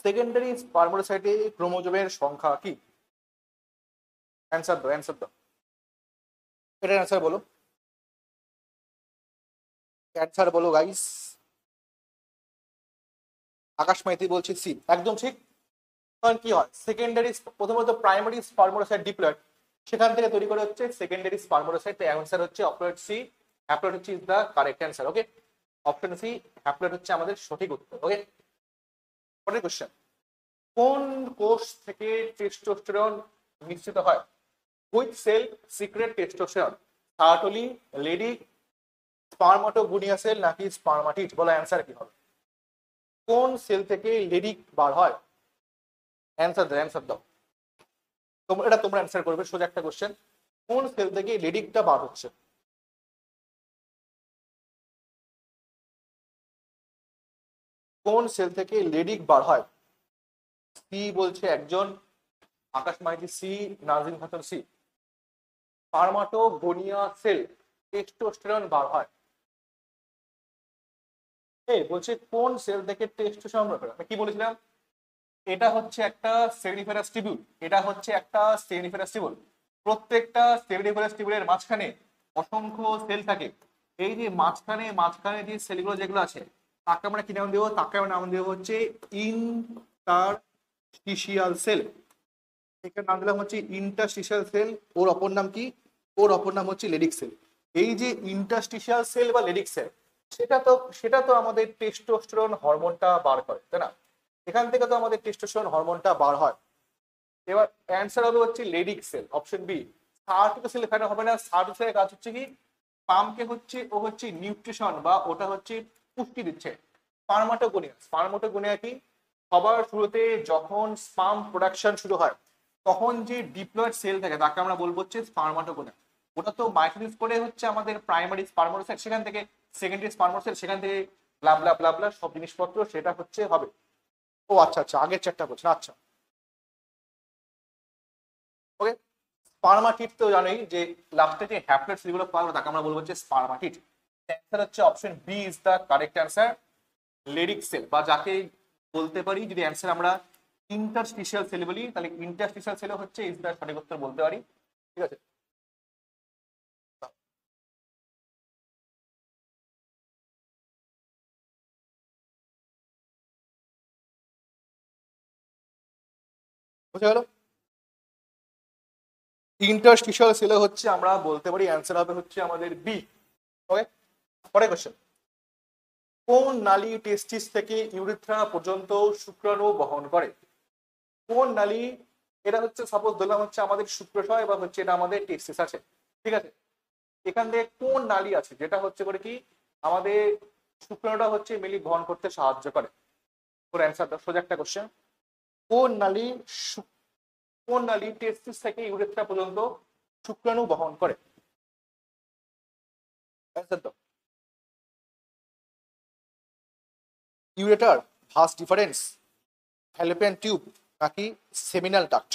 Speaker 1: সেকেন্ডারি স্পারমাটোসাইটে ক্রোমোজোমের সংখ্যা কি? অ্যান্সার দাও, অ্যান্সার দাও, এটার অ্যান্সার বলো, অ্যান্সার বলো গাইস। আকাশ মাইতি বলছি সি, একদম ঠিক। কারণ কি হয়, সেকেন্ডারি প্রথমত প্রাইমারি স্পারমাটোসাইট ডিপ্লয়েড, সেখান থেকে তৈরি করে হচ্ছে সেকেন্ডারি স্পারমাটোসাইট। অ্যান্সার হচ্ছে অপশন সি, হ্যাপ্লয়েড হচ্ছে is the correct answer. Okay, option C haploid হচ্ছে আমাদের সঠিক উত্তর। ওকে, পরের কোশ্চেন, কোন কোষ থেকে টেস্টোস্টেরন নিশ্চিত হয়? Which cell secrete testosterone? Sertoli, Leydig, spermatogonia cell নাকি স্পারমাটিড? বলো অ্যান্সার কি হবে? কোন সেল থেকে লেডিক বার হয়? অ্যান্সার দাও, অ্যান্সার দাও, তোমরা এটা তোমরা অ্যান্সার করবে, সোজা একটা কোশ্চেন। কোন সেল থেকে লেডিকটা বার হচ্ছে? কোন সেল থেকে লেডিক বার হয়? সি বলছে একজন, Akash Maiti C, Nazim Khatun C. Spermatogonia cell testosterone বার হয়। বলছে কোন সেল থেকে টেস্টোস্টেরন বার হয়? আমি কি বলেছিলাম, এটা হচ্ছে একটা সেমিনিফেরাস টিবিউল, এটা হচ্ছে একটা সেমিনিফেরাস টিবিউল। প্রত্যেকটা সেমিনিফেরাস টিবিউলের মাঝখানে অসংখ্য সেল থাকে। এই যে মাঝখানে মাঝখানে যে সেলগুলো যেগুলো আছে তাকে আমরা কি নাম দেবো, তাকে আমরা নাম দেবো হচ্ছে ইন্টারস্টিশিয়াল সেল। এটার নাম দিলাম হচ্ছে ইন্টারস্টিশিয়াল সেল। ওর অপর নাম কি? ওর অপর নাম হচ্ছে লেডিক সেল। এই যে ইন্টারস্টিশিয়াল সেল বা লেডিক সেল, সেটা তো আমাদের টেস্টোস্টেরন হরমোনটা বার করে, তাই না? এখান থেকে তো আমাদের টেস্টোস্টেরন হরমোনটা বার হয়। এবার অ্যান্সার হবে হচ্ছে Leydig cell, option B. Certificate cell এখানে হবে না। সার্টিফিকেট সেলের কাজ হচ্ছে কি, পামকে হচ্ছে ও হচ্ছে নিউট্রিশন বা ওটা হচ্ছে পুষ্টি দিচ্ছে। স্পার্মাটোগোনিয়া কি, সবার শুরুতে যখন স্পার্ম প্রোডাকশন শুরু হয় তখন যে ডিপ্লয়েড সেল থাকে তাকে আমরা বলবো হচ্ছে স্পার্মাটোগোনিয়া। ওটা তো মাইটোসিস করে হচ্ছে আমাদের প্রাইমারি স্পার্মাটোসাইট, সেখান থেকে সেকেন্ডারি স্পার্মাটোসাইট, সেখান থেকে ব্লা ব্লা ব্লা ব্লা সব জিনিসপত্র সেটা হচ্ছে হবে। ও আচ্ছা আচ্ছা, আগের চারটা বলছেন, আচ্ছা। ওকে, স্পারমাটিড তো জানোই যে লাস্টে যে হ্যাপ্লয়েড সেলগুলো পাওয়া তাকে আমরা বলবো হচ্ছে স্পারমাটিড। অ্যান্সার হচ্ছে option B is the correct answer, Leydig cell, বা যাকে বলতে পারি যদি অ্যান্সার আমরা ইন্টারস্টিশিয়াল সেল বলি, তাহলে ইন্টারস্টিশিয়াল সেল হচ্ছে ইজ দ্য সঠিক উত্তর বলতে পারি। ঠিক আছে, বুঝে গেল। ইন্টারস্টিশিয়াল সেল হচ্ছে আমরা বলতে পারি অ্যান্সার হবে হচ্ছে আমাদের বি। ওকে, পরের কোশ্চেন, কোন নালী টেস্টিস থেকে ইউরিথ্রা পর্যন্ত শুক্রাণু বহন করে? কোন নালী? এটা হচ্ছে সাপোজ ধরলাম হচ্ছে আমাদের শুক্রাশয় বা হচ্ছে এটা আমাদের টেস্টিস আছে। ঠিক আছে, এখান থেকে কোন নালী আছে যেটা হচ্ছে করে কি আমাদের শুক্রাণুটা হচ্ছে মেনলি বহন করতে সাহায্য করে? ওর অ্যান্সারটা সোজা একটা কোশ্চেন। কোন নালী কোন নালী টেস্টিস থেকে ইউরেথ্রা পর্যন্ত শুক্রাণু বহন করে? অ্যান্সার দাও। ইউরেটার, ভাস ডিফারেন্স, ফ্যালোপিয়ান টিউব নাকি সেমিনাল ডাক্ট?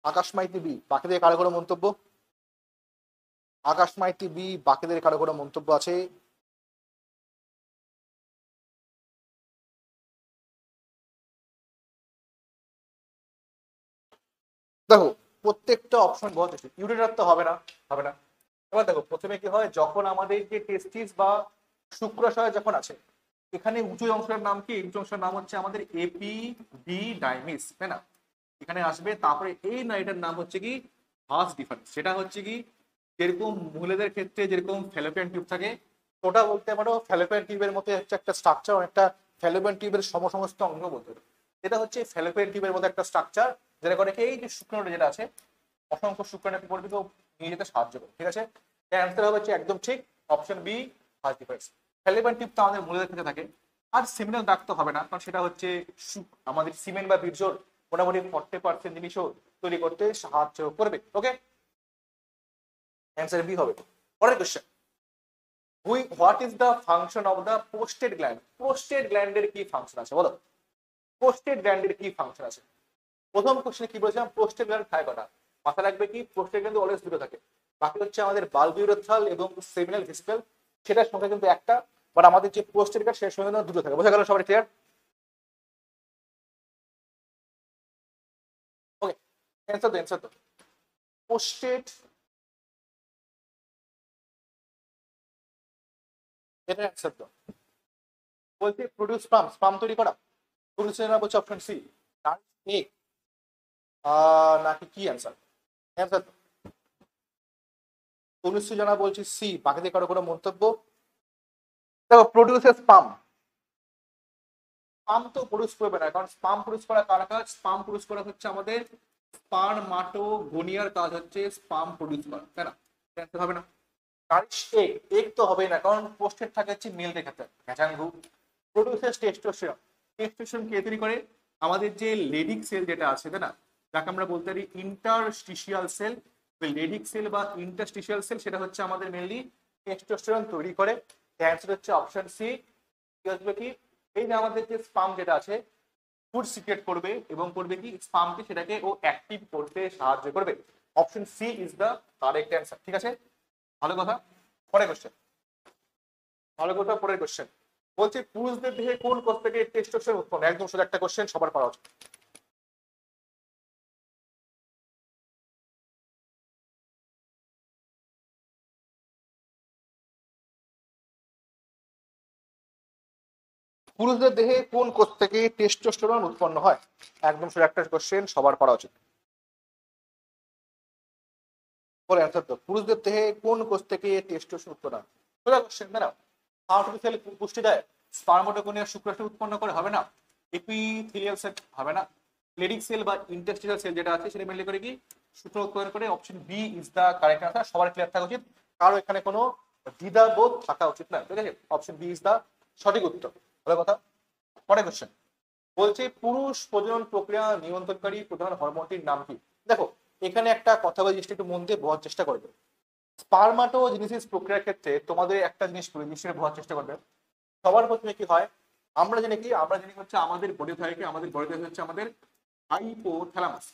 Speaker 1: আকাশ মাইতি বি, বাকিদের কারো কোনো মন্তব্য? আকাশ মাইতি বি, বাকিদের কারো কোনো মন্তব্য আছে? দেখো প্রত্যেকটা অপশন বহুত ইউরেটার তো হবে না, হবে না। এবার দেখো প্রথমে কি হয়, যখন আমাদের যে টেস্টিস বা শুক্রাশয় যখন আছে, এখানে উঁচু অংশের নাম কি? উঁচু অংশের নাম হচ্ছে আমাদের এপি ডি ডাইমিস, তাই না? এখানে আসবে, তারপরে এই না এটার নাম হচ্ছে কি ভাস ডিফারেন্স, সেটা হচ্ছে কি যেরকম মহিলাদের ক্ষেত্রে যেরকম ফ্যালোপিয়ান টিউব থাকে, ওটা বলতে পারো ফ্যালোপিয়ান টিউবের মতো হচ্ছে একটা স্ট্রাকচার, একটা ফ্যালোপিয়ান টিউবের সমস্ত অঙ্গ বলতে পারো। এটা হচ্ছে ফ্যালোপিয়ান টিউবের মতো একটা স্ট্রাকচার, যেটা করে কি এই যে শুক্রাণু যেটা আছে, অসংখ্য শুক্রাণু কি করবে, নিয়ে যেতে সাহায্য করে। ঠিক আছে, অ্যান্সার হবে হচ্ছে একদম ঠিক option B, vas deferens. Fallopian tube তো আমাদের মহিলাদের ক্ষেত্রে থাকে। আর সিমিনাল দাগ তো হবে না, কারণ সেটা হচ্ছে আমাদের সিমেন্ট বা বীর্যর মোটামুটি 40% জিনিসও তৈরি করতে সাহায্য করবে। ওকে, অ্যান্সার বি হবে। পরের question, what is the function of the prostate gland? Prostate গ্ল্যান্ডের কি ফাংশন আছে বলো? পোস্টেড গ্ল্যান্ডের কি ফাংশন আছে? প্রথম কোশ্চেনে কি বলেছিলাম, পোস্টেড গ্ল্যান্ড থাকে কটা? মাথায় রাখবে কি পোস্টেড গ্ল্যান্ড অলওয়েজ দুটো থাকে, বাকি হচ্ছে আমাদের বালবিউরেথ্রাল এবং সেমিনাল ভিসিকল, সেটার সংখ্যা কিন্তু একটা, বাট আমাদের যে পোস্টেড গ্ল্যান্ড সেটার সংখ্যা দুটো থাকে। বোঝা গেল সবাই? ক্লিয়ার? ওকে, অ্যান্সার তো, অ্যান্সার তো পোস্টেড, এটা অ্যান্সার তো বলতে প্রোডিউস স্পাম, স্পাম তৈরি করা। প্রোডিউসার বলছে অপশন সি, এ নাকি কি অ্যান্সার? অ্যান্সার তনুশ্রী জানা বলছি সি, বাকিদের কারো কোনো মন্তব্য? দেখো প্রোডিউসার স্পাম, স্পাম তো প্রডিউস করবে না, কারণ স্পাম প্রডিউস করা কার কাজ? স্পাম প্রডিউস করা হচ্ছে আমাদের স্পারমাটোগোনিয়ার কাজ, হচ্ছে স্পাম প্রডিউস করা, তাই না? অ্যান্সার হবে না। নারিশ এগ, এগ তো হবেই না, কারণ পোস্টেড থাকে হচ্ছে মেলদের ক্ষেত্রে, ঘ্যাচাঙ্গু। প্রোডিউসার টেস্টোস্টেরন, টেস্টোস্টেরন কে তৈরি করে? আমাদের যে লেডিক সেল যেটা আছে, তাই না, যাকে আমরা বলতে পারি ইন্টারস্টিশিয়াল সেল, লেডিক সেল বা ইন্টারস্টিশিয়াল সেল, সেটা হচ্ছে আমাদের মেনলি টেস্টোস্টেরন তৈরি করে। অ্যান্সার হচ্ছে অপশন সি। কি আসবে কি, এই যে আমাদের যে স্পাম যেটা আছে, ফুড সিক্রেট করবে এবং করবে কি স্পামকে, সেটাকে ও অ্যাক্টিভ করতে সাহায্য করবে। Option C is the correct answer. ঠিক আছে, ভালো কথা। পরের কোশ্চেন, ভালো কথা। পরের কোশ্চেন বলছে পুরুষদের দেহে কোন কোষ থেকে টেস্টোস্টেরন উৎপন্ন? একদম সোজা একটা কোশ্চেন, সবার পারা উচিত। পুরুষদের দেহে কোন কোষ থেকে টেস্টোস্টেরন উৎপন্ন হয়? একদম সোজা একটা কোশ্চেন, সবার পড়া উচিত। পরে অ্যান্সার তো, পুরুষদের দেহে কোন কোষ থেকে টেস্টোস্টেরন উৎপন্ন হয়? সোজা কোশ্চেন, তাই না? আর্টিফিশিয়াল পুষ্টি দেয়, স্পারমাটোগোনিয়া শুক্রাণু উৎপন্ন করে, হবে না? এপিথেলিয়াল সেল, হবে না? লেডিক সেল বা ইন্টারস্টিশিয়াল সেল যেটা আছে, সেটা মেনলি করে কি শুক্রাণু উৎপন্ন করে। Option B is the correct answer. সবার ক্লিয়ার থাকা উচিত, কারো এখানে কোনো দ্বিধাবোধ থাকা উচিত না। ঠিক আছে, অপশন বি ইজ দা সঠিক উত্তর। ভালো কথা। পরের কোশ্চেন বলছে পুরুষ প্রজনন প্রক্রিয়া নিয়ন্ত্রণকারী প্রধান হরমোনটির নাম কি? দেখো এখানে একটা কথা বলে জিনিসটা একটু মন দিয়ে বোঝার চেষ্টা করবে। স্পারমাটোজেনেসিস প্রক্রিয়ার ক্ষেত্রে তোমাদের একটা জিনিস জিনিসটা বোঝার চেষ্টা করবে। সবার প্রথমে কি হয়, আমরা জানি কি, আমরা জানি হচ্ছে আমাদের বডি থেকে, আমাদের বডিতে হচ্ছে আমাদের হাইপোথ্যালামাস।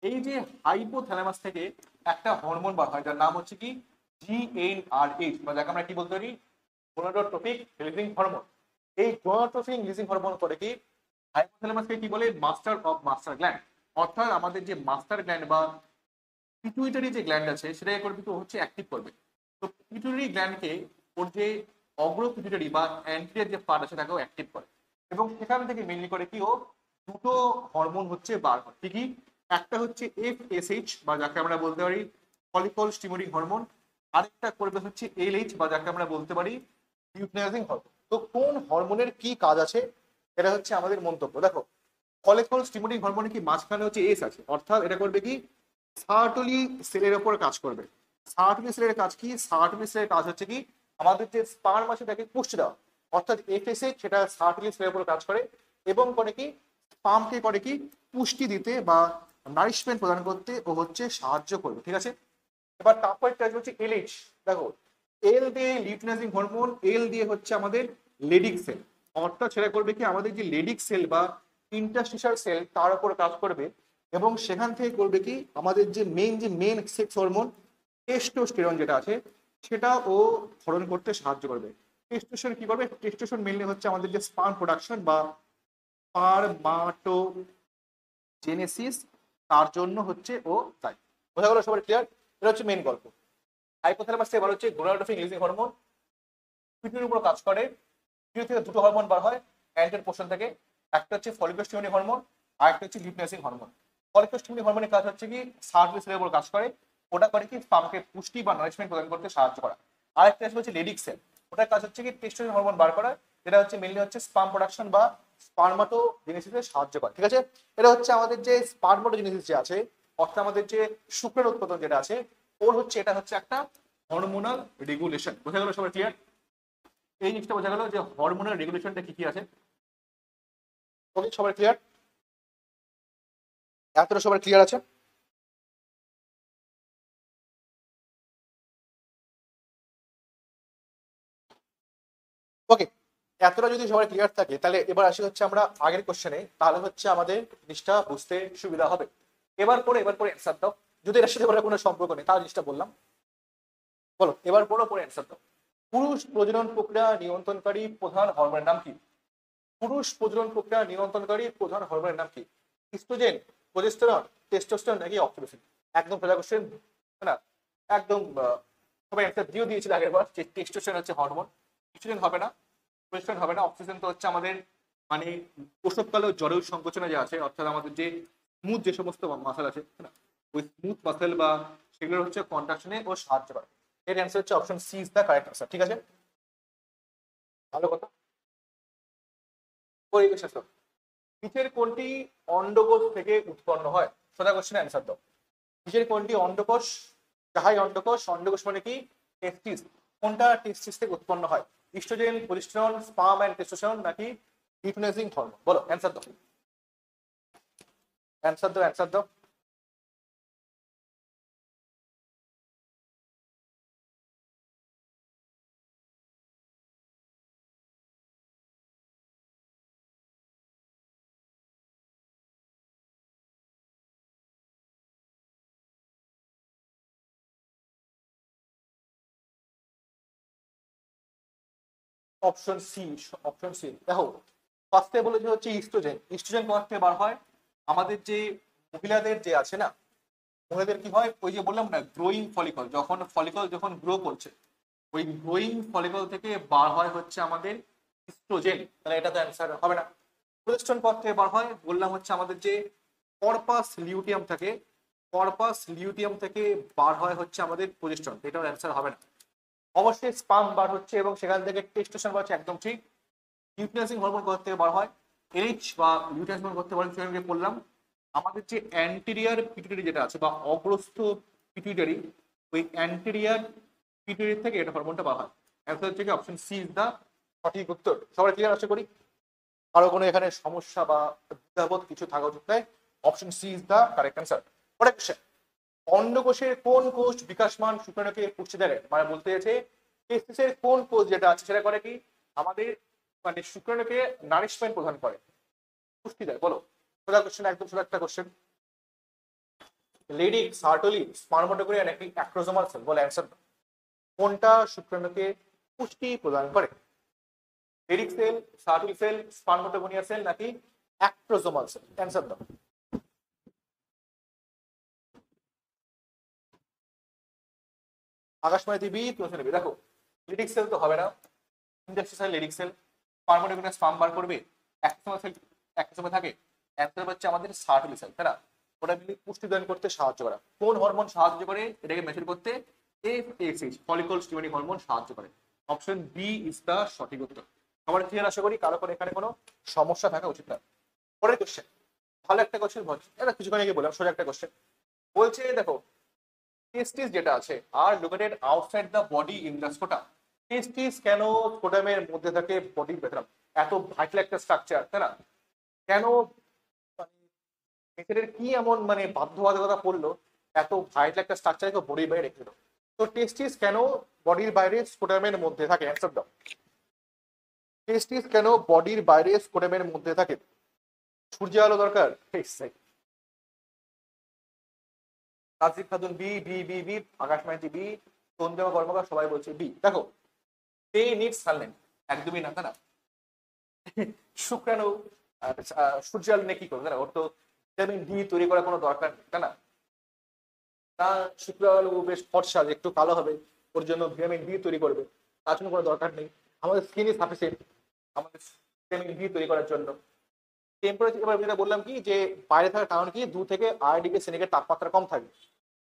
Speaker 1: এই যে হাইপোথ্যালামাস থেকে একটা হরমোন বার হয়, যার নাম হচ্ছে কি জিএনআরএইচ, বা যাকে আমরা কি বলতে পারি গোনাডোট্রপিক রিলিজিং হরমোন। এই গোনাডোট্রপিক রিলিজিং হরমোন করে কি হাইপোথ্যালামাসকে কি বলে মাস্টার অফ মাস্টার গ্ল্যান্ড, অর্থাৎ আমাদের যে মাস্টার গ্ল্যান্ড বা পিটুইটারি যে গ্ল্যান্ড আছে সেটাকে করবে তো হচ্ছে অ্যাক্টিভ করবে। তো পিটুইটারি গ্ল্যান্ডকে ওর যে অগ্র পিটুইটারি বা অ্যান্টিরিয়র যে পার্ট আছে তাকেও অ্যাক্টিভ করে, এবং সেখান থেকে মেনলি করে কি ও দুটো হরমোন হচ্ছে বার হয়। কি কি? একটা হচ্ছে এফএসএইচ বা যাকে আমরা বলতে পারি ফলিকল স্টিমুলেটিং হরমোন, আরেকটা করবে হচ্ছে এলএইচ বা যাকে আমরা বলতে পারি লিউটিনাইজিং হরমোন। তো কোন হরমোনের কি কাজ আছে, এটা হচ্ছে আমাদের মন্তব্য। দেখো ফলিকল স্টিমুলেটিং হরমোনে কি মাঝখানে হচ্ছে এস আছে, অর্থাৎ এটা করবে কি সার্টলি সেলের উপর কাজ করবে। সার্টলি সেলের কাজ কি? সার্টলি সেলের কাজ হচ্ছে কি আমাদের যে স্পার্ম আছে তাকে পুষ্টি দেওয়া, অর্থাৎ এফএসএইচ সেটা সার্টলি সেলের উপর কাজ করে এবং করে কি স্পার্মকে করে কি পুষ্টি দিতে বা নারিশমেন্ট প্রদান করতে ও হচ্ছে সাহায্য করবে। ঠিক আছে, এবার তারপর একটা হচ্ছে এলএইচ। দেখো এল দিয়ে লিউটিনাইজিং হরমোন, এল দিয়ে হচ্ছে আমাদের লেডিক সেল, অর্থাৎ সেটা করবে কি আমাদের যে লেডিক সেল বা ইন্টারস্টিশাল সেল তার উপর কাজ করবে এবং সেখান থেকে করবে কি আমাদের যে মেন সেক্স হরমোন টেস্টোস্টেরন যেটা আছে সেটা ও ক্ষরণ করতে সাহায্য করবে। টেস্টোস্টেরন কি করবে? টেস্টোস্টেরন মেনলি হচ্ছে আমাদের যে স্পার্ম প্রোডাকশন বা স্পারমাটোজেনেসিস, তার জন্য হচ্ছে ও তাই। বোঝা গেল সবার ক্লিয়ার? এটা হচ্ছে মেন গল্প। হাইপোথ্যালামাস এবার হচ্ছে গোনাডোট্রপিক রিলিজিং হরমোন, পিটুইটারির উপর কাজ করে। পিটুইটারি থেকে দুটো হরমোন বার হয় অ্যান্টের পোর্শন থেকে, একটা হচ্ছে ফলিকল স্টিমুলেটিং হরমোন আর একটা হচ্ছে লিউটিনাসিং হরমোন। ফলিকল স্টিমুলেটিং হরমোনের কাজ হচ্ছে কি সার্ভিস সেলের উপর কাজ করে, ওটা করে কি স্পামকে পুষ্টি বা নারিশমেন্ট প্রদান করতে সাহায্য করা। আরেকটা হচ্ছে লেডিক সেল, ওটার কাজ হচ্ছে কি টেস্টোস্টেরন হরমোন বার করা, যেটা হচ্ছে মেইনলি হচ্ছে স্পার্ম প্রোডাকশন বা স্পার্মাটোজেনেসিসে সাহায্য করে। ঠিক আছে, এটা হচ্ছে আমাদের যে স্পার্মাটোজেনেসিস যে আছে, অর্থাৎ আমাদের যে শুক্রের উৎপাদন যেটা আছে ওর হচ্ছে এটা হচ্ছে একটা হরমোনাল রেগুলেশন। বোঝা গেল সবাই ক্লিয়ার? এই জিনিসটা বোঝা গেল যে হরমোনাল রেগুলেশনটা কি কি আছে। ওকে সবাই ক্লিয়ার? এতটা সবার ক্লিয়ার আছে? ওকে, এতটা যদি সবার ক্লিয়ার থাকে তাহলে এবার আসি হচ্ছে আমরা আগের কোশ্চেনে, তাহলে হচ্ছে আমাদের জিনিসটা বুঝতে সুবিধা হবে। এবার পরে অ্যান্সার দাও। যদি এর সাথে কোনো সম্পর্ক নেই তাহলে জিনিসটা বললাম। বলো এবার পরে অ্যান্সার দাও। পুরুষ প্রজনন প্রক্রিয়া নিয়ন্ত্রণকারী প্রধান হরমোনের নাম কি? পুরুষ প্রজনন প্রক্রিয়া নিয়ন্ত্রণকারী প্রধান হরমোনের নাম কি? ইস্ট্রোজেন, প্রোজেস্টেরন, টেস্টোস্টেরন নাকি অক্সিটোসিন? একদম সোজা কোশ্চেন, না একদম সবাই অ্যান্সার দিয়েছিল আগের বার যে টেস্টোস্টেরন হচ্ছে হরমোন। ইস্ট্রোজেন হবে না, প্রোজেস্টেরন হবে না, অক্সিজেন তো হচ্ছে আমাদের মানে প্রসবকালে জরায়ু সংকোচনে যে আছে, অর্থাৎ আমাদের যে স্মুথ যে সমস্ত মাসেল আছে না, ওই স্মুথ মাসেল বা সেগুলো হচ্ছে কন্ট্রাকশনে ও সাহায্য করে। এর অ্যান্সার হচ্ছে option C is the correct answer. ঠিক আছে, ভালো কথা। পরিবেশ স্বাস্থ্য, নিচের কোনটি অন্ডকোষ থেকে উৎপন্ন হয়? সোজা কোশ্চেন অ্যান্সার দাও। নিচের কোনটি অন্ডকোষ, যাহাই অন্ডকোষ, অন্ডকোষ মানে কি টেস্টিস, কোনটা টেস্টিস থেকে উৎপন্ন হয়? Estrogen, progesterone, sperm and testosterone নাকি লিউটিনাইজিং হরমোন? বলো অ্যান্সার দাও, অ্যান্সার দাও, অ্যান্সার দাও। অপশন সি, অপশন সি দেখো, ফার্স্টে বলেছে হচ্ছে ইস্ট্রোজেন। ইস্ট্রোজেন কোথা থেকে বার হয়? আমাদের যে মহিলাদের যে আছে না, মহিলাদের কি হয় ওই যে বললাম না গ্রোয়িং ফলিকল, যখন ফলিকল যখন গ্রো করছে ওই গ্রোয়িং ফলিকল থেকে বার হয় হচ্ছে আমাদের ইস্ট্রোজেন। তাহলে এটা তো অ্যান্সার হবে না। প্রোজেস্টেরন পথ থেকে বার হয় বললাম হচ্ছে আমাদের যে কর্পাস লিউটিয়াম থাকে, কর্পাস লিউটিয়াম থেকে বার হয় হচ্ছে আমাদের প্রোজেস্টেরন, এটাও অ্যান্সার হবে না। অবশ্যই স্পার্ম বার হচ্ছে এবং সেখান থেকে টেস্টোস্টেরন বার হচ্ছে, একদম ঠিক। লিউটিনাইজিং হরমোন কোথা থেকে বার হয়? এলএইচ বা লিউটিনাইজিং হরমোন করতে পারে সেখানে বললাম আমাদের যে অ্যান্টেরিয়ার পিটুইটারি যেটা আছে বা অগ্রস্থ পিটুইটারি, ওই অ্যান্টেরিয়ার পিটুইটারি থেকে এটা হরমোনটা বার হয়। অ্যান্সার হচ্ছে কি অপশন সি ইজ দা সঠিক উত্তর। সবাই ক্লিয়ার আশা করি? কারো কোনো এখানে সমস্যা বা দ্বিধাবোধ কিছু থাকা উচিত নয়। Option C is the correct answer. পরের কোশ্চেন, অন্ডকোষের কোন কোষ বিকাশমান শুক্রাণুকে পুষ্টি দেয়? মানে বলতে চাইছে টেস্টিসের কোন কোষ যেটা আছে সেটা করে কি আমাদের মানে শুক্রাণুকে নারিশমেন্ট প্রদান করে, পুষ্টি দেয়। বলো সোজা কোশ্চেন, একদম সোজা একটা কোশ্চেন। লেডিক, সার্টোলি, স্পার্মাটোগোনিয়া নাকি অ্যাক্রোজোমাল সেল? বলে অ্যান্সার। কোনটা শুক্রাণুকে পুষ্টি প্রদান করে? Leydig cell, Sertoli cell, spermatogonia cell নাকি অ্যাক্রোজোমাল সেল? অ্যান্সার দাও। আকাশময় টিভি তুমি নেবে। দেখো লিডিক সেল তো হবে না, interstitial cell, Leydig cell, permanent sperm বার করবে, একসময় সেল একসময় থাকে। অ্যান্সার হচ্ছে আমাদের সার্টোলি সেল, তাই না? ওটা পুষ্টি দান করতে সাহায্য করা। কোন হরমোন সাহায্য করে এটাকে মেশর করতে? এফএসএইচ, ফলিকল স্টিমুলেটিং হরমোন সাহায্য করে। অপশন বি ইজ দা সঠিক উত্তর। সবার ক্লিয়ার আশা করি, কারো কোনো এখানে কোনো সমস্যা থাকা উচিত না। পরের কোশ্চেন, ভালো একটা কোশ্চেন, এটা কিছুক্ষণ আগে বললাম, সোজা একটা কোশ্চেন। বলছে দেখো টেস্টিস যেটা আছে আর located outside the body in the scrotum. Testis কেন স্কোটামের মধ্যে থাকে বডির ভেতরে? এত ভাইটাল একটা স্ট্রাকচার, তাই না? কেন নেচারের কি এমন মানে বাধ্যবাধকতা পড়লো এত ভাইটাল একটা স্ট্রাকচারকে বডির বাইরে রেখে দিল? তো টেস্টিস কেন বডির বাইরে স্কোটামের মধ্যে থাকে? অ্যান্সার দাও। টেস্টিস কেন বডির বাইরে স্কোটামের মধ্যে থাকে? সূর্য আলো দরকার? Tasjid Khatun B B B B, Akash Maiti B, Tandra Karmakar সবাই বলছে বি। দেখো দে নিড সানলাইট, একদমই না, তাই না? শুক্রাণু সূর্যাল নিয়ে কি করবে, তাই না? ওর তো ভিটামিন ডি তৈরি করার কোনো দরকার নেই, তাই না? তা শুক্রাণু বেশ ফর্সা, যে একটু কালো হবে, ওর জন্য ভিটামিন ডি তৈরি করবে, তার জন্য কোনো দরকার নেই। আমাদের স্কিন ইজ সাফিসিয়েন্ট আমাদের ভিটামিন ডি তৈরি করার জন্য। টেম্পারেচার, এবার যেটা বললাম কি, যে বাইরে থাকার কারণ কি, 2 থেকে 8 ডিগ্রি সেন্টিগ্রেড তাপমাত্রা কম থাকে,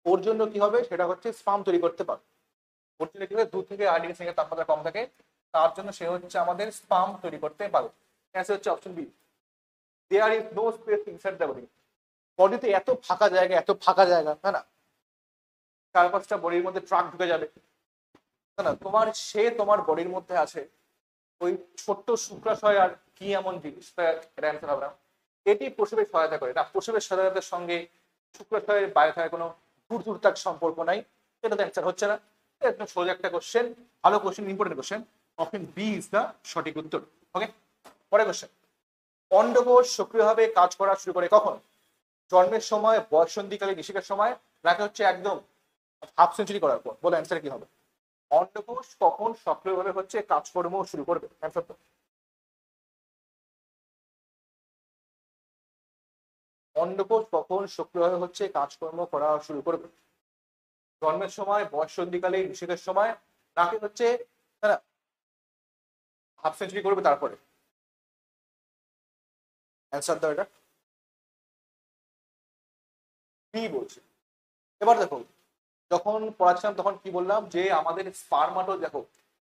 Speaker 1: ওর জন্য কি হবে, সেটা হচ্ছে স্পাম তৈরি করতে পারে। ওর জন্য কি হবে, 2 থেকে 8 ডিগ্রি সেন্টিগ্রেড তাপমাত্রা কম থাকে, তার জন্য সে হচ্ছে আমাদের স্পাম তৈরি করতে পারে। অ্যান্সার হচ্ছে option B, there is no space inside the body. বডিতে এত ফাঁকা জায়গা, এত ফাঁকা জায়গা, তাই না? 4-5টা বডির মধ্যে ট্রাক ঢুকে যাবে, তাই না? তোমার বডির মধ্যে আছে ওই ছোট্ট শুক্রাশয়, আর কি এমন জিনিস, এটা অ্যান্সার হবে না। এটি প্রসবের সহায়তা করে না, প্রসবের সহায়তার সঙ্গে শুক্রাশয়ের বাইরে থাকার কোনো দূর দূর তার সম্পর্ক নাই, এটা তো অ্যান্সার হচ্ছে না। একদম সোজা একটা কোশ্চেন, ভালো question, important question. Option B is the সঠিক উত্তর। ওকে, পরের কোশ্চেন। অন্ডকোষ সক্রিয়ভাবে কাজ করা শুরু করে কখন? জন্মের সময়, বয়ঃসন্ধিকালে, নিষেকের সময়, নাকি হচ্ছে একদম হাফ সেঞ্চুরি করার পর? বলে অ্যান্সার কি হবে? অন্ডকোষ কখন সক্রিয়ভাবে হচ্ছে কাজকর্ম শুরু করবে? অ্যান্সার তো অন্ডকোষ কখন সক্রিয়ভাবে হচ্ছে কাজকর্ম করা শুরু করবে? জন্মের সময়, বয়ঃসন্ধিকালে, নিষেকের সময়, নাকি হচ্ছে হাফ সেঞ্চুরি করবে তারপরে? অ্যান্সার দাও এটা। বি বলছে। এবার দেখো, যখন পড়াচ্ছিলাম তখন কি বললাম, যে আমাদের স্পারমাটো, দেখো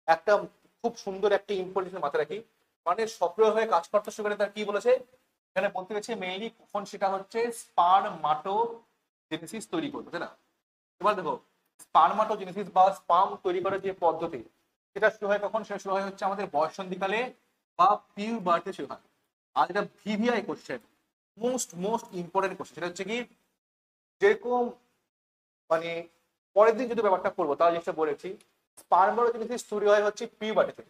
Speaker 1: একটা খুব সুন্দর একটা ইম্পর্টেন্ট মাথায় রাখি, মানে সক্রিয় হয়ে কাজ করতে শুরু করে, তার কি বলেছে এখানে বলতে গেছে, মেইনলি কখন সেটা হচ্ছে স্পারমাটোজেনেসিস তৈরি করবে, তাই না? এবার দেখো, স্পারমাটোজেনেসিস বা স্পার্ম তৈরি করার যে পদ্ধতি, সেটা শুরু হয় কখন? সেটা শুরু হয় হচ্ছে আমাদের বয়ঃসন্ধিকালে বা পিউবার্টিতে শুরু হয়। আর এটা VVI question, most most important question, সেটা হচ্ছে কি, যেরকম মানে পরের দিন যদি ব্যাপারটা করবো, তাহলে জিনিসটা বলেছি, স্পারমাটোজেনেসিস তৈরি হয় হচ্ছে পিউবার্টিতে।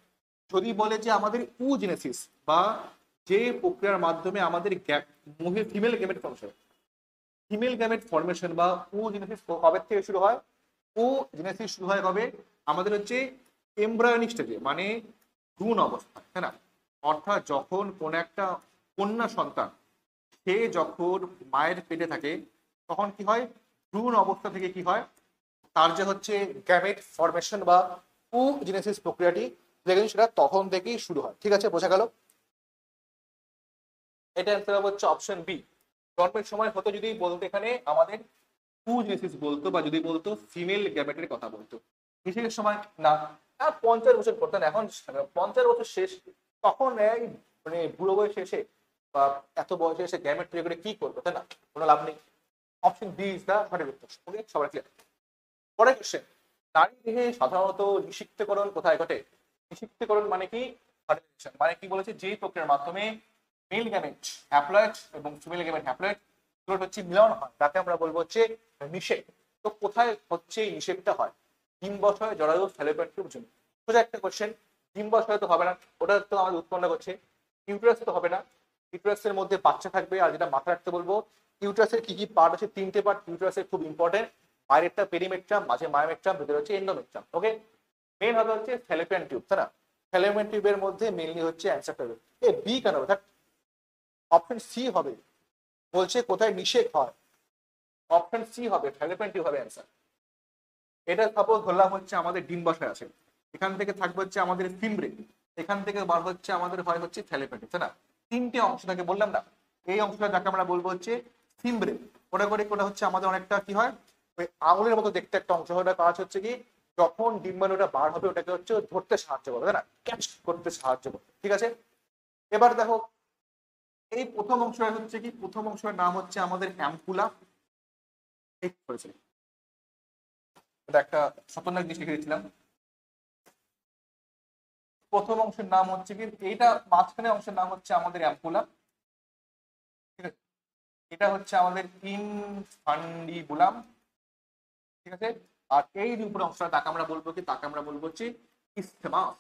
Speaker 1: যদি বলে যে আমাদের উজেনেসিস, বা যে প্রক্রিয়ার মাধ্যমে আমাদের ফিমেল গ্যামেট ফর্মেশন, বা উজেনেসিস কবে থেকে শুরু হয়? উজেনেসিস শুরু হয় কবে? আমাদের হচ্ছে এমব্রায়োনিক স্টেজে, মানে ভ্রূণ অবস্থায়, তাই না? অর্থাৎ যখন কোন একটা কন্যা সন্তান, সে যখন মায়ের পেটে থাকে, তখন কি হয়, ভ্রূণ অবস্থা থেকে কি হয়, তার যে হচ্ছে গ্যামেট ফরমেশন বা উজেনেসিস প্রক্রিয়াটি, দেখেন সেটা তখন থেকেই শুরু হয়। ঠিক আছে, বোঝা গেল? এটা অ্যান্সার হচ্ছে অপশন বি। জন্মের সময় হতো যদি বলতো এখানে আমাদের উজেনেসিস বলতো, বা যদি বলতো ফিমেল গ্যামেটের কথা বলতো। নিষেকের সময় না, 50 বছর করতেন, এখন 50 বছর শেষ, তখন এই মানে বুড়ো বয়সে এসে বা এত বয়সে এসে গ্যামেট তৈরি করে কি করবে, তাই না? কোনো লাভ নেই। অপশন বি ইজ দা সঠিক উত্তর। ওকে, সবাই ক্লিয়ার? পরের কোশ্চেন। নারী দেহে সাধারণত নিষিক্তকরণ কোথায় ঘটে? নিষিক্তকরণ মানে কি? ফার্টিলাইজেশন। মানে কি বলেছে, যে প্রক্রিয়ার মাধ্যমে মেল গ্যামেট হ্যাপ্লয়েড এবং ফিমেল গ্যামেট হ্যাপ্লয়েড দুটো হচ্ছে মিলন হয়, তাকে আমরা বলবো হচ্ছে নিষেক। তো কোথায় হচ্ছে এই নিষেকটা হয়? ডিম্বাশয়, জরায়ু, ফ্যালোপিয়ান টিউব জন্য। সোজা একটা কোশ্চেন, ডিম্বাশয় তো হবে না, ওটা তো আমাদের উৎপন্ন করছে। ইউটেরাস তো হবে না, ইউটেরাসের মধ্যে বাচ্চা থাকবে। আর যেটা মাথায় রাখতে বলবো, ইউটেরাসের কি কি পার্ট আছে? 3টে পার্ট ইউটেরাসের, খুব ইম্পর্টেন্ট। বাইরেরটা পেরিমেট্রাম, মাঝে মায়োমেট্রাম, ভেতরে হচ্ছে এন্ডোমেট্রাম। ওকে, মেন হবে হচ্ছে ফ্যালোপিয়ান টিউব, তাই না? ফ্যালোপিয়ান টিউবের মধ্যে মেইনলি হচ্ছে অ্যান্সারটা হবে এ বি। কেন হবে? অপশন সি হবে, বলছে কোথায় নিষেক হয়। অপশন সি হবে, ফ্যালোপিয়ান টিউব হবে অ্যান্সার। এটা সাপোজ ধরলাম হচ্ছে আমাদের ডিম্বাশয় আছে, এখান থেকে থাকবে হচ্ছে আমাদের ফিমব্রে, এখান থেকে বার হচ্ছে আমাদের হয় হচ্ছে ফ্যালোপিয়ান টিউব, তাই না? 3টে অংশ থাকে বললাম না, এই অংশটা যাকে আমরা বলবো হচ্ছে ফিমব্রে। ওটা করে ওটা হচ্ছে আমাদের অনেকটা কি হয়, ওই আঙুলের মতো দেখতে একটা অংশ, ওটা কাজ হচ্ছে কি, যখন ডিম্বাণুটা বার হবে ওটাকে হচ্ছে ধরতে সাহায্য করবে, তাই না? ক্যাচ করতে সাহায্য করবে। ঠিক আছে, এবার দেখো, এই প্রথম অংশটা হচ্ছে কি, প্রথম অংশের নাম হচ্ছে আমাদের অ্যাম্পুলা। ঠিক করেছে, এটা একটা খতরনাক জিনিস লিখে দিয়েছিলাম। প্রথম অংশের নাম হচ্ছে কি, এইটা মাঝখানে অংশের নাম হচ্ছে আমাদের অ্যাম্পুলা। ঠিক আছে, এটা হচ্ছে আমাদের ইনফান্ডিবুলাম। ঠিক আছে, আর এই যে উপরে অংশটা, তাকে আমরা বলবো কি, তাকে আমরা বলবো হচ্ছে ইসথেমাস।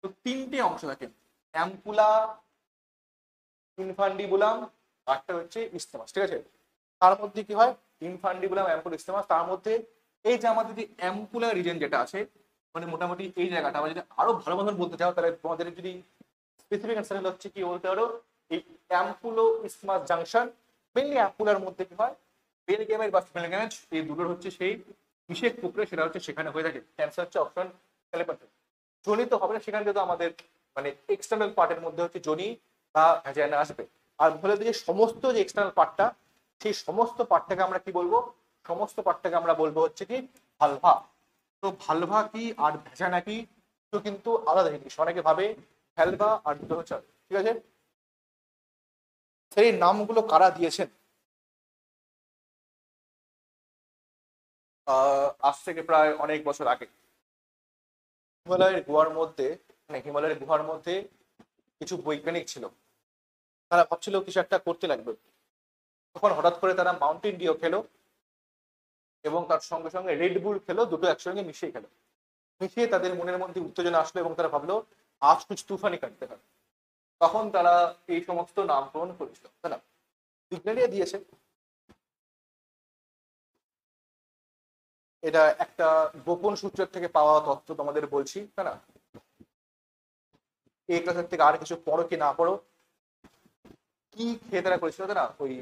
Speaker 1: তো 3টে অংশ থাকে, অ্যাম্পুলা, ইনফান্ডিবুলাম, আরটা হচ্ছে ইসথেমাস। ঠিক আছে, তার মধ্যে কি হয়, ইনফান্ডিবুলাম অ্যাম্পুলিস্টেমাস, তার মধ্যে এই যে আমাদের যে অ্যাম্পুলার রিজন যেটা আছে, মানে মোটামুটি এই জায়গাটা আমরা যদি আরো ভালো মতন বলতে চাও, তাহলে তোমাদের যদি স্পেসিফিক অ্যান্সার হচ্ছে কি বলতে পারো, এই অ্যাম্পুলো ইসমাস জাংশন। মেনলি অ্যাম্পুলার মধ্যে কি হয়, বেল গ্যামেজ বা ফিমেল গ্যামেজ, এই দুটোর হচ্ছে সেই বিশেষ প্রক্রিয়া, সেটা হচ্ছে সেখানে হয়ে থাকে। ক্যান্সার হচ্ছে অপশন ক্যালিপারটেড। জনিত হবে না, সেখানে কিন্তু আমাদের মানে এক্সটার্নাল পার্টের মধ্যে হচ্ছে জনি বা ভ্যাজাইনা আসবে। আর বলে যে সমস্ত যে এক্সটার্নাল পার্টটা, সেই সমস্ত পার্টটাকে আমরা কি বলবো, সমস্ত পার্টটাকে আমরা বলবো হচ্ছে কি ভালভা। তো ভালভা কি আর ভ্যাজাইনা কি, তো কিন্তু আলাদা জিনিস। অনেকে ভাবে ভ্যালভা আর দুটো হচ্ছে, ঠিক আছে। সেই নামগুলো কারা দিয়েছেন, আজ থেকে প্রায় অনেক বছর আগে হিমালয়ের গুহার মধ্যে, মানে হিমালয়ের গুহার মধ্যে কিছু বৈজ্ঞানিক ছিল, তারা ভাবছিল কিছু একটা করতে লাগবে। তখন হঠাৎ করে তারা মাউন্টেন ডিও খেলো এবং তার সঙ্গে সঙ্গে রেড বুল খেলো, দুটো একসঙ্গে মিশিয়ে খেলো। মিশিয়ে তাদের মনের মধ্যে উত্তেজনা আসলো এবং তারা ভাবলো আজ কুছ তুফানি কাটতে হবে। তখন তারা এই সমস্ত নামকরণ করেছিল, তাই না? বিজ্ঞানীরা দিয়েছে। এটা একটা গোপন সূত্রের থেকে পাওয়া তথ্য তোমাদের বলছি, তাই না? এই ক্লাসের থেকে আর কিছু পড়ো কি না পড়ো, কি খেয়ে তারা করেছিল, তাই না? ওই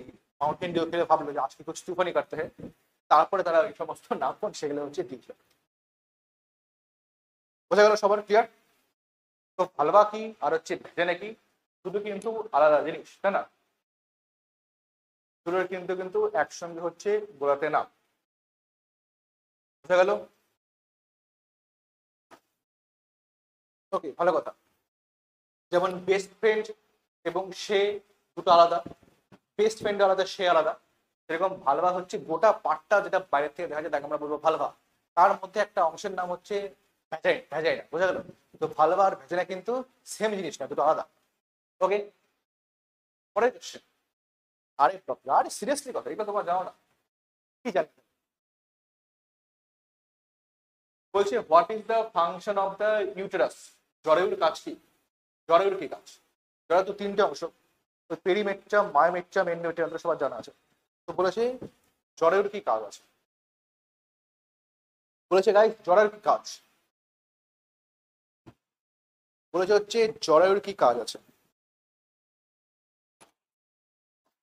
Speaker 1: মাউন্টেন ডিউ খেলে ভাবলো যে আজকে কিছু তুফানি কাটতে হয়, তারপরে তারা এই সমস্ত নামকরণ সেগুলো হচ্ছে দিয়েছিল। বোঝা গেল সবার? ক্লিয়ার? তো হালবা কি আর হচ্ছে ভেজে নাকি দুটো কিন্তু আলাদা জিনিস, তাই না? দুটোর কিন্তু কিন্তু একসঙ্গে হচ্ছে গোলাতে না। বোঝা গেল? ওকে, ভালো কথা। যেমন বেস্ট ফ্রেন্ড এবং সে দুটো আলাদা, বেস্ট ফ্রেন্ড আলাদা, সে আলাদা। সেরকম ভালভা হচ্ছে গোটা পার্টটা যেটা বাইরে থেকে দেখা যায় তাকে আমরা বলবো ভালভা। তার মধ্যে একটা অংশের নাম হচ্ছে ভ্যাজাইনা। বোঝা গেল? তো ভালভা আর ভ্যাজাইনা কিন্তু সেম জিনিস না, দুটো আলাদা। ওকে, পরের কোশ্চেন। আরে সিরিয়াসলি কথা, এটা তোমার জানো না? কি জানি। বলছে what is the function of the uterus? জরায়ুর কাজ কি? জরায়ুর কি কাজ? জরায়ু তো তিনটে অংশ, পেরিমেট্রাম, মায়োমেট্রাম, এন্ডোমেট্রাম, সবার জানা আছে। তো বলেছে জরায়ুর কি কাজ আছে, বলেছে গাইস জরায়ুর কি কাজ, বলেছে হচ্ছে জরায়ুর কি কাজ আছে।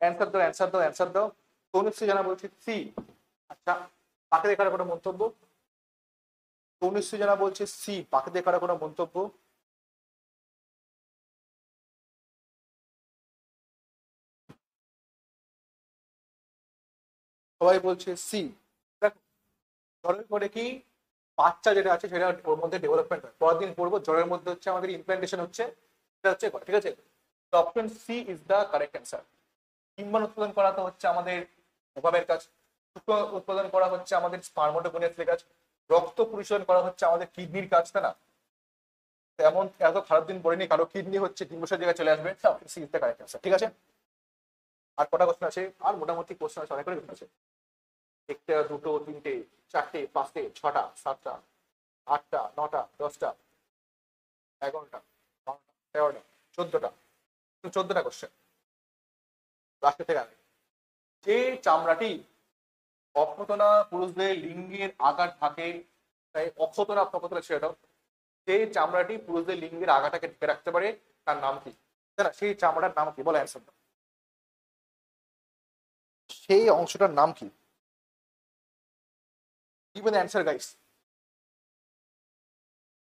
Speaker 1: অ্যান্সার দাও, অ্যান্সার দাও, অ্যান্সার দাও। তনুশ্রী জানা বলছে সি। আচ্ছা, বাকি দেখার কোনো মন্তব্য? তনুশ্রী জানা বলছে সি, বাকি দেখার কোনো মন্তব্য? সবাই বলছে সি। দেখো, জ্বরের পরে কি বাচ্চা যেটা আছে সেটা ওর মধ্যে ডেভেলপমেন্ট হয়। পরের দিন পড়বো জ্বরের মধ্যে হচ্ছে আমাদের ইমপ্লান্টেশন হচ্ছে, সেটা হচ্ছে করে, ঠিক আছে? তো option C is the correct answer. ইম্বান উৎপাদন করা তো হচ্ছে আমাদের ওভাবের কাজ, শুক্র উৎপাদন করা হচ্ছে আমাদের স্পার্মোটোগোনিয়াসের কাজ, রক্ত পরিশোধন করা হচ্ছে আমাদের কিডনির কাজ, তাই না? এমন এত খারাপ দিন পড়েনি কারো কিডনি হচ্ছে ডিম্বসার জায়গায় চলে আসবে। Option C is the correct answer, ঠিক আছে? আর কটা কোশ্চেন আছে? আর মোটামুটি কোশ্চেন আছে, অনেক কোশ্চেন আছে। একটা, দুটো, তিনটে, চারটে, পাঁচটে, ছটা, সাতটা, আটটা, নটা, 10টা, 11টা, 12টা, 13টা, 14টা। 14টা কোশ্চেন লাস্টের থেকে আগে। যে চামড়াটি অক্ষতনা পুরুষদের লিঙ্গের আঘাত থাকে, তাই অক্ষতনা প্রকতনা ছেড়ে দাও, যে চামড়াটি পুরুষদের লিঙ্গের আঘাতটাকে ঢেকে রাখতে পারে তার নাম কি? তাই না? সেই চামড়াটার নাম কি? বলো অ্যান্সার দাও। সেই অংশটার নাম কি? Give the answer guys.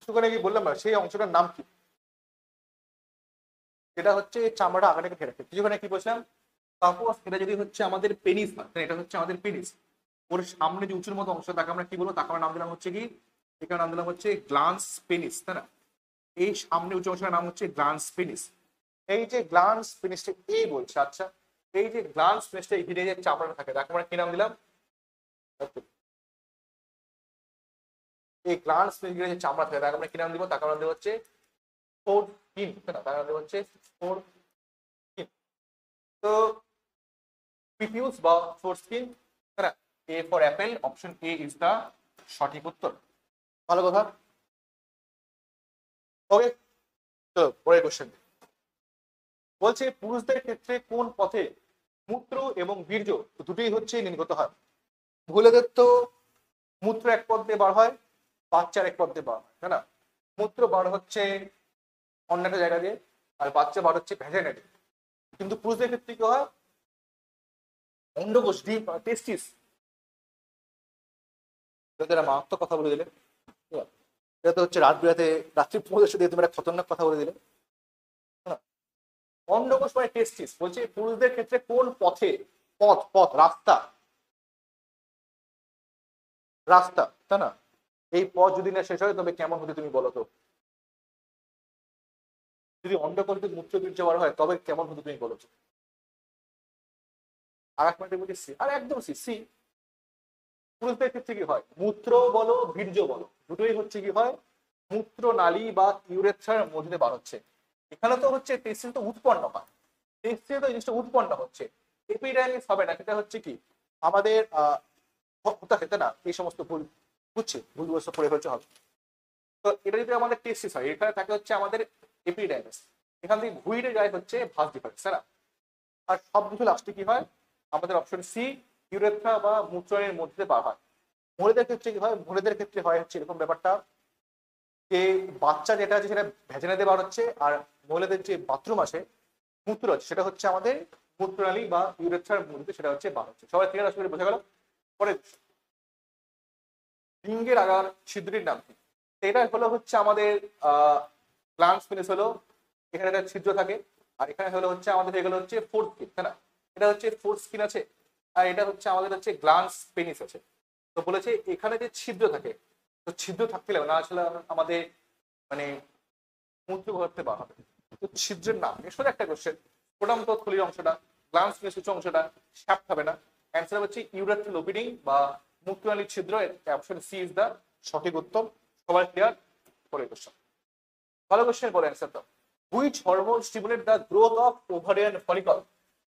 Speaker 1: সেখানে কি বললাম না, সেই অংশটার নাম কি? এটা হচ্ছে চামড়াটা আগাটাকে ঘেরে রাখে। কিছুখানে কি বলছিলাম, সাপোজ এটা যদি হচ্ছে আমাদের পেনিস না, এটা হচ্ছে আমাদের পেনিস, ওর সামনে যে উঁচুর মতো অংশ তাকে আমরা কি বলবো, তাকে আমরা নাম দিলাম হচ্ছে কি, এখানে নাম দিলাম হচ্ছে গ্লান্স পেনিস, তাই না? এই সামনে উঁচু অংশের নাম হচ্ছে গ্লান্স পেনিস। এই যে গ্লান্স পেনিসটা এই বলছে, আচ্ছা এই যে গ্লান্স পেনিসটা ঘিরে যে চামড়াটা থাকে তাকে আমরা কি নাম দিলাম? এই গ্লান্স পেনিস ঘিরে যে চামড়া থাকে তাকে আমরা কি নাম দিব? তাকে আমরা দেবো হচ্ছে ফোর স্কিন, তাই না? তাকে আমরা দেবো হচ্ছে ফোর স্কিন। তো পিপিউস বা ফোর স্কিন, তাই না? A for apple, option A is the সঠিক উত্তর। ভালো কথা। ওকে, তো পরের কোশ্চেন বলছে পুরুষদের ক্ষেত্রে কোন পথে মূত্র এবং বীর্য দুটোই হচ্ছে নির্গত হয়? মহিলাদের তো মূত্র এক পথ দিয়ে বার হয়, বাচ্চার এক পথ দিয়ে বার হয়, তাই না? মূত্র বার হচ্ছে অন্য একটা জায়গা দিয়ে, আর বাচ্চা বার হচ্ছে ভ্যাজাইনা দিয়ে। কিন্তু পুরুষদের ক্ষেত্রে কি হয়, অন্ডকোষ, ডিম, টেস্টিস। মারাত্মক কথা বলে দিলে, এটা তো হচ্ছে রাত বিরাতে রাত্রি পৌঁছে দিয়ে তুমি একটা খতরনাক কথা বলে দিলে। অন্ডকোষ মানে টেস্টিস, বলছে পুরুষদের ক্ষেত্রে কোন পথে, পথ পথ রাস্তা, রাস্তা, তাই না? এই পথ যদি না শেষ হয় তবে কেমন হতে তুমি বলো তো? যদি অন্ডকোষ যদি মূত্র বীর্য বার হয় তবে কেমন হতে তুমি বলো তো? আর এক মিনিটের মধ্যে সি, আর একদম সি সি। পুরুষদের ক্ষেত্রে কি হয়, মূত্র বলো বীর্য বলো দুটোই হচ্ছে কি হয় মূত্র নালী বা ইউরেথ্রার মধ্যে বার হচ্ছে। এখানে তো হচ্ছে টেস্টিস তো উৎপন্ন হয়, টেস্টিস তো জিনিসটা উৎপন্ন হচ্ছে, এপিডার্মিস হবে না। সেটা হচ্ছে কি আমাদের হতে না, এই সমস্ত ভুল বুঝছে, ভুলগ্রস্ত করে ফেলছে হবে। তো এটা যদি আমাদের টেস্টিস হয়, এখানে থাকে হচ্ছে আমাদের এপিডার্মিস, এখান থেকে ঘুরে যায় হচ্ছে ভাস ডিফারেন্স, তাই না? আর সব কিছু লাস্টে কি হয়, আমাদের অপশন সি, ইউরেথ্রা বা মূত্রের মধ্যে বার হয়। মহিলাদের ক্ষেত্রে কি হয়, মহিলাদের ক্ষেত্রে হয় হচ্ছে এরকম ব্যাপারটা যে বাচ্চা যেটা আছে সেটা ভ্যাজিনাতে বার হচ্ছে, আর মহিলাদের যে বাথরুম আছে, মূত্র আছে, সেটা হচ্ছে আমাদের মূত্রনালী বা ইউরেথ্রার মধ্যে সেটা হচ্ছে বার হচ্ছে। সবাই ক্লিয়ার আসলে বোঝা গেল? পরে লিঙ্গের আগার ছিদ্রটির নাম কি? এটা হলো হচ্ছে আমাদের গ্ল্যান্স পেনিস হলো, এখানে একটা ছিদ্র থাকে, আর এখানে হলো হচ্ছে আমাদের এগুলো হচ্ছে ফোর্থ স্কিন, তাই না? এটা হচ্ছে ফোর্থ স্কিন আছে, আর এটা হচ্ছে আমাদের হচ্ছে গ্ল্যান্স পেনিস আছে। তো বলেছে এখানে যে ছিদ্র থাকে, তো ছিদ্র থাকতে না আসলে আমাদের মানে মূত্র ঘরতে বার হবে। তো ছিদ্রের নাম এর সাথে একটা কোশ্চেন, প্রোটাম থলির অংশটা, গ্ল্যান্স পেনিস উচ্চ অংশটা শ্যাফট হবে না। অ্যান্সার হচ্ছে ইউরেথ্রাল ওপেনিং বা মূত্রনালীর ছিদ্র। অপশন সি ইজ দা সঠিক উত্তর। সবাই ক্লিয়ার? পরের কোশ্চেন, ভালো কোশ্চেন, পরে অ্যান্সার দাও। Which hormone stimulate the growth of ovarian follicle?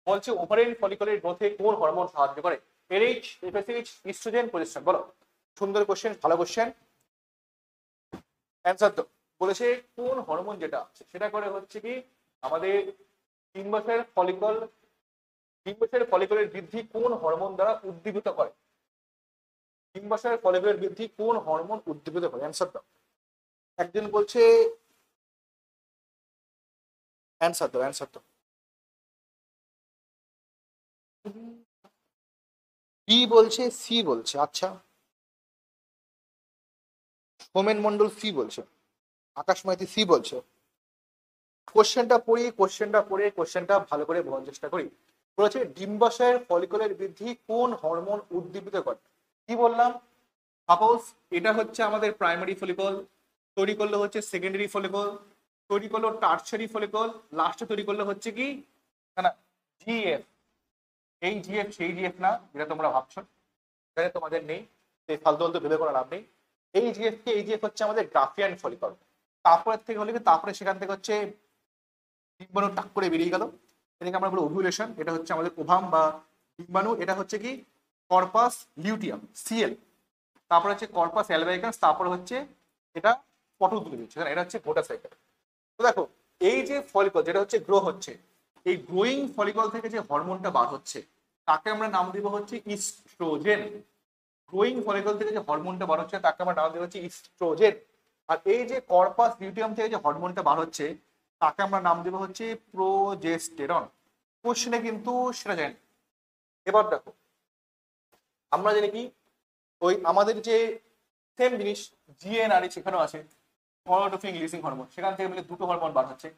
Speaker 1: বলছে ওভারিয়ান ফলিকলের গ্রোথে কোন হরমোন সাহায্য করে? LH, FSH, estrogen, progesterone? বলো। সুন্দর কোশ্চেন, ভালো কোশ্চেন, অ্যান্সার দাও। বলেছে কোন হরমোন যেটা আছে সেটা করে হচ্ছে কি আমাদের ডিম্বাশয়ের ফলিকল, ডিম্বাশয়ের ফলিকলের বৃদ্ধি কোন হরমোন দ্বারা উদ্দীপিত করে? ডিম্বাশয়ের ফলিকলের বৃদ্ধি কোন হরমোন উদ্দীপিত করে? অ্যান্সার দাও। একজন বলছে অ্যান্সার দাও, অ্যান্সার দাও। বি বলছে, সি বলছে। আচ্ছা, হোমেন মন্ডল সি বলছে, আকাশ মাইতি সি বলছে। কোশ্চেনটা পড়ি, কোশ্চেনটা পড়ে কোশ্চেনটা ভালো করে বোঝার চেষ্টা করি। বলেছে ডিম্বাশয়ের ফলিকলের বৃদ্ধি কোন হরমোন উদ্দীপিত করে? কি বললাম, সাপোজ এটা হচ্ছে আমাদের প্রাইমারি ফলিকল, তৈরি করলে হচ্ছে সেকেন্ডারি ফলিকল, তৈরি করলো টার্সারি ফলিকল, লাস্টে তৈরি করলে হচ্ছে কি না জিএফ। এই জিএফ সেই জিএফ না যেটা তোমরা ভাবছো, যেটা তোমাদের নেই, সেই ফালতু ফালতু ভেবে করার লাভ নেই। এই জিএফ কে, এই জিএফ হচ্ছে আমাদের গ্রাফিয়ান ফলিকল। তারপরে থেকে হলে কি, তারপরে সেখান থেকে হচ্ছে ডিম্বাণু টাক করে বেরিয়ে গেল, এটাকে আমরা বলি ওভুলেশন। এটা হচ্ছে আমাদের ওভাম বা ডিম্বাণু। এটা হচ্ছে কি কর্পাস লিউটিয়াম, সিএল। তারপরে হচ্ছে কর্পাস অ্যালবাইকান্স, তারপরে হচ্ছে এটা পটল তুলে দিচ্ছে, এটা হচ্ছে গোটা সাইকেল। তো দেখো এই যে ফলিকল যেটা হচ্ছে গ্রো হচ্ছে, এই গ্রোয়িং ফলিকল থেকে যে হরমোনটা বার হচ্ছে তাকে আমরা নাম দিব হচ্ছে ইস্ট্রোজেন। গ্রোয়িং ফলিকল থেকে যে হরমোনটা বার হচ্ছে তাকে আমরা নাম দিব হচ্ছে ইস্ট্রোজেন। আর এই যে কর্পাস লিউটিয়াম থেকে যে হরমোনটা বার হচ্ছে তাকে আমরা নাম দেবো হচ্ছে প্রোজেস্টেরন। কোশ্চেনে কিন্তু সেটা জানি। এবার দেখো আমরা জানি কি ওই আমাদের যে সেম জিনিস জিএনআরএইচ সেখানেও আছে, গনোডোট্রপিন রিলিজিং হরমোন, সেখান থেকে মিলে দুটো হরমোন বার হচ্ছে।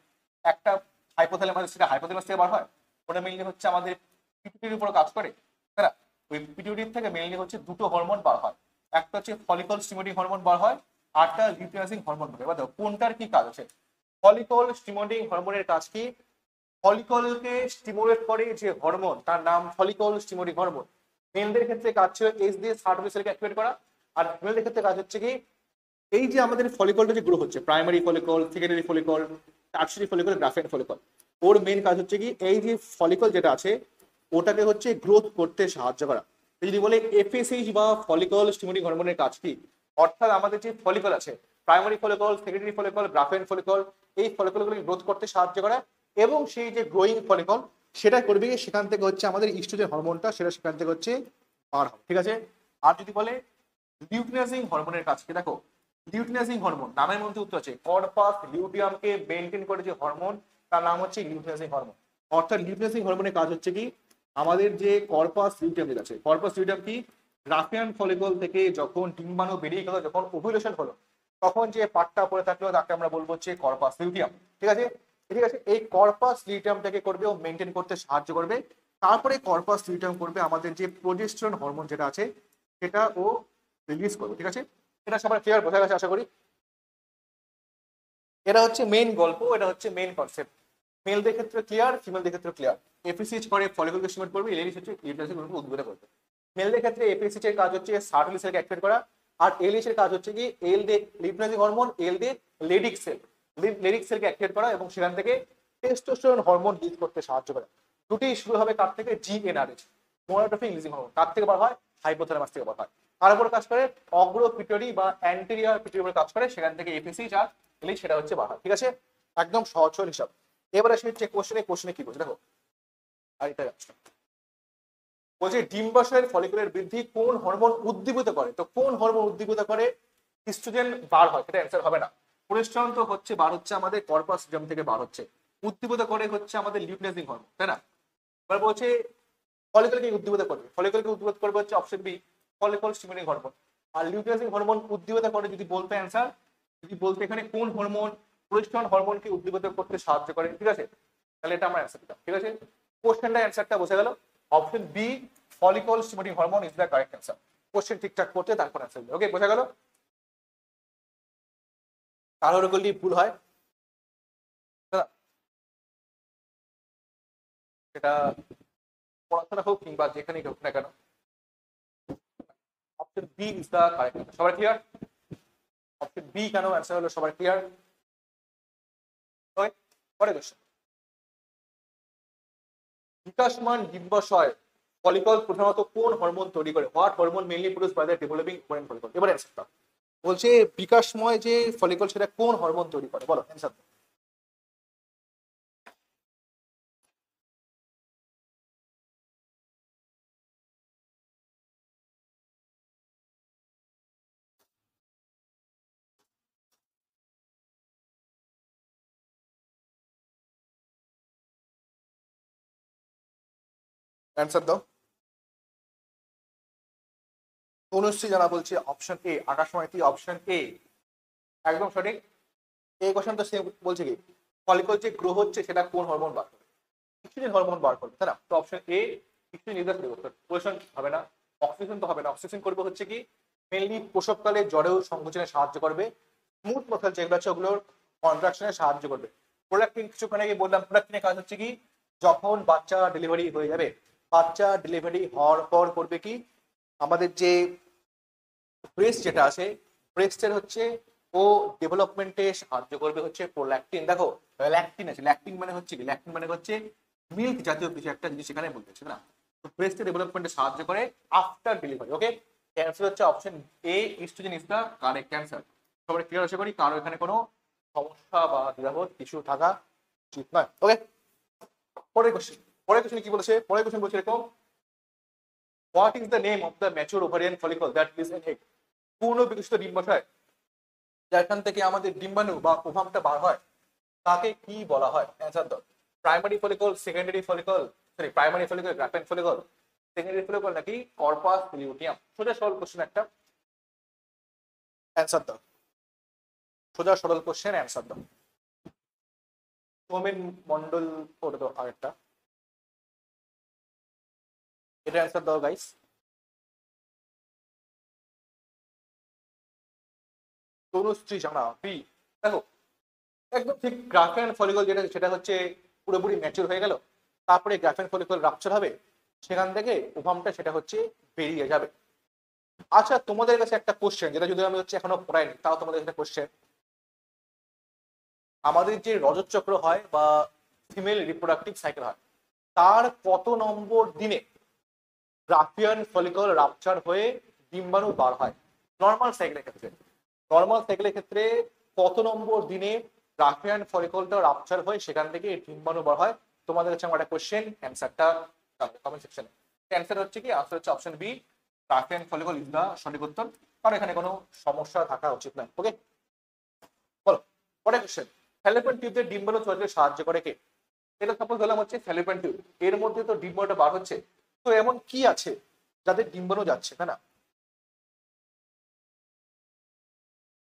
Speaker 1: একটা হাইপোথ্যালামাস, সেটা হাইপোথ্যালামাস থেকে বার হয়, ওটা মেইনলি হচ্ছে আমাদের পিটুইটারির উপর কাজ করে, তাই না? ওই পিটুইটারি থেকে মেইনলি হচ্ছে দুটো হরমোন বার হয়, একটা হচ্ছে ফলিকল স্টিমুলেটিং হরমোন বার হয়, আরটা লিউটিনাইজিং হরমোন বার হয়। এবার দেখো কোনটার কি কাজ আছে। ফলিকল স্টিমুলেটিং হরমোনের কাজ কি, ফলিকলকে স্টিমুলেট করে যে হরমোন তার নাম ফলিকল স্টিমুলেটিং হরমোন। মেলদের ক্ষেত্রে কাজ ছিল এস দিয়ে সার্টোফি সেলকে অ্যাক্টিভেট করা, আর ফিমেলদের ক্ষেত্রে কাজ হচ্ছে কি এই যে আমাদের ফলিকলটা যে গ্রো হচ্ছে, primary follicle, secondary follicle, tertiary follicle, Graafian follicle, ওর মেইন কাজ হচ্ছে কি এই যে ফলিকল যেটা আছে ওটাকে হচ্ছে গ্রোথ করতে সাহায্য করা। যদি বলে এফএসএইচ বা ফলিকল স্টিমুলেটিং হরমোনের কাজ কি, অর্থাৎ আমাদের যে ফলিকল আছে primary follicle, secondary follicle, Graafian follicle, এই ফলিকলগুলোকে গ্রোথ করতে সাহায্য করা, এবং সেই যে গ্রোয়িং ফলিকল সেটা করবে সেখান থেকে হচ্ছে আমাদের ইস্ট্রোজেন হরমোনটা সেটা সেখান থেকে হচ্ছে বার হবে। ঠিক আছে, আর যদি বলে লিউটিনাইজিং হরমোনের কাজ কি, দেখো লিউটিনাইজিং হরমোন নামের মধ্যে উত্তর আছে, কর্পাস লিউটিয়ামকে মেনটেন করে যে হরমোন তার নাম হচ্ছে লিউটিনাইজিং হরমোন। অর্থাৎ লিউটিনাইজিং হরমোনের কাজ হচ্ছে কি, আমাদের যে কর্পাস লিউটিয়াম যেটা আছে, কর্পাস লিউটিয়াম কি গ্রাফিয়ান ফলিকল থেকে যখন ডিম্বাণু বেরিয়ে গেল, যখন ওভুলেশন হলো, তখন যে পাটটা পড়ে থাকলো তাকে আমরা বলবো হচ্ছে কর্পাস লিউটিয়াম। ঠিক আছে, ঠিক আছে, এই কর্পাস লিউটিয়ামটাকে করবে ও মেনটেন করতে সাহায্য করবে। তারপরে কর্পাস লিউটিয়াম করবে আমাদের যে প্রোজেস্টেরন হরমোন যেটা আছে সেটা ও রিলিজ করবে। ঠিক আছে, এটা সবার ক্লিয়ার বোঝা গেছে আশা করি। এটা হচ্ছে মেইন গল্প, এটা হচ্ছে মেইন কনসেপ্ট। মেলদের ক্ষেত্রে ক্লিয়ার, ফিমেলদের ক্ষেত্রে ক্লিয়ার। এপিসিএইচ করে ফলিকলকে স্টিমুলেট করবে, এলএইচ হচ্ছে ইউটেরাসের গ্রোথকে উদ্দীপিত করবে। মেলদের ক্ষেত্রে এপিসিএইচ এর কাজ হচ্ছে সার্টলি সেলকে অ্যাক্টিভেট করা, আর এলএইচ এর কাজ হচ্ছে কি এল দে লিউটিনাইজিং হরমোন, এল দে লেডিক সেল, লেডিক সেলকে অ্যাক্টিভেট করা এবং সেখান থেকে টেস্টোস্টেরন হরমোন রিলিজ করতে সাহায্য করে। দুটি শুরু হবে কার থেকে, জিএনআরএইচ গোনাডোট্রফিক রিলিজিং হরমোন, কার থেকে বার হয়, হাইপোথ্যালামাস থেকে বার হয়। কার উপর কাজ করে, অগ্র পিটুইটারি বা অ্যান্টেরিয়র পিটুইটারি উপর কাজ করে, সেখান থেকে এপিসিএইচ আর এলএইচ সেটা হচ্ছে বার হয়। ঠিক আছে, একদম সহজ সরল হিসাব। এবারে আসি হচ্ছে কোশ্চেনে, কোশ্চেনে কি বলছে দেখো, আর এটা যাচ্ছে বলছে ডিম্বাশয়ের ফলিকুলের বৃদ্ধি কোন হরমোন উদ্দীপিত করে, তো কোন হরমোন উদ্দীপিত করে ইস্ট্রোজেন বার হয়, সেটা অ্যান্সার হবে না। প্রোজেস্টেরন তো হচ্ছে বার হচ্ছে আমাদের কর্পাস লিউটিয়াম থেকে বার হচ্ছে, উদ্দীপিত করে হচ্ছে আমাদের লিউটিনাইজিং হরমোন, তাই না? এবার বলছে ফলিকলকে উদ্দীপিত করবে, ফলিকলকে উদ্দীপিত করবে হচ্ছে option B follicle stimulating hormone. আর লিউটিনাইজিং হরমোন উদ্দীপিত করে যদি বলতে অ্যান্সার, যদি বলতে এখানে কোন হরমোন প্রোজেস্টেরন হরমোনকে উদ্দীপিত করতে সাহায্য করে, ঠিক আছে, তাহলে এটা আমার অ্যান্সার দিতাম। ঠিক আছে, কোশ্চেনটা অ্যান্সারটা বোঝা গেল, option B follicle stimulating hormone is the correct answer. Question ঠিকঠাক করতে তারপর অ্যান্সার দিবে। ওকে, বোঝা গেল? কারোর করলে ভুল হয় সেটা পড়াশোনা হোক কিংবা যেখানেই হোক না কেন, option B is the correct answer. সবাই ক্লিয়ার? অপশন বি কেন অ্যান্সার হলো, সবাই ক্লিয়ার? ওকে, পরের কোশ্চেন, বিকাশমান ডিম্বাশয় ফলিকল প্রধানত কোন হরমোন তৈরি করে, what hormone mainly produced by the developing ovarian follicle. এবারে অ্যান্সারটা বলছে বিকাশময় যে ফলিকল সেটা কোন হরমোন তৈরি করে, বলো অ্যান্সার। অ্যান্সার দাও। তনুশ্রী জানা বলছে অপশন এ, আকাশময় কি অপশন এ একদম সঠিক। এই কোশ্চেন তো সেম বলছে কি ফলিকল যে গ্রো হচ্ছে সেটা কোন হরমোন বার করবে, ইস্ট্রোজেন হরমোন বার করবে, তাই না? তো option A estrogen is the উত্তর। কোশ্চেন হবে না, অক্সিজেন তো হবে না, অক্সিজেন করবে হচ্ছে কি মেইনলি প্রসবকালে জরায়ু সংকোচনে সাহায্য করবে, স্মুথ মাসল যেগুলো আছে ওগুলোর কন্ট্রাকশনে সাহায্য করবে। প্রোডাক্টিন কিছুক্ষণ আগে বললাম, প্রোডাক্টিনের কাজ হচ্ছে কি যখন বাচ্চা ডেলিভারি হয়ে যাবে, বাচ্চা ডেলিভারি হওয়ার পর করবে কি আমাদের যে ব্রেস্ট যেটা আছে, ব্রেস্টের হচ্ছে ও ডেভেলপমেন্টে সাহায্য করবে হচ্ছে প্রোল্যাকটিন। দেখো ল্যাকটিন আছে, ল্যাকটিন মানে হচ্ছে কি, ল্যাকটিন মানে হচ্ছে মিল্ক জাতীয় কিছু একটা জিনিস সেখানে বলতেছে না, তো ব্রেস্টের ডেভেলপমেন্টে সাহায্য করে আফটার ডেলিভারি। ওকে, ক্যান্সার হচ্ছে option A estrogen is the correct answer. সবাই ক্লিয়ার আশা করি, কারো এখানে কোনো সমস্যা বা দ্বিধাবোধ কিছু থাকা উচিত নয়। ওকে, পরের কোশ্চেন, পরের কোশ্চেন কি বলেছে, পরের কোশ্চেন বলছে এরকম, what is the name of the mature ovarian follicle that is an egg. পূর্ণ বিকশিত ডিম্বাশয় যেখান থেকে আমাদের ডিম্বাণু বা ওভামটা বার হয় তাকে কি বলা হয়, অ্যান্সার দাও। Primary follicle, secondary follicle, sorry primary follicle, Graafian follicle, secondary follicle নাকি কর্পাস লিউটিয়াম। সোজা সরল কোশ্চেন একটা, অ্যান্সার দাও। সোজা সরল কোশ্চেন, অ্যান্সার দাও। সৌমেন মন্ডল করে দাও আরেকটা, এটা অ্যান্সার দাও গাইস। তনুশ্রী জানা বি, দেখো একদম ঠিক, গ্রাফেন ফলিকল যেটা সেটা হচ্ছে পুরোপুরি ম্যাচিউর হয়ে গেল, তারপরে গ্রাফেন ফলিকল রাপচার হবে, সেখান থেকে ওভামটা সেটা হচ্ছে বেরিয়ে যাবে। আচ্ছা তোমাদের কাছে একটা কোশ্চেন, যেটা যদি আমি হচ্ছে এখনো পড়াইনি, তাও তোমাদের একটা কোশ্চেন, আমাদের যে রজত চক্র হয় বা ফিমেল রিপ্রোডাক্টিভ সাইকেল হয় তার কত নম্বর দিনে গ্রাফিয়ান ফলিকল রাপচার হয়ে ডিম্বাণু বার হয় নর্মাল সাইকেলের ক্ষেত্রে? নর্মাল সাইকেলের ক্ষেত্রে কত নম্বর দিনে গ্রাফিয়ান ফলিকলটা রাপচার হয়ে সেখান থেকে ডিম্বাণু বার হয়? তোমাদের কাছে আমার একটা কোশ্চেন, অ্যান্সারটা কমেন্ট সেকশনে। অ্যান্সার হচ্ছে কি, আনসার হচ্ছে option B Graafian follicle is the সঠিক উত্তর, কারণ এখানে কোনো সমস্যা থাকা উচিত নয়। ওকে, বলো পরের কোশ্চেন। ফ্যালোপিয়ান টিউবের ডিম্বাণু চলাচলে সাহায্য করে কে? এটা সাপোজ ধরলাম হচ্ছে ফ্যালোপিয়ান টিউব, এর মধ্যে তো ডিম্বাণুটা বার হচ্ছে, তো এমন কি আছে যাদের ডিম্বাণু যাচ্ছে, তাই না?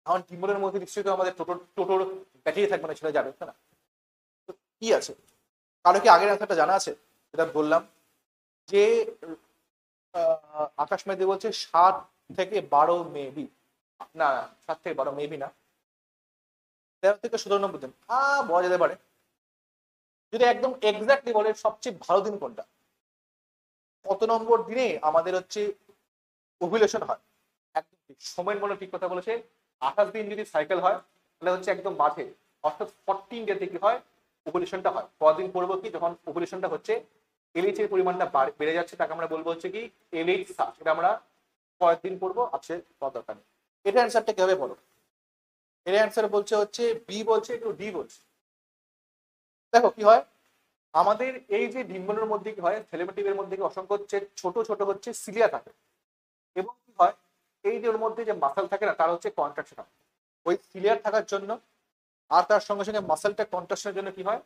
Speaker 1: আমার ডিম্বাণুর মধ্যে নিশ্চয়ই তো আমাদের টোটোর ব্যাটারি থাকবে না, সেটা যাবে, তাই না? তো কি আছে? কারো কি আগের অ্যান্সারটা জানা আছে? যেটা বললাম যে আকাশ মেদি বলছে 7 থেকে 12 মেবি, না 7 থেকে 12 মেবি না, 13 থেকে 17 নম্বর দিন বলা যেতে পারে। যদি একদম এক্স্যাক্টলি বলে সবচেয়ে ভালো দিন কোনটা, কত নম্বর দিনে আমাদের হচ্ছে ওভুলেশন হয়? একদম ঠিক, সময়ের মনে ঠিক কথা বলেছে। 28 দিন যদি সাইকেল হয় তাহলে হচ্ছে একদম মাঝে, অর্থাৎ 14 ডেতে কি হয়, ওভুলেশনটা হয়। কদিন পড়বো কি, যখন ওভুলেশনটা হচ্ছে এলএইচ এর পরিমাণটা বেড়ে যাচ্ছে, তাকে আমরা বলবো হচ্ছে কি এলএইচ সার্চ। এটা আমরা কয়েকদিন পড়বো, আছে দরকার নেই। এটা অ্যান্সারটা কিভাবে বলো? এর অ্যান্সার বলছে হচ্ছে বি বলছে, একটু ডি বলছে। দেখো কি হয়, আমাদের এই যে ডিম্বাণুর মধ্যে কি হয়, ফ্যালোপিয়ান মধ্যে কি অসংখ্য হচ্ছে ছোট ছোট হচ্ছে সিলিয়া থাকে, এবং কি হয় এই যে ওর মধ্যে যে মাসেল থাকে না, তার হচ্ছে কন্ট্রাকশন হয় ওই সিলিয়ার থাকার জন্য। আর তার সঙ্গে সঙ্গে মাসেলটা কন্ট্রাকশনের জন্য কি হয়,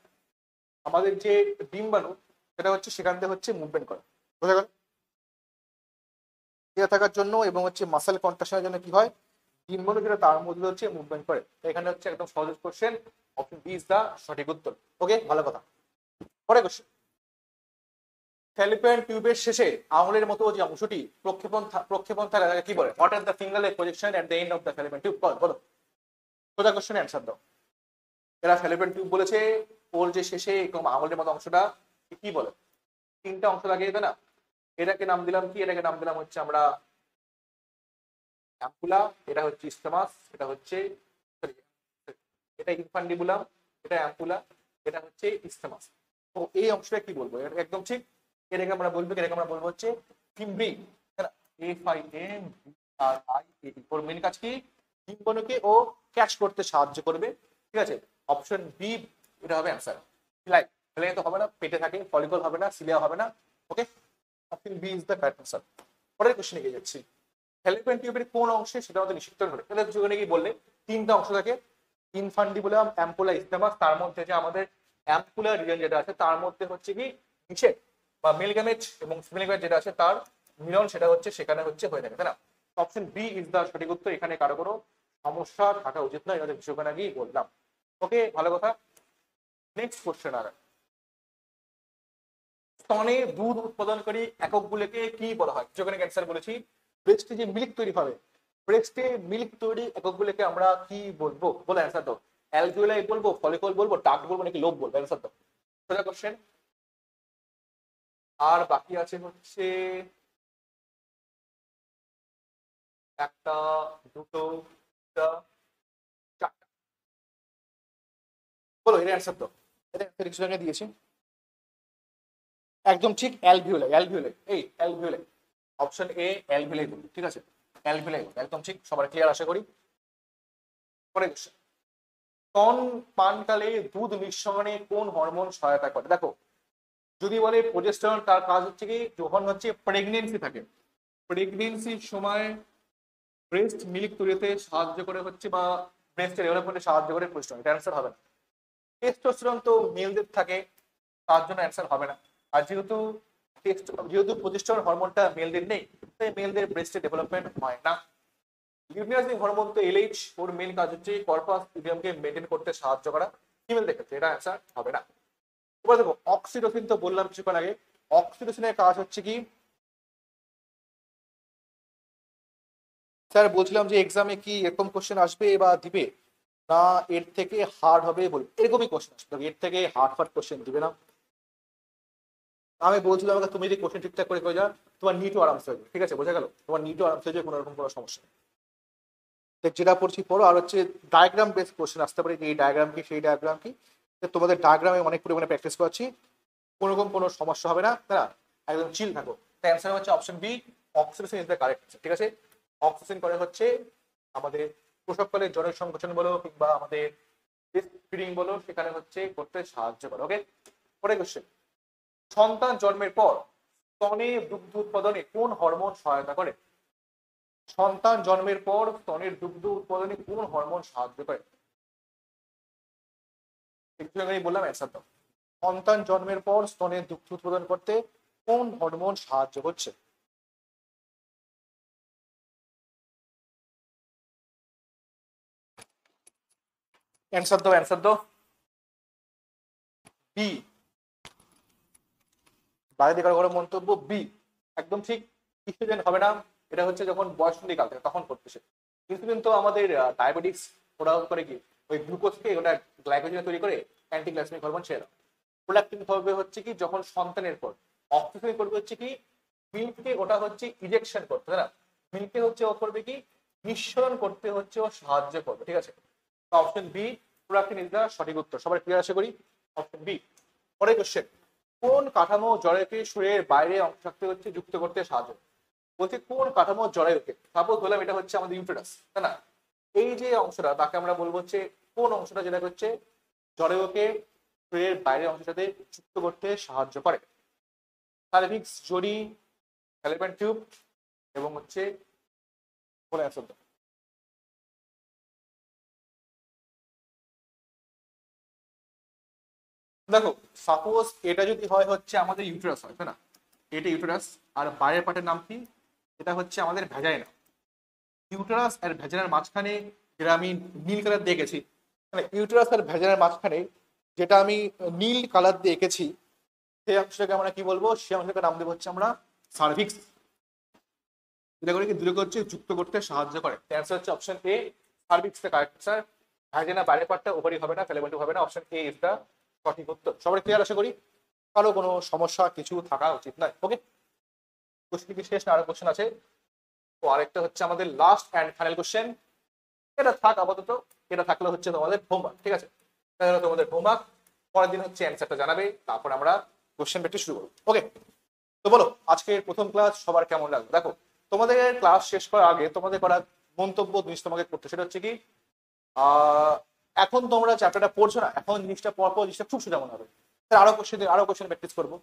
Speaker 1: আমাদের যে ডিম্বাণু সেটা হচ্ছে সেখান থেকে হচ্ছে মুভমেন্ট করে, বোঝা গেল? সিলিয়া থাকার জন্য এবং হচ্ছে মাসেল কন্ট্রাকশনের জন্য কি হয়, ডিম্বাণু যেটা তার মধ্যে হচ্ছে মুভমেন্ট করে। এখানে হচ্ছে একদম সহজ question, option B is the সঠিক উত্তর। ওকে, ভালো কথা। পরে কোশ্চেন। ফ্যালোপিয়ান টিউবের শেষে আঙুলের মতো যে অংশটি প্রক্ষেপণ থাকে তাকে কি বলে? What are the finger like projection at the end of the Fallopian tube? বলো, সোজা কোশ্চেন অ্যান্সার দাও। এরা ফ্যালোপিয়ান টিউব বলেছে, ওর যে শেষে এরকম আঙুলের মতো অংশটা কি বলে? 3টা অংশ লাগে, তাই না? এটাকে নাম দিলাম কি, এটাকে নাম দিলাম হচ্ছে আমরা অ্যাম্পুলা, এটা হচ্ছে স্টেমাস, এটা হচ্ছে এটা ইনফান্ডিবুলাম, এটা অ্যাম্পুলা, এটা হচ্ছে স্টেমাস। তো এই অংশটা কি বলবো? এটা একদম ঠিক, এটাকে আমরা বলবো, এটাকে আমরা বলবো হচ্ছে ফিমব্রি, FIMBRI। ওর মেন কাজ কি, ডিম্বাণুকে ও ক্যাচ করতে সাহায্য করবে, ঠিক আছে? অপশন বি এটা হবে অ্যান্সার। লাইক ফেলে তো হবে না, পেটে থাকে, ফলিকল হবে না, সিলিয়া হবে না। Okay, option B is the correct answer. পরের কোশ্চেনে গিয়ে যাচ্ছি। ফ্যালোপিয়ান টিউবের কোন অংশে সেটা আমাদের নিষিদ্ধ করে? তাহলে যেখানে কি বললে 3টা অংশ থাকে, ইনফান্ডিবুলাম, অ্যাম্পুলা, স্টেমাস। তার মধ্যে যে আমাদের অ্যাম্পুলার রিজন যেটা আছে তার মধ্যে হচ্ছে কি নিষেধ বা মিল গ্যামেট এবং ফিমেল গ্যামেট যেটা আছে তার মিলন সেটা হচ্ছে সেখানে হচ্ছে হয়ে থাকে, তাই না? অপশন বি ইজ দা সঠিক উত্তর। এখানে কারো কোনো সমস্যা থাকা উচিত নয়, এটা বিষয়খানে আগেই বললাম। ওকে, ভালো কথা। Next question. আর স্তনে দুধ উৎপাদনকারী এককগুলোকে কি বলা হয়? যেখানে ক্যান্সার বলেছি, ব্রেস্টে যে মিল্ক তৈরি হবে, ব্রেস্টে মিল্ক তৈরি এককগুলোকে আমরা কি বলবো? বলে অ্যান্সার দাও। অ্যালভিওলাই বলবো, ফলিকল বলবো, ডাক্ট বলবো, নাকি লোব বলবো? অ্যান্সার দাও, সোজা কোশ্চেন। আর বাকি আছে হচ্ছে একটা, দুটো, চারটা। বলো এর অ্যান্সার দাও। এটা অ্যান্সার কিছু আগে দিয়েছি, একদম ঠিক, অ্যালভিওলাই। অ্যালভিওলাই, এই অ্যালভিওলাই, অপশন এ অ্যালভিওলাই বলবো, ঠিক আছে? অ্যালভিওলাই একদম ঠিক, সবার ক্লিয়ার আশা করি। পরে কোশ্চেন। স্তন পানকালে দুধ নিঃসরণে কোন হরমোন সহায়তা করে? দেখো, যদি বলে প্রোজেস্টেরন, তার কাজ হচ্ছে কি যখন হচ্ছে প্রেগনেন্সি থাকে, প্রেগনেন্সির সময় ব্রেস্ট মিল্ক তৈরিতে সাহায্য করে হচ্ছে, বা ব্রেস্টের ডেভেলপমেন্টে সাহায্য করে প্রোজেস্টেরন। এটা অ্যান্সার হবে না। টেস্টোস্টেরন তো মেলদের থাকে, তার জন্য অ্যান্সার হবে না। আর যেহেতু প্রোজেস্টেরন হরমোনটা মেলদের নেই, তাই মেলদের ব্রেস্টের ডেভেলপমেন্ট হয় না। লিউটিনাসিং হরমোন তো এলএইচ, ওর মেন কাজ হচ্ছে কর্পাস লুটিয়ামকে মেনটেন করতে সাহায্য করা, ফিমেলদের ক্ষেত্রে। এটা অ্যান্সার হবে না। এবার দেখো, অক্সিটোসিন তো বললাম কিছুক্ষণ আগে। অক্সিটোসিনের কাজ হচ্ছে কি, স্যার বলছিলাম যে এক্সামে কি এরকম কোশ্চেন আসবে বা দিবে না, এর থেকে হার্ড হবে বলবে, এরকমই কোশ্চেন আসবে, এর থেকে হার্ড হার্ড কোশ্চেন দিবে না। আমি বলছিলাম আমাকে, তুমি যদি কোশ্চেন ঠিকঠাক করে যাও, তোমার নিটও আরামসে হয়ে যাবে, ঠিক আছে? বোঝা গেল? তোমার নিটও আরামসে হয়ে যাবে, কোনো রকম কোনো সমস্যা নেই। যেটা পড়ছি পড়ো। আর হচ্ছে ডায়াগ্রাম বেস কোশ্চেন আসতে পারে, যে এই ডায়াগ্রাম কি, সেই ডায়াগ্রাম কি। তোমাদের ডায়াগ্রামে অনেক পরিমাণে প্র্যাকটিস করছি, কোনো রকম কোনো সমস্যা হবে না, তাই না? একদম চিল থাকো। তাই অ্যান্সার হচ্ছে option B, oxytocin is the correct answer, ঠিক আছে? অক্সিটোসিন করে হচ্ছে আমাদের প্রসবকালে জ্বরের সংকোচন বলো কিংবা আমাদের ফিডিং বলো, সেখানে হচ্ছে করতে সাহায্য করে। ওকে, পরে কোশ্চেন। সন্তান জন্মের পর স্তনে দুগ্ধ উৎপাদনে কোন হরমোন সহায়তা করে? সন্তান জন্মের পর স্তনের দুগ্ধ উৎপাদনে কোন হরমোন সাহায্য করে? একটু আগে বললাম অ্যান্সার দাও। সন্তান জন্মের পর স্তনের দুগ্ধ উৎপাদন করতে কোন হরমোন সাহায্য করছে? অ্যান্সার দাও, অ্যান্সার দাও। বি। বাইরে কারো কোনো মন্তব্য? বি একদম ঠিক। ইস্ট্রোজেন হবে না, এটা হচ্ছে যখন বয়সন্ধিকাল থেকে তখন করতেছে। ইনসুলিন তো আমাদের ডায়াবেটিক্স ওরা করে কি ওই গ্লুকোজকে ওটা গ্লাইকোজেনে তৈরি করে অ্যান্টি গ্লাইসেমিক হরমোন ছেড়ে দাও। প্রোডাক্টিভ হবে হচ্ছে কি যখন সন্তানের পর। অক্সিজেন করবে হচ্ছে কি মিল্ককে, ওটা হচ্ছে ইজেকশন করতে, তাই না? মিল্ককে হচ্ছে ও করবে কি নিঃসরণ করতে হচ্ছে ও সাহায্য করবে, ঠিক আছে? তো option B productive is the সঠিক উত্তর। সবাই ক্লিয়ার আশা করি। Option B. পরের কোশ্চেন, কোন কাঠামো জরায়ুকে শরীরের বাইরে অংশ থাকতে হচ্ছে যুক্ত করতে সাহায্য? বলছে কোন কাঠামো জরায়ুকে, সাপোজ বললাম এটা হচ্ছে আমাদের ইউটেরাস, তাই না? এই যে অংশটা তাকে আমরা বলবো হচ্ছে কোন অংশটা যেটা হচ্ছে জরায়ুকে শরীরের বাইরের অংশের সাথে যুক্ত করতে সাহায্য করে? সার্ভিক্স, জরি, ফ্যালোপিয়ান টিউব এবং হচ্ছে বলে অ্যান্সার দাও। দেখো সাপোজ এটা যদি হয় হচ্ছে আমাদের ইউটেরাস হয়, তাই না? এটা ইউটেরাস, আর বাইরের পার্টের নাম কি? এটা হচ্ছে আমাদের ভ্যাজাইনা। ইউটেরাস আর ভ্যাজাইনার মাঝখানে যেটা আমি নীল কালার দিয়ে এঁকেছি, মানে ইউটেরাস আর ভ্যাজাইনার মাঝখানে যেটা আমি নীল কালার দিয়ে এঁকেছি, সেই অংশটাকে আমরা কি বলবো? সেই অংশটাকে নাম দেবো হচ্ছে আমরা সার্ভিক্স। এটা করে কি দুটোকে হচ্ছে যুক্ত করতে সাহায্য করে। অ্যান্সার হচ্ছে option A, cervix the correct sir. Vagina বাইরের পার্টটা ওভারি হবে না, ফ্যালোপিয়ান হবে না, অপশন এ ইজ দ্য সঠিক উত্তর। সবাই ক্লিয়ার আশা করি। কারো কোনো সমস্যা কিছু থাকা উচিত নয়। ওকে, কোশ্চেন কি শেষ না আরো কোশ্চেন আছে? তো আরেকটা হচ্ছে আমাদের লাস্ট অ্যান্ড ফাইনাল কোশ্চেন। এটা থাক আপাতত, এটা থাকলে হচ্ছে তোমাদের হোমওয়ার্ক, ঠিক আছে? এটা হলো তোমাদের হোমওয়ার্ক। পরের দিন হচ্ছে অ্যান্সারটা জানাবে, তারপর আমরা কোশ্চেন প্র্যাকটিস শুরু করবো। ওকে, তো বলো আজকের প্রথম ক্লাস সবার কেমন লাগলো? দেখো তোমাদের ক্লাস শেষ করার আগে তোমাদের করা মন্তব্য জিনিস তোমাকে করতে, সেটা হচ্ছে কি এখন তোমরা চ্যাপ্টারটা পড়ছো না, এখন জিনিসটা পর পর জিনিসটা খুব সোজা মনে হবে। আরো কোশ্চেন প্র্যাকটিস করবো।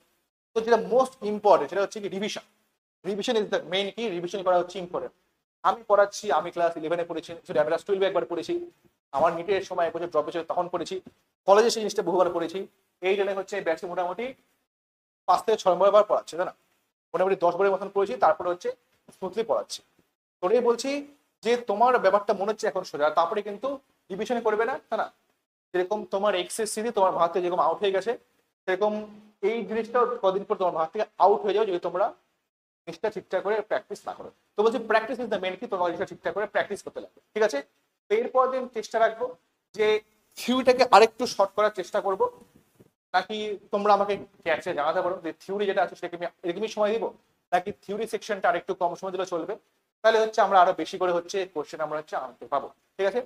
Speaker 1: তো যেটা মোস্ট ইম্পর্টেন্ট সেটা হচ্ছে কি revision. Revision is the main কি, রিভিশন করা হচ্ছে ইম্পর্টেন্ট। আমি পড়াচ্ছি, আমি ক্লাস 11-এ পড়েছি, সরি আমি ক্লাস 12-এ একবার পড়েছি, আমার নিটের সময় এক বছর ড্রপ হয়েছিল তখন পড়েছি, কলেজে সেই জিনিসটা বহুবার পড়েছি। এই জন্য হচ্ছে ব্যাচে মোটামুটি 5 থেকে 6 বার পড়াচ্ছে, তাই না? মোটামুটি 10 বারের মতন পড়েছি, তারপরে হচ্ছে স্মুথলি পড়াচ্ছি। তোরাই বলছি যে তোমার ব্যাপারটা মনে হচ্ছে এখন সোজা, তারপরে কিন্তু রিভিশনে করবে না, তাই না? যেরকম তোমার এক্সএসসি তোমার মাথা থেকে যেরকম আউট হয়ে গেছে, সেরকম এই জিনিসটাও কদিন পর তোমার মাথা থেকে আউট হয়ে যাবে যদি তোমরা জিনিসটা ঠিকঠাক করে প্র্যাকটিস না করো। তো বলছি প্র্যাকটিস ইজ দ্য মেন কি, তোমার জিনিসটা ঠিকঠাক করে প্র্যাকটিস করতে লাগবে, ঠিক আছে? তো এরপর দিন চেষ্টা রাখবো যে থিওরিটাকে আরেকটু শর্ট করার চেষ্টা করব, নাকি তোমরা আমাকে ক্যাচে জানাতে পারো যে থিওরি যেটা আছে সেটাকে আমি এরকমই সময় দিব, নাকি থিওরি সেকশনটা আরেকটু কম সময় দিলে চলবে? তাহলে হচ্ছে আমরা আরো বেশি করে হচ্ছে কোশ্চেন আমরা হচ্ছে আনতে পাবো, ঠিক আছে?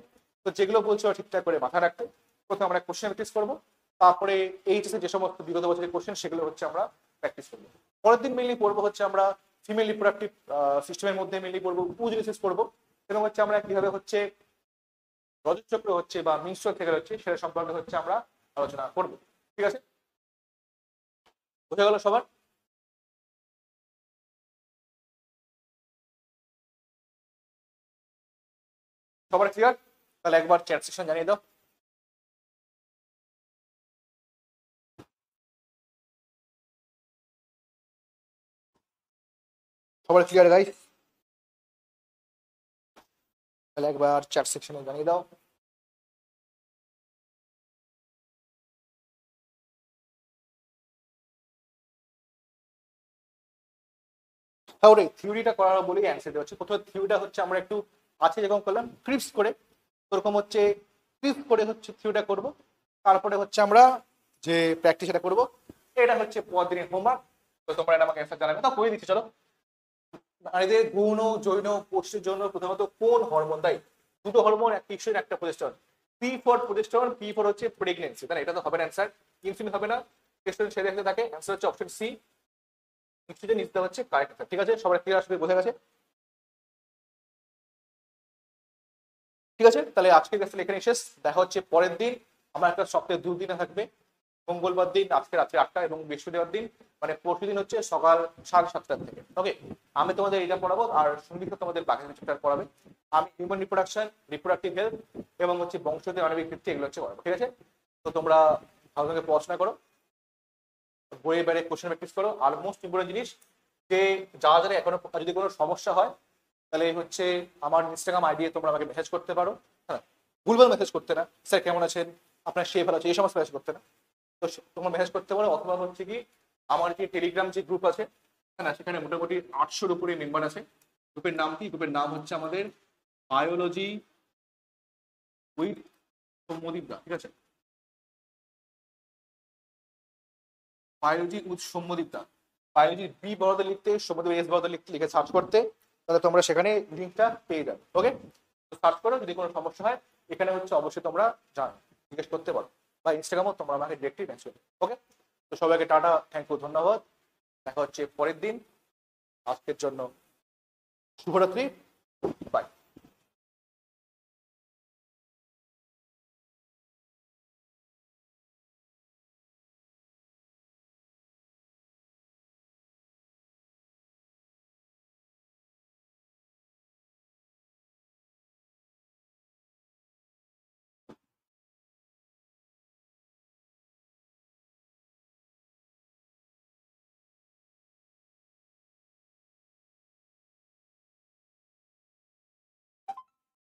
Speaker 1: তো যেগুলো বলছো ঠিকঠাক করে মাথায় রাখতে। প্রথমে আমরা কোশ্চেন প্র্যাকটিস করবো, তারপরে এইচএসে যে সমস্ত বিগত বছরের কোশ্চেন সেগুলো হচ্ছে আমরা প্র্যাকটিস করবো। পরের দিন মেনলি পড়বো হচ্ছে আমরা ফিমেল রিপ্রোডাক্টিভ সিস্টেমের মধ্যে মেনলি পড়বো উজেনেসিস পড়বো, এবং হচ্ছে আমরা কিভাবে হচ্ছে রজতচক্র হচ্ছে বা মিনস্ট্রুয়াল থেকে হচ্ছে সেটা সম্পর্কে হচ্ছে আমরা আলোচনা করবো, ঠিক আছে? বোঝা গেল সবার? সবার ক্লিয়ার? তাহলে একবার চ্যাট সেকশন জানিয়ে দাও। সবার ক্লিয়ার গাইস? তাহলে একবার চ্যাট সেকশনে জানিয়ে দাও। হ্যাঁ ওটাই থিওরিটা করার বলেই অ্যান্সার দেওয়া হচ্ছে। প্রথমে থিওরিটা হচ্ছে আমরা একটু আছে যেরকম করলাম ক্রিপস করে, ওরকম হচ্ছে ক্রিপস করে হচ্ছে থিওরিটা করব, তারপরে হচ্ছে আমরা যে প্র্যাকটিস এটা করবো। এটা হচ্ছে পরের দিনের হোমওয়ার্ক। তো তোমরা এটা আমাকে অ্যান্সার জানাবে, তা করে দিচ্ছি চলো। নারীদের গৌণ যৌন পুষ্টির জন্য প্রথমত কোন হরমোন দায়ী? দুটো হরমোন, একটা ইস্ট্রোজেন একটা progesterone. P for progesterone, P for হচ্ছে প্রেগন্যান্সি, তাই না? এটা তো হবে না অ্যান্সার। ইনসুলিন হবে না, টেস্টোস্টেরন সেরে রাখতে থাকে। অ্যান্সার হচ্ছে অপশন সি, ইস্ট্রোজেন নিতে হচ্ছে কারেক্ট অ্যান্সার, ঠিক আছে? সবাই ক্লিয়ার আসবে, বোঝা গেছে? ঠিক আছে, তাহলে আজকের ক্লাসটা এখানে শেষ। দেখা হচ্ছে পরের দিন। আমরা একটা সপ্তাহে 2 দিনে থাকবে, মঙ্গলবার দিন আজকে রাত্রে 8টা এবং বৃহস্পতিবার দিন মানে পরশুদিন হচ্ছে সকাল 7:30 থেকে। ওকে, আমি তোমাদের এটা পড়াবো আর সঙ্গীত তোমাদের বাকি চ্যাপ্টার পড়াবে। আমি হিউম্যান রিপ্রোডাকশন, রিপ্রোডাক্টিভ হেলথ এবং হচ্ছে বংশগত মানবিক ভিত্তি এগুলো হচ্ছে পড়াবো, ঠিক আছে? তো তোমরা ভালোভাবে পড়াশোনা করো, বইয়ের বাইরে কোশ্চেন প্র্যাকটিস করো। আর মোস্ট ইম্পর্টেন্ট জিনিস যে যারা যারা এখনো যদি কোনো সমস্যা হয় তাহলে হচ্ছে আমার ইনস্টাগ্রাম আইডি তোমরা আমাকে মেসেজ করতে পারো। হ্যাঁ, ভুলভাল মেসেজ করতে না, স্যার কেমন আছেন, আপনার সে ভালো আছে, এই সমস্ত মেসেজ করতে না। তো তোমরা মেসেজ করতে পারো, অথবা হচ্ছে কি আমার যে টেলিগ্রাম যে গ্রুপ আছে, হ্যাঁ, সেখানে মোটামুটি 800-র উপরে মেম্বার আছে। গ্রুপের নাম কি? গ্রুপের নাম হচ্ছে আমাদের বায়োলজি উইথ সৌম্যদীপ দা, ঠিক আছে? Biology with Soumyadeep da. Biology বি বড়দের লিখতে, সৌম্যদীপ এস বড়দের লিখতে, লিখে সার্চ করতে, তাহলে তোমরা সেখানে লিঙ্কটা পেয়ে যাবে। ওকে, সার্চ করো, যদি কোনো সমস্যা হয় এখানে হচ্ছে অবশ্যই তোমরা জিজ্ঞেস করতে পারো, বা ইনস্টাগ্রামও তোমরা আমাকে ডিরেক্টলি মেসেজ করো। ওকে, তো সবাইকে টাটা, থ্যাংক ইউ, ধন্যবাদ। দেখা হচ্ছে পরের দিন। আজকের জন্য শুভরাত্রি, বাই।